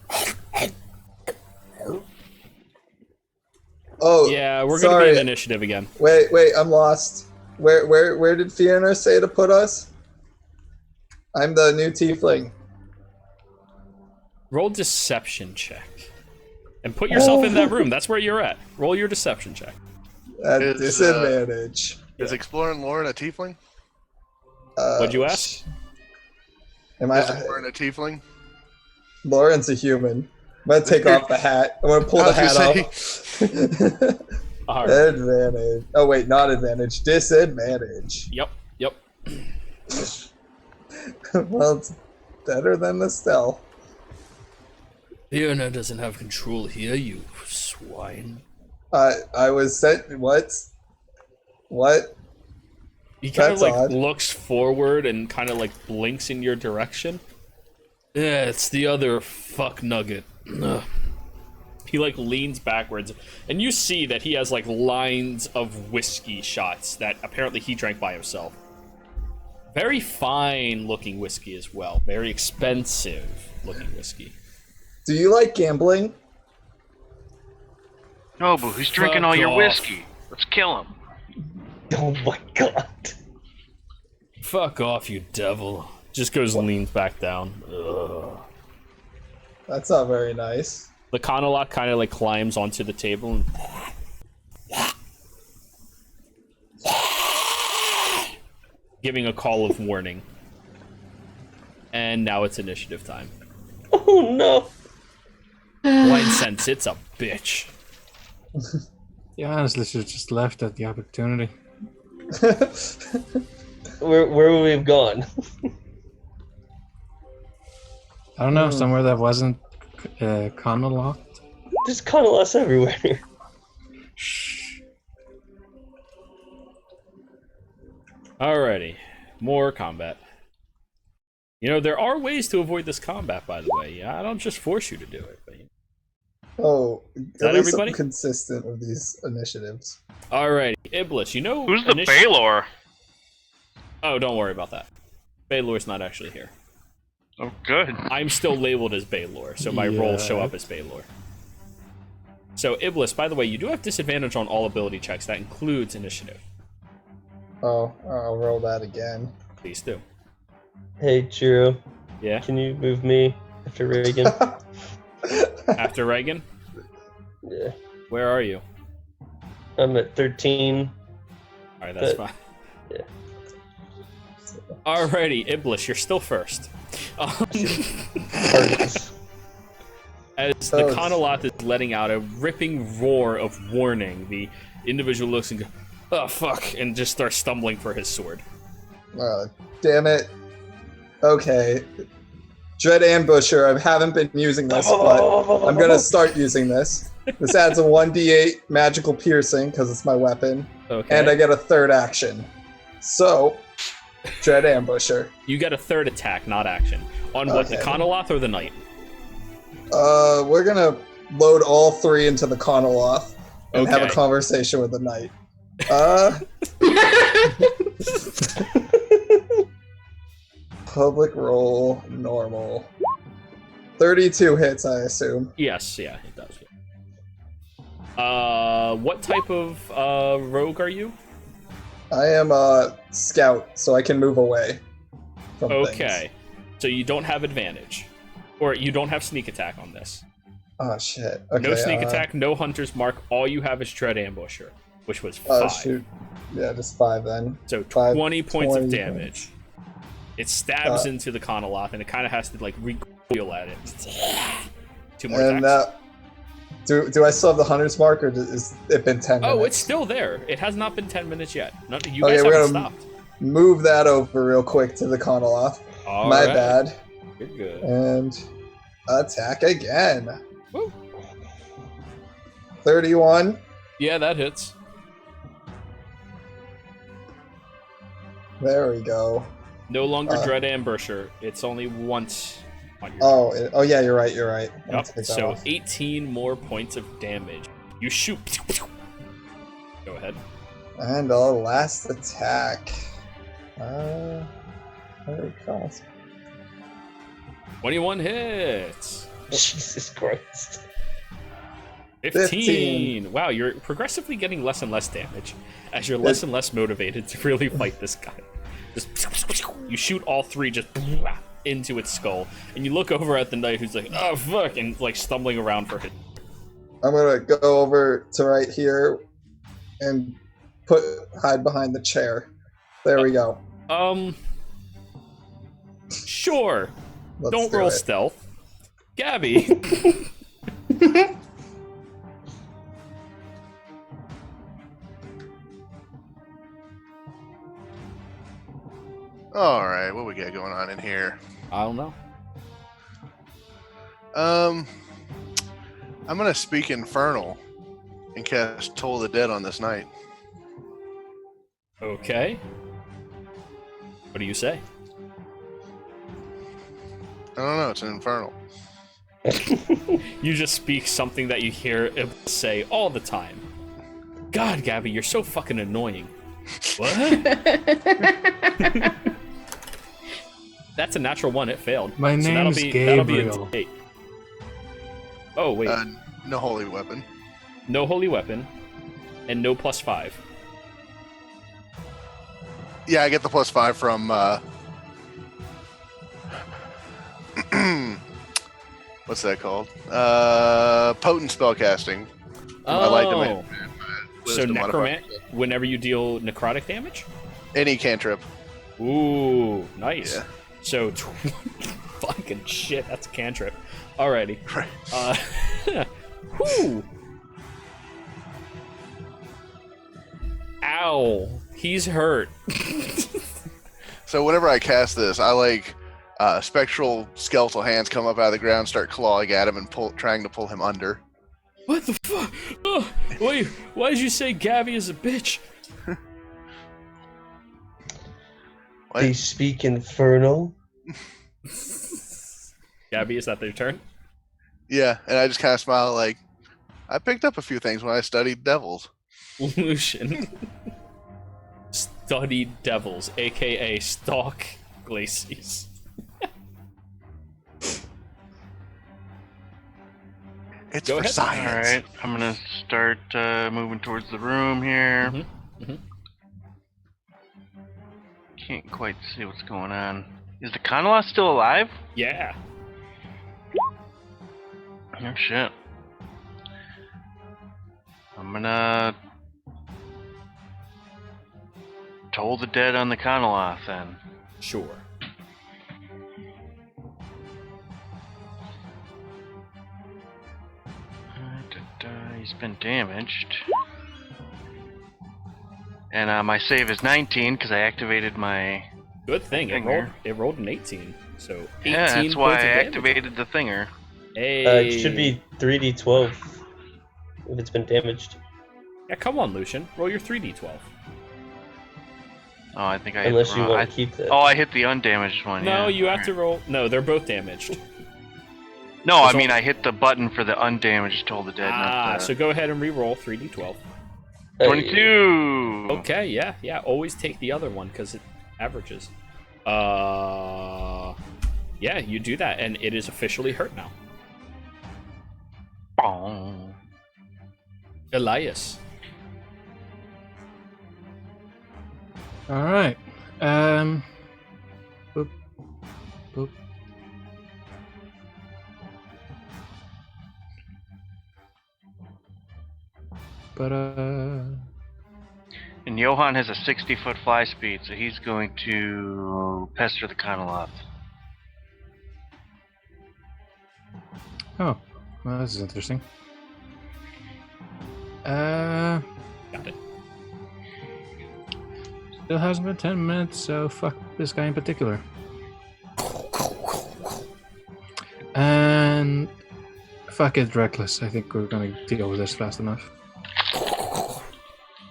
Speaker 7: Oh,
Speaker 1: yeah, we're gonna be in initiative again.
Speaker 7: Wait, I'm lost. Where did Fiona say to put us? I'm the new tiefling.
Speaker 1: Roll deception check. And put yourself in that room. That's where you're at. Roll your deception check.
Speaker 7: At
Speaker 6: Is,
Speaker 7: disadvantage.
Speaker 6: Is exploring Lauren a tiefling?
Speaker 1: What'd you ask?
Speaker 7: Am
Speaker 6: Is
Speaker 7: I?
Speaker 6: Lauren a tiefling?
Speaker 7: Lauren's a human. I'm gonna take off the hat. I'm gonna pull the hat off.
Speaker 1: All right.
Speaker 7: Advantage. Oh wait, not advantage. Disadvantage.
Speaker 1: Yep.
Speaker 7: Well, it's better than the stealth.
Speaker 1: Fiona doesn't have control here, you swine.
Speaker 7: I was sent. What?
Speaker 1: He kind of
Speaker 7: That's
Speaker 1: like
Speaker 7: odd.
Speaker 1: looks forward and kind of like blinks in your direction. Yeah, it's the other fuck nugget. Ugh. He like leans backwards, and you see that he has like lines of whiskey shots that apparently he drank by himself. Very fine looking whiskey as well. Very expensive looking whiskey.
Speaker 7: Do you like gambling?
Speaker 5: No, but who's drinking all your
Speaker 1: off.
Speaker 5: whiskey? Let's kill him.
Speaker 8: Oh my God.
Speaker 1: Fuck off, you devil. Just goes and leans back down. Ugh.
Speaker 7: That's not very nice.
Speaker 1: The Conalot kind of like climbs onto the table and giving a call of warning. And now it's initiative time.
Speaker 8: Oh no.
Speaker 1: Blind sense, it's a bitch.
Speaker 4: Yeah, honestly, should have just left at the opportunity.
Speaker 8: Where would we have gone?
Speaker 4: I don't know, somewhere that wasn't Connell locked.
Speaker 8: There's Conalus everywhere.
Speaker 4: Shh.
Speaker 1: Alrighty, more combat. You know, there are ways to avoid this combat, by the way. I don't just force you to do it. But...
Speaker 7: Oh,
Speaker 1: that
Speaker 7: at least
Speaker 1: everybody?
Speaker 7: I'm consistent with these initiatives.
Speaker 1: Alrighty, Iblis, you know...
Speaker 5: Who's the Baylor?
Speaker 1: Oh, don't worry about that. Baylor's not actually here.
Speaker 5: Oh, good.
Speaker 1: I'm still labeled as Baylor, so my rolls show up as Baylor. So, Iblis, by the way, you do have disadvantage on all ability checks. That includes initiative.
Speaker 7: Oh, I'll roll that again.
Speaker 1: Please do.
Speaker 8: Hey, Chiro.
Speaker 1: Yeah?
Speaker 8: Can you move me after Reagan?
Speaker 1: After Reagan?
Speaker 8: Yeah.
Speaker 1: Where are you?
Speaker 8: I'm at 13.
Speaker 1: Alright, that's
Speaker 8: But-
Speaker 1: fine.
Speaker 8: yeah.
Speaker 1: Alrighty, Iblis, you're still first.
Speaker 8: Cardinals.
Speaker 1: As the Conaloth is letting out a ripping roar of warning, the individual looks and goes, oh fuck, and just starts stumbling for his sword.
Speaker 7: Damn it. Okay. Dread Ambusher, I haven't been using this, but I'm gonna start using this. This adds a 1d8 magical piercing, because it's my weapon,
Speaker 1: Okay.
Speaker 7: and I get a third action. So, Dread Ambusher.
Speaker 1: You get a third attack, not action. On what, the
Speaker 7: Okay.
Speaker 1: Conaloth or the Knight?
Speaker 7: We're gonna load all three into the Conaloth and have a
Speaker 1: Okay.
Speaker 7: conversation with the knight. Public roll normal. 32 hits, I assume.
Speaker 1: Yes, yeah, it does. What type of rogue are you?
Speaker 7: I am a scout, so I can move away from
Speaker 1: Okay,
Speaker 7: things.
Speaker 1: so you don't have advantage, or you don't have sneak attack on this.
Speaker 7: Oh shit. Okay,
Speaker 1: No sneak attack, no hunter's mark. All you have is dread ambusher, which was 5.
Speaker 7: Oh shoot. Yeah, just 5 then.
Speaker 1: So
Speaker 7: 5,
Speaker 1: 20 points of
Speaker 7: 20
Speaker 1: damage. It stabs into the Conoloth, and it kind of has to like recoil at it. 2 more
Speaker 7: And
Speaker 1: attacks.
Speaker 7: do I still have the hunter's mark, or is it been 10 minutes?
Speaker 1: Oh, it's still there. It has not been 10 minutes yet. You
Speaker 7: Okay,
Speaker 1: guys
Speaker 7: we're
Speaker 1: haven't
Speaker 7: gonna
Speaker 1: stopped.
Speaker 7: move that over real quick to the Conoloth. My
Speaker 1: Alright.
Speaker 7: bad.
Speaker 1: You're good.
Speaker 7: And attack again.
Speaker 1: Woo.
Speaker 7: 31.
Speaker 1: Yeah, that hits.
Speaker 7: There we go.
Speaker 1: No longer Dread Ambusher. It's only once on your
Speaker 7: Oh, yeah, you're right. I'll
Speaker 1: Yep.
Speaker 7: take that
Speaker 1: So
Speaker 7: off.
Speaker 1: 18 more points of damage. You shoot. Go ahead.
Speaker 7: And our last attack. There it goes.
Speaker 1: 21 hits.
Speaker 8: Jesus Christ.
Speaker 1: 15. Wow, you're progressively getting less and less damage as you're less and less motivated to really fight this guy. Just you shoot all 3 just into its skull, and you look over at the knight who's like, "Oh fuck," and like stumbling around for it.
Speaker 7: I'm gonna go over to right here and hide behind the chair. There we go.
Speaker 1: Sure.
Speaker 7: Let's
Speaker 1: Don't
Speaker 7: do
Speaker 1: roll
Speaker 7: it.
Speaker 1: stealth. Gabby.
Speaker 6: All right, what we got going on in here?
Speaker 1: I don't know.
Speaker 6: I'm gonna speak Infernal and cast Toll the Dead on this knight.
Speaker 1: Okay. What do you say?
Speaker 6: I don't know. It's an Infernal.
Speaker 1: You just speak something that you hear it say all the time. God, Gabby, you're so fucking annoying. What? That's a natural 1. It failed.
Speaker 4: My
Speaker 1: So
Speaker 4: name's
Speaker 1: that'll be a
Speaker 4: Gabriel.
Speaker 1: D8. Oh wait,
Speaker 6: No holy weapon.
Speaker 1: no holy weapon, and no +5.
Speaker 6: Yeah, I get the +5 from. What's that called? Potent spellcasting. I like to
Speaker 1: Oh, so
Speaker 6: wisdom
Speaker 1: necromant.
Speaker 6: modifier.
Speaker 1: Whenever you deal necrotic damage.
Speaker 6: Any cantrip.
Speaker 1: Ooh, nice.
Speaker 6: Yeah.
Speaker 1: So, fucking shit, that's a cantrip. Alrighty.
Speaker 6: Right.
Speaker 1: Whew. Ow. He's hurt.
Speaker 6: So whenever I cast this, I like spectral skeletal hands come up out of the ground, start clawing at him, and trying to pull him under.
Speaker 1: What the fuck? Oh, wait, why did you say Gabby is a bitch?
Speaker 6: What?
Speaker 8: They speak Infernal.
Speaker 1: Gabby, is that their turn?
Speaker 6: Yeah, and I just kind of smile like, I picked up a few things when I studied devils.
Speaker 1: Lucian. Studied devils, aka stalk glacies.
Speaker 6: It's
Speaker 1: Go
Speaker 6: for
Speaker 1: ahead.
Speaker 6: science.
Speaker 5: All right, I'm gonna start moving towards the room here.
Speaker 1: Mhm.
Speaker 5: Can't quite see what's going on. Is the Conoloth still alive?
Speaker 1: Yeah.
Speaker 5: Oh shit. I'm gonna toll the dead on the Conoloth then.
Speaker 1: Sure.
Speaker 5: He's been damaged. And my save is 19 because I activated my.
Speaker 1: Good thing
Speaker 5: Finger.
Speaker 1: it rolled an 18. So 18
Speaker 5: Yeah, that's why I
Speaker 1: points of damage.
Speaker 5: activated the thinger.
Speaker 1: Hey.
Speaker 8: It should be 3d12 if it's been damaged.
Speaker 1: Yeah, come on, Lucian. Roll your 3d12.
Speaker 5: Oh, I think I.
Speaker 8: Unless
Speaker 5: hit
Speaker 8: you
Speaker 5: the wrong-
Speaker 8: want to keep that.
Speaker 5: Oh, I hit the undamaged one.
Speaker 1: No,
Speaker 5: yeah.
Speaker 1: you have to roll. No, they're both damaged.
Speaker 5: No, I
Speaker 1: There's
Speaker 5: mean I hit the button for the undamaged toll the dead.
Speaker 1: Ah,
Speaker 5: not the...
Speaker 1: so go ahead and re-roll 3d12.
Speaker 8: Hey,
Speaker 5: 22.
Speaker 1: Okay, yeah. Always take the other one because it averages. Yeah, you do that, and it is officially hurt now.
Speaker 5: Bong.
Speaker 1: Elias.
Speaker 4: All right. Boop. Boop. But
Speaker 5: And Johan has a 60-foot fly speed, so he's going to pester the Conoloth.
Speaker 4: oh, well, this is interesting.
Speaker 1: Got it.
Speaker 4: Still hasn't been 10 minutes, so fuck this guy in particular. And fuck it, reckless. I think we're gonna deal with this fast enough.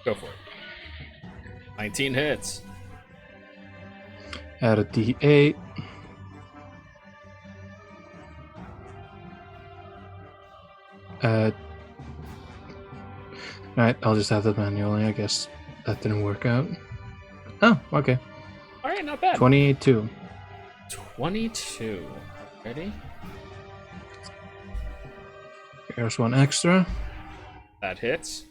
Speaker 1: Go for it. 19 hits.
Speaker 4: Add a D8. Right, I'll just have that manually, I guess. That didn't work out. Oh, okay.
Speaker 1: All right, not bad.
Speaker 4: 22.
Speaker 1: 22. Ready?
Speaker 4: Here's one extra.
Speaker 1: That hits.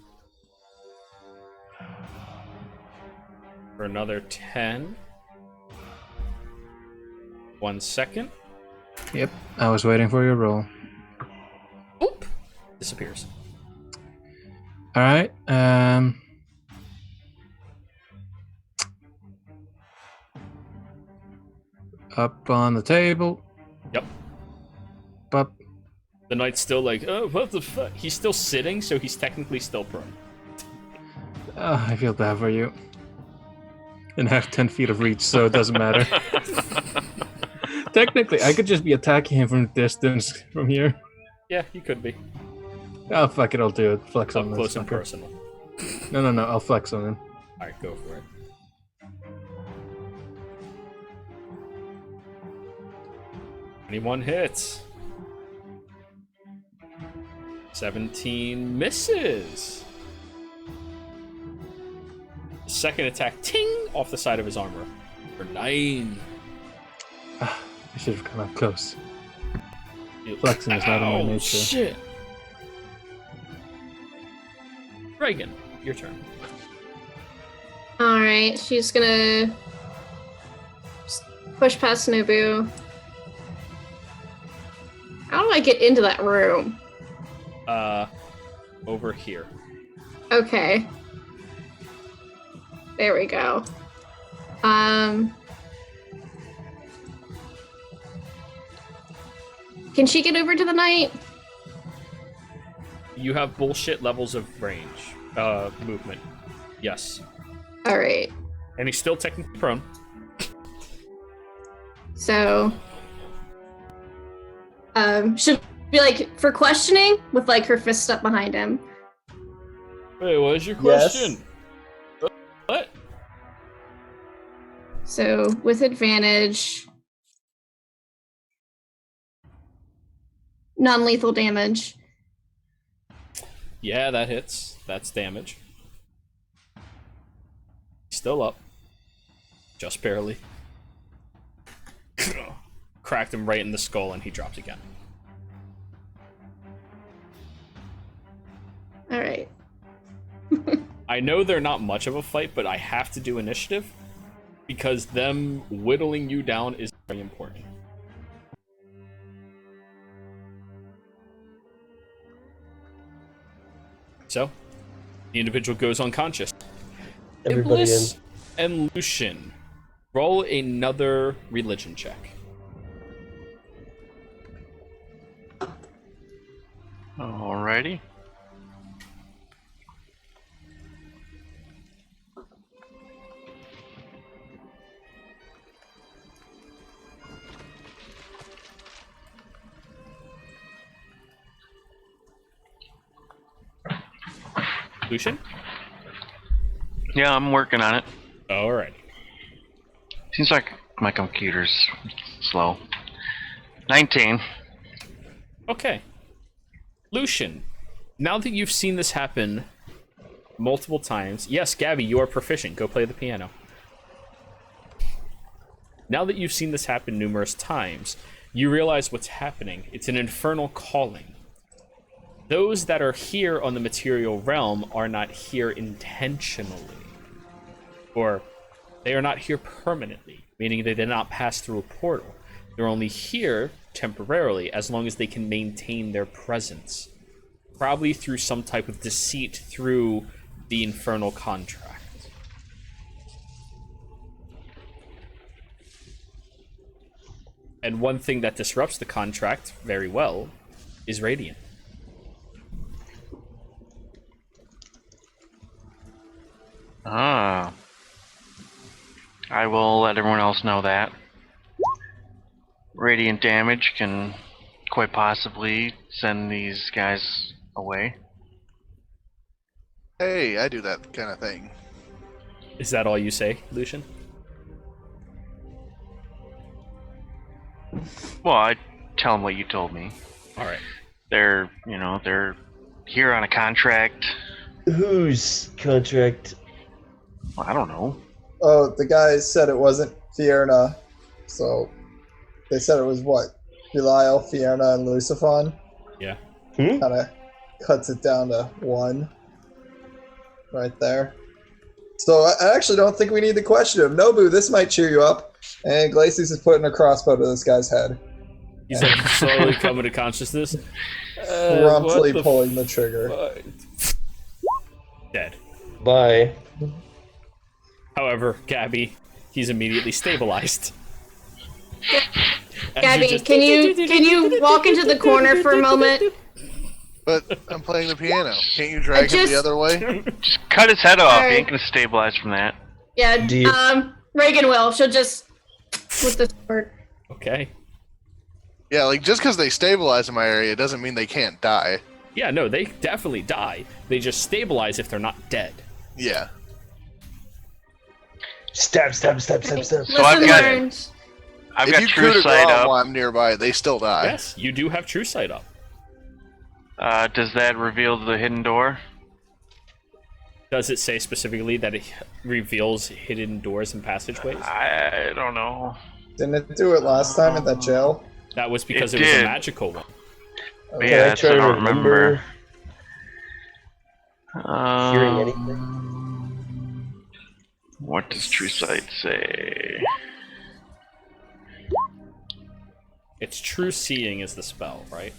Speaker 1: For another 10. 1 second.
Speaker 4: Yep, I was waiting for your roll.
Speaker 1: Oop! Disappears.
Speaker 4: Alright, up on the table.
Speaker 1: Yep.
Speaker 4: Up.
Speaker 1: The knight's still like, oh, what the fuck? He's still sitting, so he's technically still prone.
Speaker 4: Oh, I feel bad for you. And I have 10 feet of reach, so it doesn't matter. Technically, I could just be attacking him from distance from here.
Speaker 1: Yeah, you could be.
Speaker 4: Oh, fuck it, I'll do it. Flex on
Speaker 1: Up
Speaker 4: this.
Speaker 1: close and
Speaker 4: sucker.
Speaker 1: personal.
Speaker 4: No, I'll flex on him.
Speaker 1: Alright, go for it. Anyone hits. 17 misses. Second attack, ting, off the side of his armor. For 9.
Speaker 4: I should have come up close. Flexing is not in my nature.
Speaker 1: Shit. Reagan, your turn.
Speaker 2: All right, she's gonna push past Nobu. How do I get into that room?
Speaker 1: Over here.
Speaker 2: Okay. There we go. Can she get over to the knight?
Speaker 1: You have bullshit levels of range, movement. Yes.
Speaker 2: All right.
Speaker 1: And he's still technically prone.
Speaker 2: So, should be like for questioning with like her fist up behind him.
Speaker 1: Wait, what is your
Speaker 7: Yes.
Speaker 1: question? What?
Speaker 2: So with advantage, non-lethal damage.
Speaker 1: Yeah, that hits. That's damage. Still up. Just barely. Cracked him right in the skull and he dropped again.
Speaker 2: All right.
Speaker 1: I know they're not much of a fight, but I have to do initiative because them whittling you down is very important. So, the individual goes unconscious.
Speaker 8: Everybody
Speaker 1: Iblis
Speaker 8: in.
Speaker 1: and Lucian, roll another religion check.
Speaker 5: Alrighty.
Speaker 1: Lucian?
Speaker 5: Yeah, I'm working on it.
Speaker 1: Alright.
Speaker 5: Seems like my computer's slow. 19.
Speaker 1: Okay. Lucian, now that you've seen this happen multiple times, yes, Gabby, you are proficient. Go play the piano. Now that you've seen this happen numerous times, you realize what's happening. It's an infernal calling. Those that are here on the material realm are not here intentionally. Or they are not here permanently, meaning they did not pass through a portal. They're only here temporarily, as long as they can maintain their presence. Probably through some type of deceit through the infernal contract. And one thing that disrupts the contract very well is Radiant.
Speaker 5: Ah. I will let everyone else know that. Radiant damage can quite possibly send these guys away.
Speaker 6: Hey, I do that kind of thing.
Speaker 1: Is that all you say, Lucian?
Speaker 5: Well, I tell them what you told me.
Speaker 1: All right.
Speaker 5: They're here on a contract.
Speaker 8: Whose contract?
Speaker 5: Well, I don't know.
Speaker 7: Oh, the guys said it wasn't Fierna, so they said it was what? Belial, Fierna, and Lucifon.
Speaker 1: Yeah.
Speaker 7: Kind of cuts it down to one. Right there. So I actually don't think we need to question him. Nobu, this might cheer you up. And Glacius is putting a crossbow to this guy's head.
Speaker 1: He's like slowly coming to consciousness.
Speaker 7: Promptly pulling the trigger.
Speaker 1: Dead.
Speaker 8: Bye.
Speaker 1: However, Gabby, he's immediately stabilized. As
Speaker 2: Gabby,
Speaker 1: just-
Speaker 2: can you walk into the corner for a moment?
Speaker 6: But I'm playing the piano. Can't you drag him the other way?
Speaker 5: Just cut his head off.
Speaker 2: Alright.
Speaker 5: He ain't gonna stabilize from that.
Speaker 2: Yeah,
Speaker 8: Do you-
Speaker 2: Reagan will. She'll just with the sword.
Speaker 1: Okay.
Speaker 6: Yeah, like just because they stabilize in my area doesn't mean they can't die.
Speaker 1: Yeah, no, they definitely die. They just stabilize if they're not dead.
Speaker 6: Yeah.
Speaker 8: Stab, stab, stab, stab, stab.
Speaker 5: So I've got-
Speaker 2: learned.
Speaker 5: I've
Speaker 6: if
Speaker 5: got
Speaker 6: you
Speaker 5: true
Speaker 6: coup de
Speaker 5: sight
Speaker 6: grace
Speaker 5: up.
Speaker 6: while I'm nearby, they still die.
Speaker 1: Yes, you do have true sight up.
Speaker 5: Does that reveal the hidden door?
Speaker 1: Does it say specifically that it reveals hidden doors and passageways?
Speaker 5: I don't know.
Speaker 7: Didn't it do it last time at that jail?
Speaker 1: That was because
Speaker 5: It
Speaker 1: it was a
Speaker 5: did.
Speaker 1: magical one.
Speaker 5: But
Speaker 8: Can
Speaker 5: yeah,
Speaker 8: I
Speaker 5: that's
Speaker 8: try
Speaker 5: what I
Speaker 8: to
Speaker 5: don't remember.
Speaker 8: hearing anything?
Speaker 5: What does true sight say?
Speaker 1: It's true seeing is the spell, right?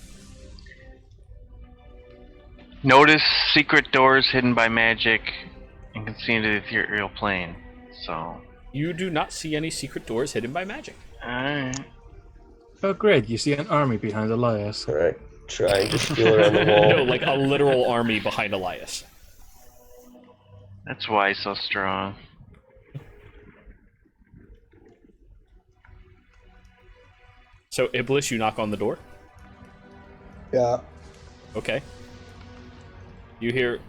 Speaker 5: Notice secret doors hidden by magic and can see into the ethereal plane. So,
Speaker 1: You do not see any secret doors hidden by magic.
Speaker 5: alright.
Speaker 4: Oh, great. You see an army behind Elias.
Speaker 8: Alright, try and just feel around the wall.
Speaker 1: No, like a literal army behind Elias.
Speaker 5: That's why he's so strong.
Speaker 1: So, Iblis, you knock on the door?
Speaker 7: Yeah.
Speaker 1: Okay. You hear,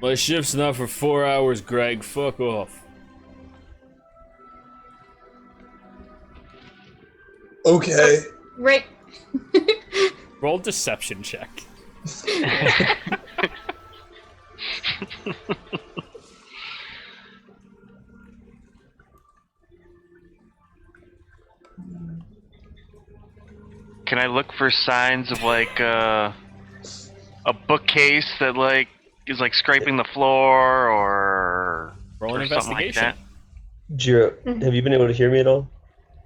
Speaker 1: my shift's not for 4 hours, Greg. Fuck off.
Speaker 7: Okay.
Speaker 2: Right.
Speaker 1: Roll deception check.
Speaker 5: Can I look for signs of like a bookcase that like is like scraping the floor or
Speaker 1: Roll an
Speaker 5: or something like
Speaker 1: investigation.
Speaker 5: that?
Speaker 8: Jiro, have you been able to hear me at all?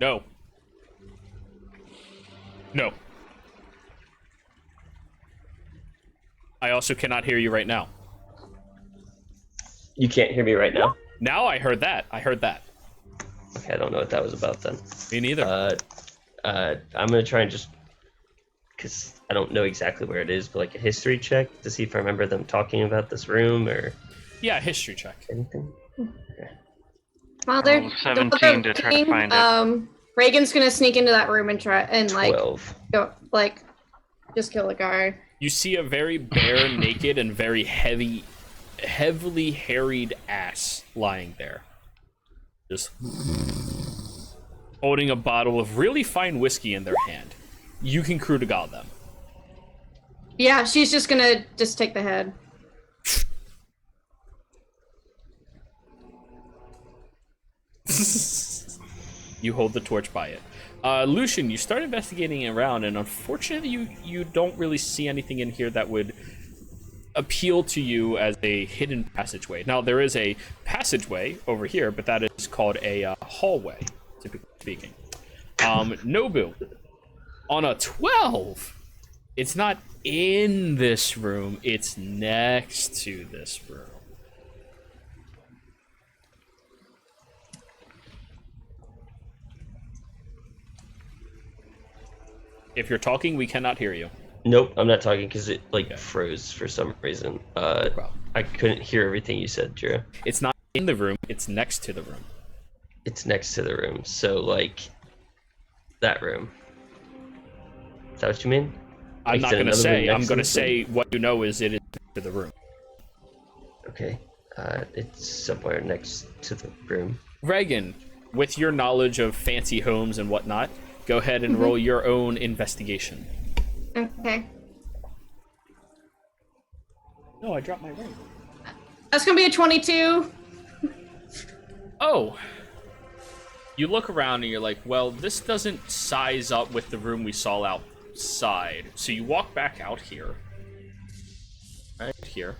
Speaker 1: No. No. I also cannot hear you right now.
Speaker 8: You can't hear me right now?
Speaker 1: Now I heard that. I heard that.
Speaker 8: Okay, I don't know what that was about then.
Speaker 1: Me neither.
Speaker 8: I'm gonna try and just, because I don't know exactly where it is, but like a history check to see if I remember them talking about this room or
Speaker 1: Yeah, history check.
Speaker 8: anything.
Speaker 2: While they're
Speaker 5: Roll 17 to try to find it.
Speaker 2: Reagan's gonna sneak into that room and try and like
Speaker 8: 12.
Speaker 2: go like just kill the guy.
Speaker 1: You see a very bare, naked, and very heavily harried ass lying there. Just holding a bottle of really fine whiskey in their hand. You can crew to God them.
Speaker 2: Yeah, she's just gonna just take the head.
Speaker 1: You hold the torch by it. Lucian, you start investigating around, and unfortunately, you don't really see anything in here that would appeal to you as a hidden passageway. Now, there is a passageway over here, but that is called a hallway, typically speaking. Nobu, on a 12, it's not in this room, it's next to this room. If you're talking, we cannot hear you.
Speaker 8: Nope, I'm not talking because it froze for some reason. I couldn't hear everything you said, Drew.
Speaker 1: It's not in the room, it's next to the room.
Speaker 8: It's next to the room, so that room. Is that what you mean?
Speaker 1: I'm not going to say. I'm going to say what you know is it is next to the room.
Speaker 8: Okay. It's somewhere next to the room.
Speaker 1: Reagan, with your knowledge of fancy homes and whatnot, go ahead and roll your own investigation.
Speaker 2: Okay.
Speaker 1: No, I dropped my ring.
Speaker 2: That's gonna be a 22.
Speaker 1: Oh. You look around and you're like, well, this doesn't size up with the room we saw outside. So you walk back out here. Right here.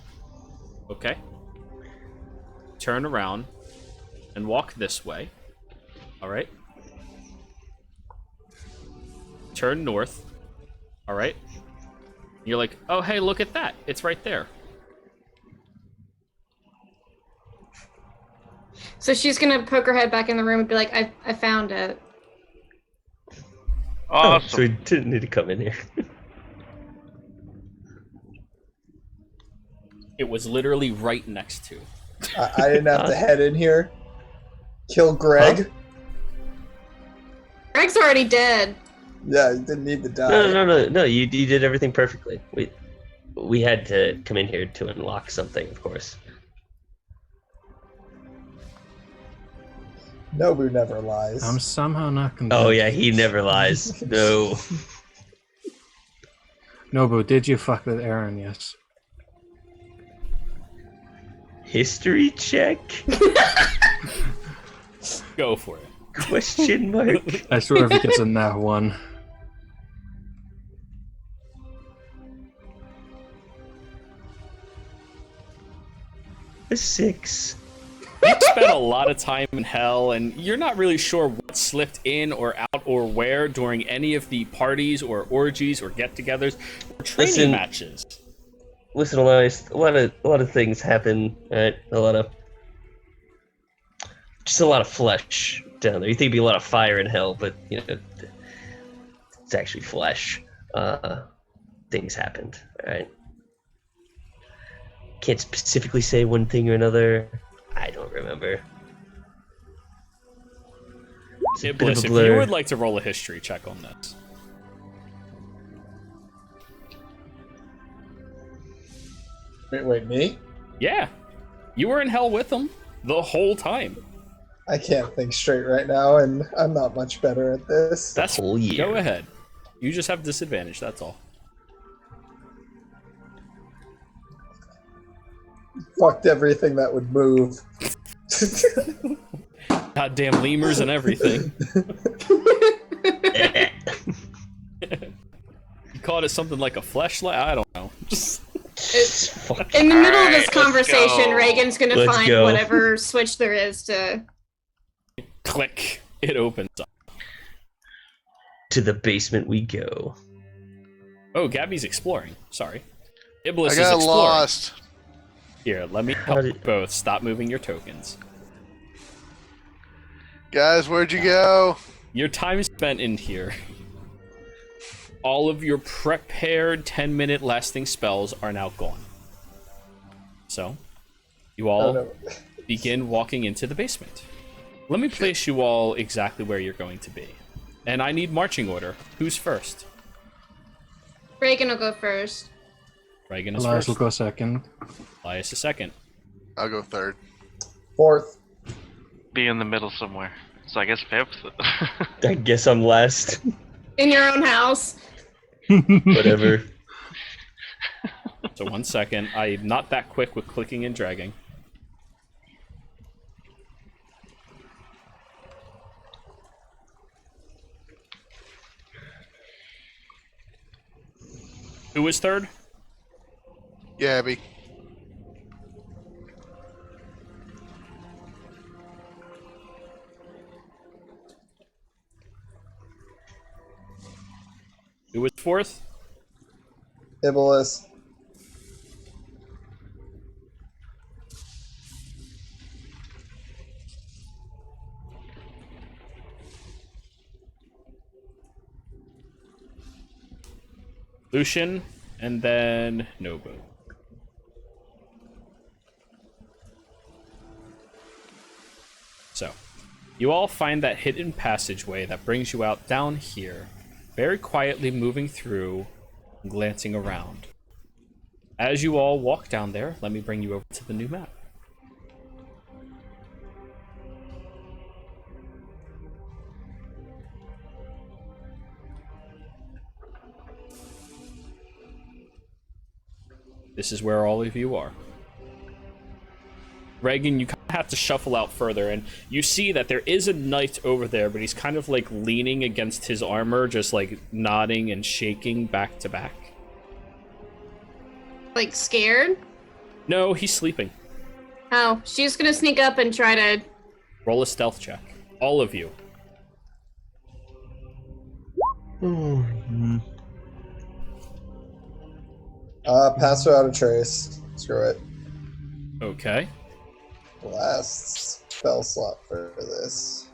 Speaker 1: Okay. Turn around and walk this way. All right. Turn north. All right. You're like, oh, hey, look at that. It's right there.
Speaker 2: So she's gonna poke her head back in the room and be like, I found it.
Speaker 5: Awesome.
Speaker 8: So we didn't need to come in here.
Speaker 1: It was literally right next to.
Speaker 7: I didn't have to head in here. Kill Greg.
Speaker 8: Huh?
Speaker 2: Greg's already dead.
Speaker 7: Yeah, you didn't need to die.
Speaker 8: No. You did everything perfectly. We had to come in here to unlock something, of course.
Speaker 7: Nobu never lies.
Speaker 4: I'm somehow not convinced.
Speaker 8: Oh yeah, he never lies. No.
Speaker 4: Nobu, did you fuck with Aaron? Yes.
Speaker 8: History check?
Speaker 1: Go for it.
Speaker 8: Question mark.
Speaker 4: I swear if he gets a nat 1.
Speaker 8: A 6.
Speaker 1: You spent a lot of time in hell, and you're not really sure what slipped in or out or where during any of the parties or orgies or get-togethers or training matches.
Speaker 8: Listen, Elias, a lot of things happen. Right? A lot of flesh down there. You think it'd be a lot of fire in hell, but it's actually flesh. Things happened. Right? Can't specifically say one thing or another. I don't remember.
Speaker 1: Iblis, if you would like to roll a history check on this.
Speaker 7: Wait, me?
Speaker 1: Yeah. You were in hell with them the whole time.
Speaker 7: I can't think straight right now, and I'm not much better at this.
Speaker 1: That's
Speaker 8: whole year.
Speaker 1: Go ahead. You just have disadvantage, that's all.
Speaker 7: Fucked everything that would move.
Speaker 1: Goddamn lemurs and everything. You called it something like a fleshlight? I don't know.
Speaker 2: In the middle of this
Speaker 5: Alright, let's
Speaker 2: conversation,
Speaker 5: go.
Speaker 2: Reagan's gonna
Speaker 8: Let's
Speaker 2: find
Speaker 8: go.
Speaker 2: whatever switch there is to.
Speaker 1: Click. It opens up.
Speaker 8: To the basement we go.
Speaker 1: Oh, Gabby's exploring. Sorry. Iblis
Speaker 6: I
Speaker 1: is
Speaker 6: got
Speaker 1: exploring.
Speaker 6: lost.
Speaker 1: Here, let me help you both. Stop moving your tokens.
Speaker 6: Guys, where'd you go?
Speaker 1: Your time spent in here. All of your prepared 10-minute lasting spells are now gone. So, you all begin walking into the basement. Let me place you all exactly where you're going to be. And I need marching order. Who's first?
Speaker 2: Reagan will go first.
Speaker 1: Reagan is
Speaker 4: Elias
Speaker 1: first.
Speaker 4: will go second.
Speaker 1: Elias is second.
Speaker 6: I'll go third.
Speaker 7: Fourth.
Speaker 5: Be in the middle somewhere. So I guess fifth.
Speaker 8: I guess I'm last.
Speaker 2: In your own house.
Speaker 8: Whatever.
Speaker 1: So 1 second. I'm not that quick with clicking and dragging. Who was third?
Speaker 6: Gabby.
Speaker 1: Who was fourth?
Speaker 7: Iblis.
Speaker 1: Lucian, and then Nobu. So, you all find that hidden passageway that brings you out down here, very quietly moving through, glancing around. As you all walk down there, let me bring you over to the new map. This is where all of you are. Reagan, you kind of have to shuffle out further, and you see that there is a knight over there, but he's kind of like leaning against his armor, just like nodding and shaking back to back.
Speaker 2: Like scared?
Speaker 1: No, he's sleeping.
Speaker 2: Oh, she's gonna sneak up and try to.
Speaker 1: Roll a stealth check. All of you.
Speaker 7: Pass without a trace. Screw it.
Speaker 1: Okay.
Speaker 7: Last spell slot for this.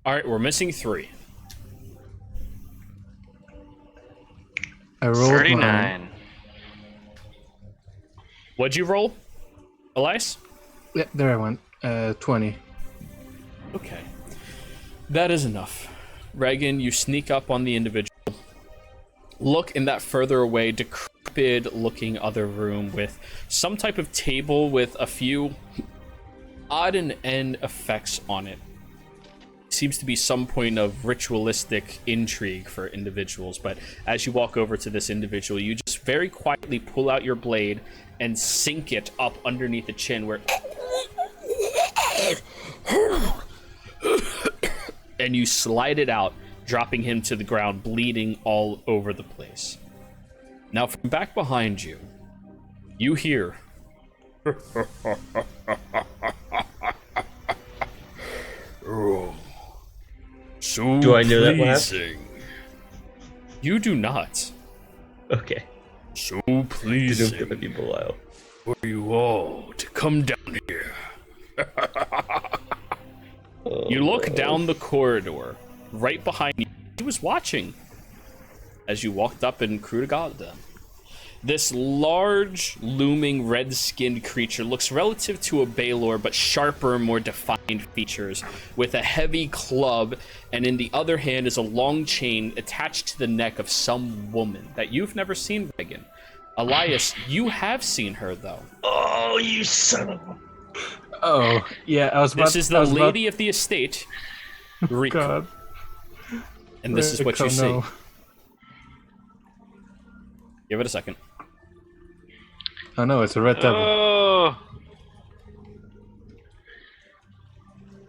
Speaker 1: All right, we're missing 3.
Speaker 4: I rolled
Speaker 5: 39.
Speaker 1: What'd you roll, Elias?
Speaker 4: Yeah, there I went. 20.
Speaker 1: Okay. That is enough. Reagan, you sneak up on the individual. Look in that further away, decrepit-looking other room with some type of table with a few odd and end effects on it. Seems to be some point of ritualistic intrigue for individuals, but as you walk over to this individual, you just very quietly pull out your blade and sink it up underneath the chin where... and you slide it out, dropping him to the ground, bleeding all over the place. Now, from back behind you, you hear... oh, so
Speaker 8: Do I know that laugh?
Speaker 1: pleasing. You do not.
Speaker 8: Okay.
Speaker 1: So
Speaker 8: Didn't
Speaker 1: pleasing
Speaker 8: give me below.
Speaker 1: for you all to come down here. You look down the corridor. Right behind you, he was watching as you walked up and crew to God them. This large, looming, red-skinned creature looks relative to a Baylor, but sharper, more defined features, with a heavy club, and in the other hand is a long chain attached to the neck of some woman that you've never seen, Reagan. Elias, you have seen her, though.
Speaker 8: Oh, you son of a...
Speaker 4: Oh, yeah, I was about
Speaker 1: This is the lady of the estate, Rico.
Speaker 4: God.
Speaker 1: And this is what you
Speaker 4: Rico,
Speaker 1: see.
Speaker 4: no.
Speaker 1: Give it a second.
Speaker 4: Oh no, it's a red devil.
Speaker 5: Oh!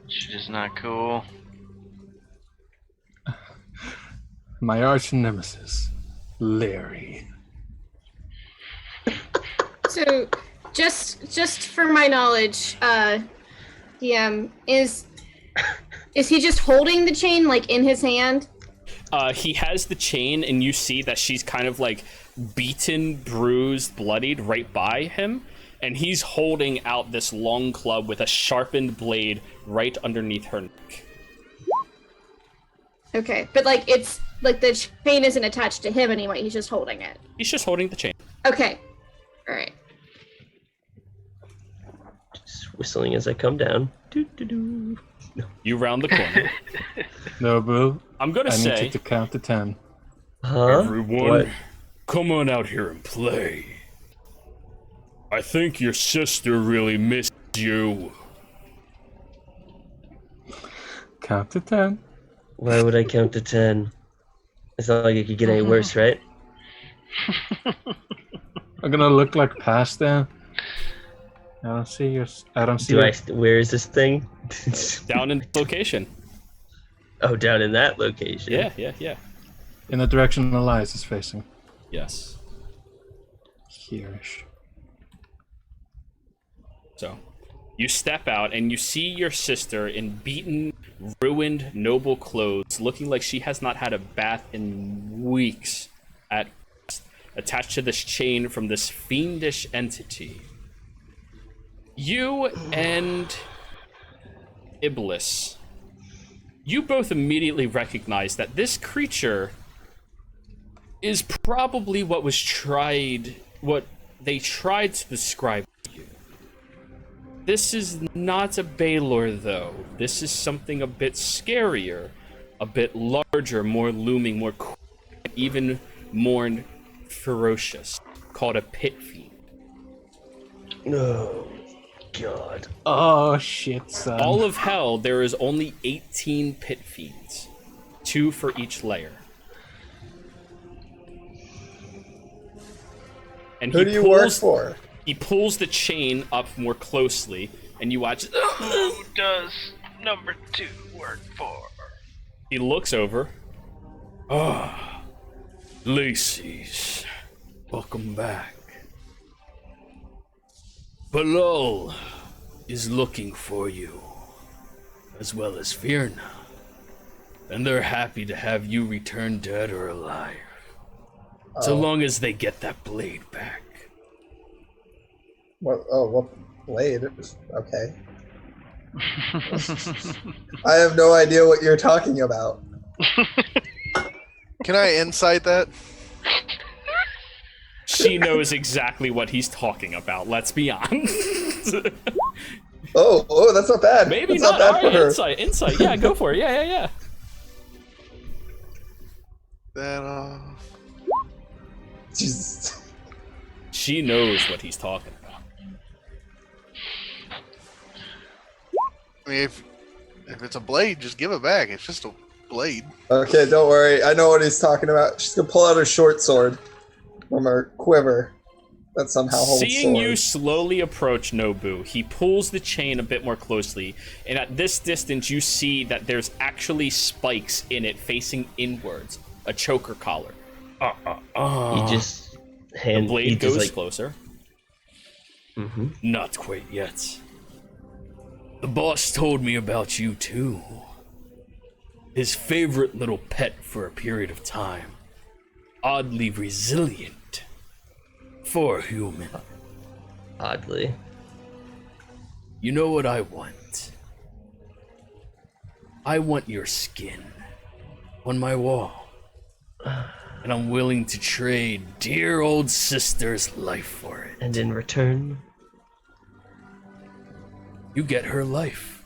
Speaker 5: Shit is not cool.
Speaker 4: My arch nemesis, Larry.
Speaker 2: So, just for my knowledge, DM, is he just holding the chain like in his hand?
Speaker 1: He has the chain, and you see that she's kind of like beaten, bruised, bloodied right by him, and he's holding out this long club with a sharpened blade right underneath her neck.
Speaker 2: Okay, but like it's like the chain isn't attached to him anyway. He's just holding it.
Speaker 1: He's just holding the chain.
Speaker 2: Okay, all right.
Speaker 8: Just whistling as I come down. Doo-doo-doo.
Speaker 1: You round the corner.
Speaker 4: No, boo.
Speaker 1: I'm gonna
Speaker 4: I need
Speaker 1: say,
Speaker 4: you to count to 10.
Speaker 8: Huh?
Speaker 1: everyone,
Speaker 8: What?
Speaker 1: come on out here and play. I think your sister really missed you.
Speaker 4: Count to 10.
Speaker 8: Why would I count to 10? It's not like it could get any worse, right?
Speaker 4: I'm gonna look like past them. I don't see your. I don't see.
Speaker 8: Do
Speaker 4: your...
Speaker 8: I? Where is this thing?
Speaker 1: Down in location.
Speaker 8: Oh, down in that location.
Speaker 1: Yeah.
Speaker 4: In the direction Elias is facing.
Speaker 1: Yes.
Speaker 4: Here-ish.
Speaker 1: So, you step out and you see your sister in beaten, ruined, noble clothes, looking like she has not had a bath in weeks, attached to this chain from this fiendish entity. You and Iblis, you both immediately recognize that this creature is probably what they tried to describe to you. This is not a Baylor, though. This is something a bit scarier, a bit larger, more looming, more even more ferocious, called a pit fiend.
Speaker 8: Oh, God.
Speaker 4: Oh shit, son.
Speaker 1: All of hell, there is only 18 pit fiends, 2 for each layer. And
Speaker 7: Who do you work for?
Speaker 1: He pulls the chain up more closely, and you watch.
Speaker 5: Who does number 2 work for?
Speaker 1: He looks over. Ah, Lacey's. Welcome back. Balul is looking for you, as well as Firna. And they're happy to have you return dead or alive. So long as they get that blade back.
Speaker 7: What? Oh, what blade? Okay. I have no idea what you're talking about.
Speaker 6: Can I insight that?
Speaker 1: She knows exactly what he's talking about, let's be honest.
Speaker 7: Oh, that's not bad.
Speaker 1: Maybe
Speaker 7: that's
Speaker 1: not.
Speaker 7: bad for her.
Speaker 1: Insight. Yeah, go for it. Yeah.
Speaker 6: That
Speaker 7: Jesus.
Speaker 1: She knows what he's talking about.
Speaker 6: I mean, if it's a blade, just give it back. It's just a blade.
Speaker 7: Okay, don't worry. I know what he's talking about. She's gonna pull out her short sword from her quiver that somehow holds
Speaker 1: Seeing
Speaker 7: sword.
Speaker 1: you slowly approach Nobu, he pulls the chain a bit more closely, and at this distance you see that there's actually spikes in it facing inwards, a choker collar.
Speaker 8: He just
Speaker 1: The blade
Speaker 8: he
Speaker 1: goes
Speaker 8: just, like,
Speaker 1: closer.
Speaker 8: Mhm.
Speaker 1: Not quite yet. The boss told me about you too. His favorite little pet for a period of time. Oddly resilient. For a human.
Speaker 8: Oddly.
Speaker 1: You know what I want? I want your skin on my wall. And I'm willing to trade dear old sister's life for it.
Speaker 8: And in return,
Speaker 1: You get her life.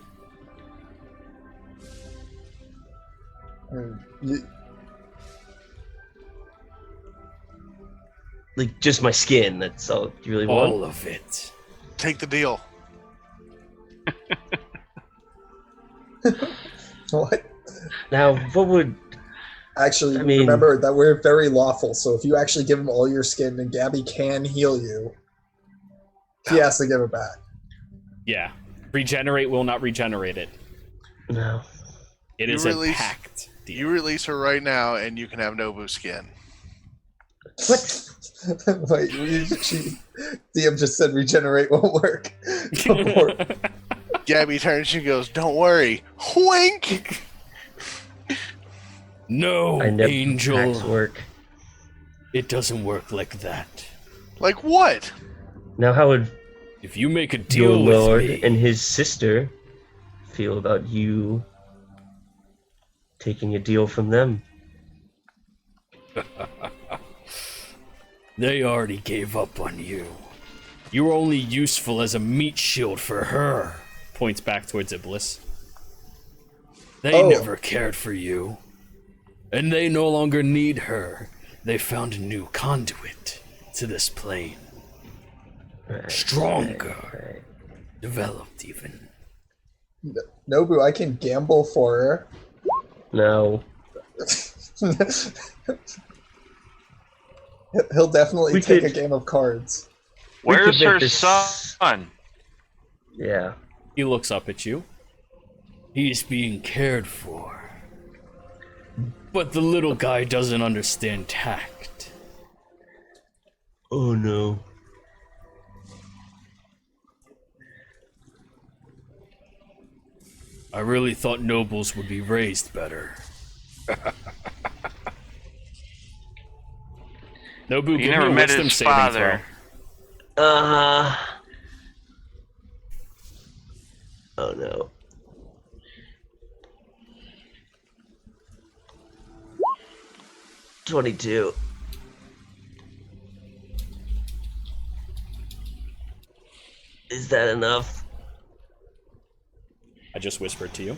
Speaker 8: like, just my skin. That's all you really want.
Speaker 1: All of it.
Speaker 6: Take the deal.
Speaker 7: What?
Speaker 8: Now, what would
Speaker 7: Actually,
Speaker 8: I mean-
Speaker 7: remember that we're very lawful, so if you actually give him all your skin and Gabby can heal you, he has to give it back.
Speaker 1: Yeah. Regenerate will not regenerate it.
Speaker 8: no?
Speaker 1: It
Speaker 6: You
Speaker 1: is a
Speaker 6: release-
Speaker 1: pact deal.
Speaker 6: You release her right now, and you can have Nobu skin.
Speaker 8: What?
Speaker 7: Wait, DM just said regenerate won't work. Before-
Speaker 6: Gabby turns and goes, "Don't worry." Wink.
Speaker 1: No,
Speaker 8: I never
Speaker 1: Angel.
Speaker 8: packs work.
Speaker 1: It doesn't work like that.
Speaker 6: Like what?
Speaker 8: Now, how would
Speaker 1: If you make a
Speaker 8: your
Speaker 1: deal with
Speaker 8: lord
Speaker 1: me,
Speaker 8: and his sister feel about you taking a deal from them?
Speaker 1: they already gave up on you. You were only useful as a meat shield for her. Points back towards Iblis. They
Speaker 7: Oh.
Speaker 1: never cared for you. And they no longer need her. They found a new conduit to this plane.
Speaker 8: Right,
Speaker 1: Stronger.
Speaker 8: right.
Speaker 1: Developed even.
Speaker 7: Nobu, I can gamble for her.
Speaker 8: No.
Speaker 7: He'll definitely
Speaker 8: We
Speaker 7: take
Speaker 8: could-
Speaker 7: a game of cards.
Speaker 8: We
Speaker 5: Where's
Speaker 8: could make
Speaker 5: her
Speaker 8: this-
Speaker 5: son?
Speaker 8: Yeah.
Speaker 1: He looks up at you. He's being cared for. But the little guy doesn't understand tact.
Speaker 8: Oh no.
Speaker 1: I really thought nobles would be raised better. Nobu,
Speaker 5: You
Speaker 1: give
Speaker 5: never
Speaker 1: me a
Speaker 5: met
Speaker 1: wisdom
Speaker 5: his
Speaker 1: saving
Speaker 5: father.
Speaker 1: throw.
Speaker 8: Oh no. 22. Is that enough?
Speaker 1: I just whispered to you.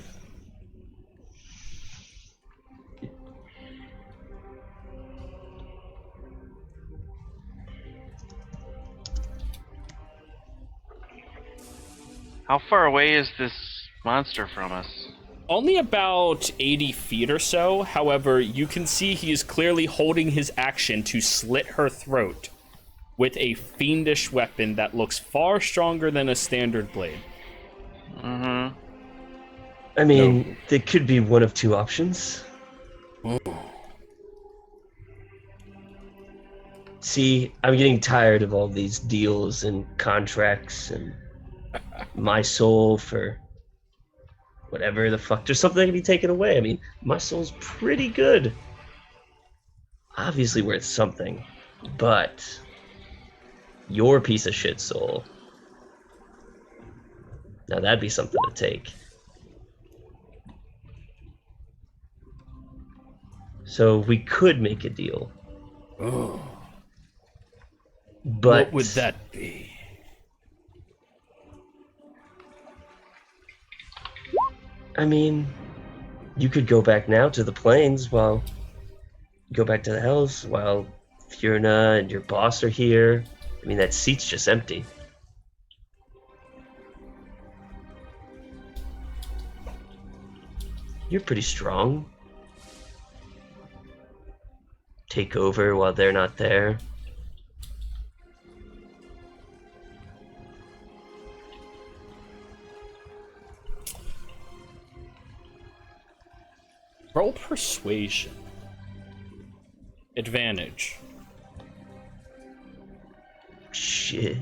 Speaker 5: How far away is this monster from us?
Speaker 1: Only about 80 feet or so. However, you can see he is clearly holding his action to slit her throat with a fiendish weapon that looks far stronger than a standard blade.
Speaker 5: Mm-hmm.
Speaker 8: I mean, there could be one of two options. See, I'm getting tired of all these deals and contracts and my soul for whatever the fuck. There's something that can be taken away. I mean, my soul's pretty good. Obviously worth something. But your piece of shit soul. Now that'd be something to take. So we could make a deal.
Speaker 1: Oh.
Speaker 8: But
Speaker 1: What would that be?
Speaker 8: I mean, you could go back now to the plains while go back to the Hells while Fiona and your boss are here. I mean, that seat's just empty. You're pretty strong. Take over while they're not there.
Speaker 1: Roll persuasion. Advantage.
Speaker 8: Shit.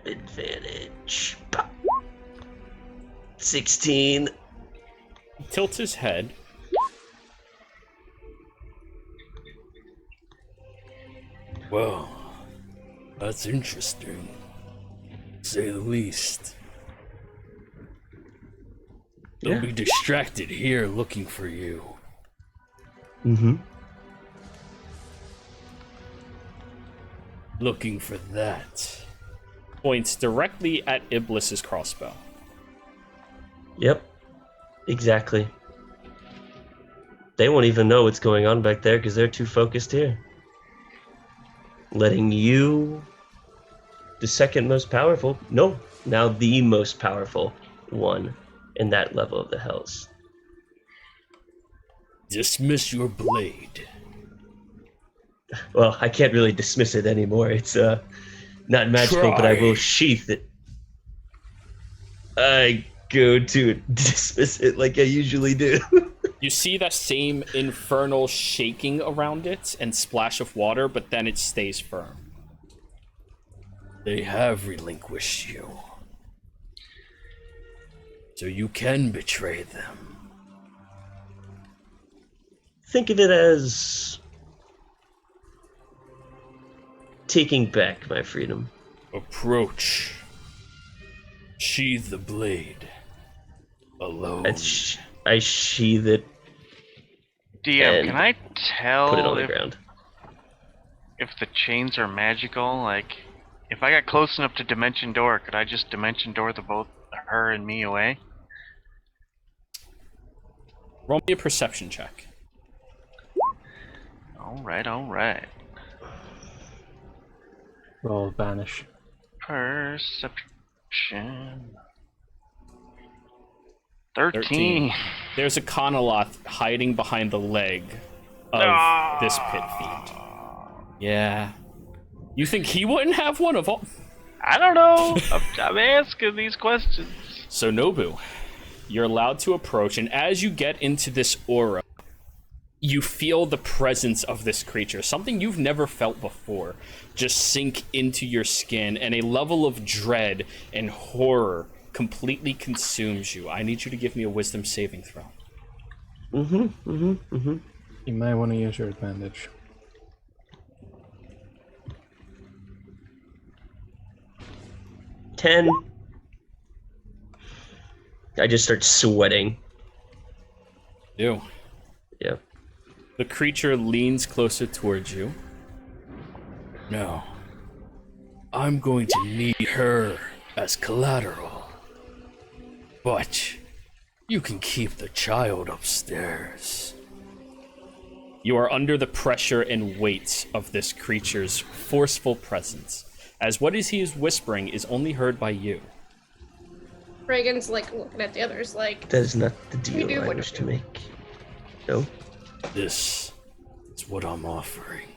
Speaker 8: Advantage. 16.
Speaker 1: He tilts his head. Well, that's interesting, to say the least. They'll
Speaker 8: Yeah.
Speaker 1: be distracted here looking for you.
Speaker 8: Mm-hmm.
Speaker 1: Looking for that. Points directly at Iblis's crossbow.
Speaker 8: Yep. Exactly. They won't even know what's going on back there because they're too focused here. Letting you, the second most powerful, no, now the most powerful one in that level of the Hells.
Speaker 1: Dismiss your blade.
Speaker 8: Well, I can't really dismiss it anymore. It's not magical, but I will sheath it. I go to dismiss it like I usually do.
Speaker 1: You see that same infernal shaking around it and splash of water, but then it stays firm. They have relinquished you. So you can betray them.
Speaker 8: Think of it as taking back my freedom.
Speaker 1: Approach. Sheathe the blade. Alone.
Speaker 8: I sheathe it,
Speaker 5: DM,
Speaker 8: And
Speaker 5: can I tell
Speaker 8: put it on the ground.
Speaker 5: if the chains are magical? Like, if I got close enough to Dimension Door, could I just Dimension Door the both her and me away?
Speaker 1: Roll me a perception check.
Speaker 5: Alright, alright.
Speaker 4: Roll vanish.
Speaker 5: Perception. 13.
Speaker 1: There's a Conoloth hiding behind the leg of this pit fiend. Yeah. You think he wouldn't have one of all?
Speaker 5: I don't know. I'm asking these questions.
Speaker 1: So Nobu, you're allowed to approach, and as you get into this aura, you feel the presence of this creature, something you've never felt before, just sink into your skin, and a level of dread and horror completely consumes you. I need you to give me a wisdom saving throw.
Speaker 4: You might want to use your advantage.
Speaker 8: Ten. I just start sweating.
Speaker 1: You.
Speaker 8: Yep.
Speaker 1: The creature leans closer towards you. No. I'm going to need her as collateral. But you can keep the child upstairs. You are under the pressure and weight of this creature's forceful presence, as what he is whispering is only heard by you.
Speaker 2: Reagan's like looking at the others like,
Speaker 8: That is not the
Speaker 2: We do
Speaker 8: deal I
Speaker 2: what
Speaker 8: wish
Speaker 2: we
Speaker 8: to
Speaker 2: do.
Speaker 8: make. No?
Speaker 1: This is what I'm offering.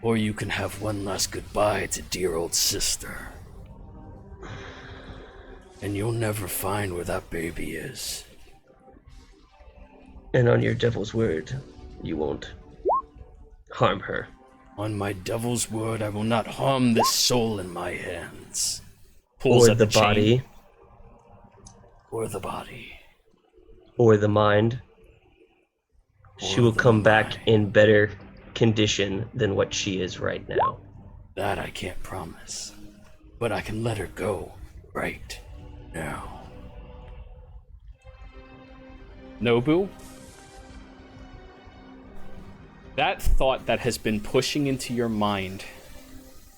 Speaker 1: Or you can have one last goodbye to dear old sister. And you'll never find where that baby is.
Speaker 8: And on your devil's word, you won't harm her.
Speaker 1: On my devil's word, I will not harm this soul in my hands. Pulls
Speaker 8: Or
Speaker 1: at
Speaker 8: the
Speaker 1: chain.
Speaker 8: body.
Speaker 1: Or the body.
Speaker 8: Or the mind. She
Speaker 1: Or
Speaker 8: will
Speaker 1: the
Speaker 8: come back
Speaker 1: mind.
Speaker 8: in better condition than what she is right now.
Speaker 1: That I can't promise. But I can let her go right now. Nobu? That thought that has been pushing into your mind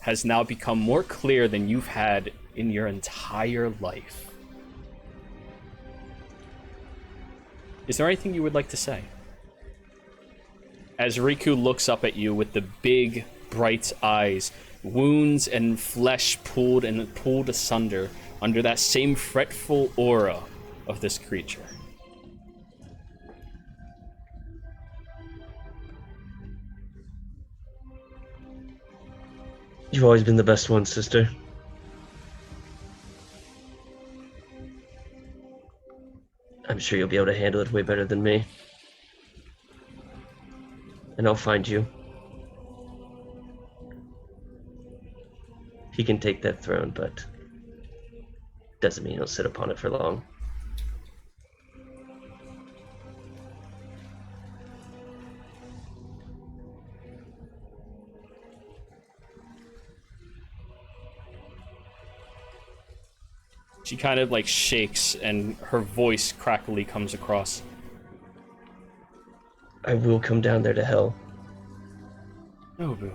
Speaker 1: has now become more clear than you've had in your entire life. Is there anything you would like to say? As Riku looks up at you with the big, bright eyes, wounds and flesh pulled asunder under that same fretful aura of this creature.
Speaker 8: You've always been the best one, sister. I'm sure you'll be able to handle it way better than me. And I'll find you. He can take that throne, but doesn't mean he'll sit upon it for long.
Speaker 1: She kind of like shakes and her voice crackly comes across.
Speaker 8: I will come down there to hell.
Speaker 1: Nobu.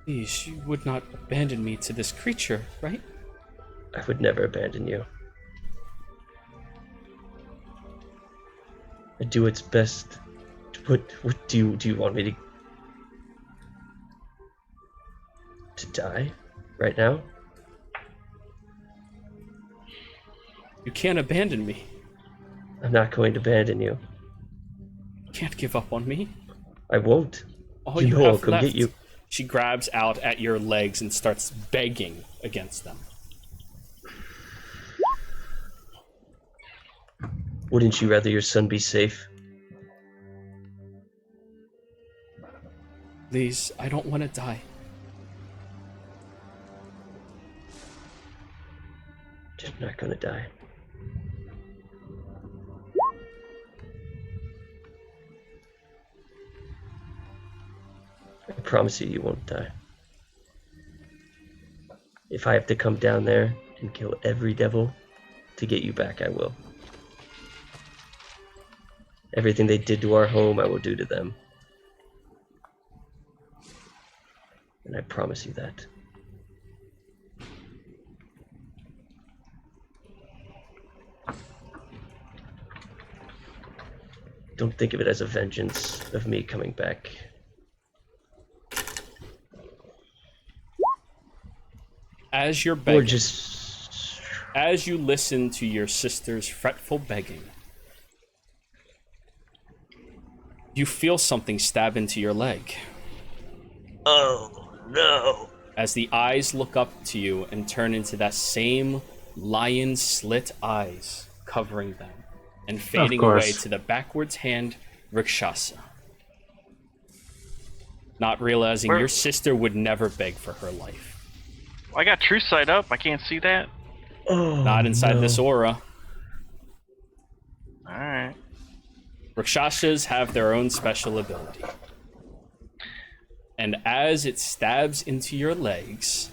Speaker 1: Please, you would not abandon me to this creature, right?
Speaker 8: I would never abandon you. I do its best. What do you want me to die right now?
Speaker 1: You can't abandon me.
Speaker 8: I'm not going to abandon you.
Speaker 1: You can't give up on me.
Speaker 8: I won't.
Speaker 1: All
Speaker 8: You
Speaker 1: you
Speaker 8: know I'll
Speaker 1: have
Speaker 8: come
Speaker 1: left.
Speaker 8: get you.
Speaker 1: She grabs out at your legs and starts begging against them.
Speaker 8: Wouldn't you rather your son be safe?
Speaker 1: Please, I don't want to die.
Speaker 8: Just not gonna die. I promise you, you won't die. If I have to come down there and kill every devil to get you back, I will. Everything they did to our home, I will do to them. And I promise you that. Don't think of it as a vengeance of me coming back.
Speaker 1: As you're
Speaker 8: Or
Speaker 1: begging,
Speaker 8: just...
Speaker 1: as you listen to your sister's fretful begging, You feel something stab into your leg.
Speaker 8: Oh no.
Speaker 1: As the eyes look up to you and turn into that same lion slit eyes covering them and fading
Speaker 4: course.
Speaker 1: away to the backwards hand Rakshasa. Not realizing
Speaker 5: Where-
Speaker 1: your sister would never beg for her life.
Speaker 5: I got true sight up. I can't see that.
Speaker 8: Oh,
Speaker 1: Not inside
Speaker 8: no.
Speaker 1: this aura.
Speaker 5: All right.
Speaker 1: Rakshasas have their own special ability. And as it stabs into your legs,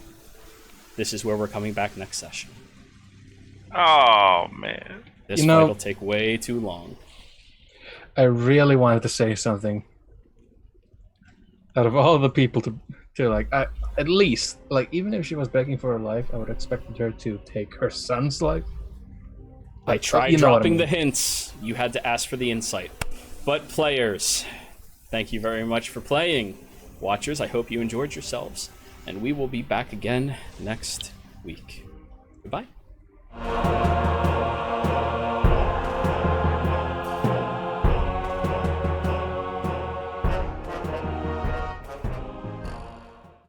Speaker 1: this is where we're coming back next session.
Speaker 5: Oh man.
Speaker 1: This
Speaker 4: You know-
Speaker 1: fight will take way too long.
Speaker 4: I really wanted to say something. Out of all the people to like, at least, like, even if she was begging for her life, I would expect her to take her son's life.
Speaker 1: I
Speaker 4: Like,
Speaker 1: tried
Speaker 4: you know what I
Speaker 1: dropping the
Speaker 4: mean.
Speaker 1: hints. You had to ask for the insight. But players, thank you very much for playing. Watchers, I hope you enjoyed yourselves. And we will be back again next week. Goodbye.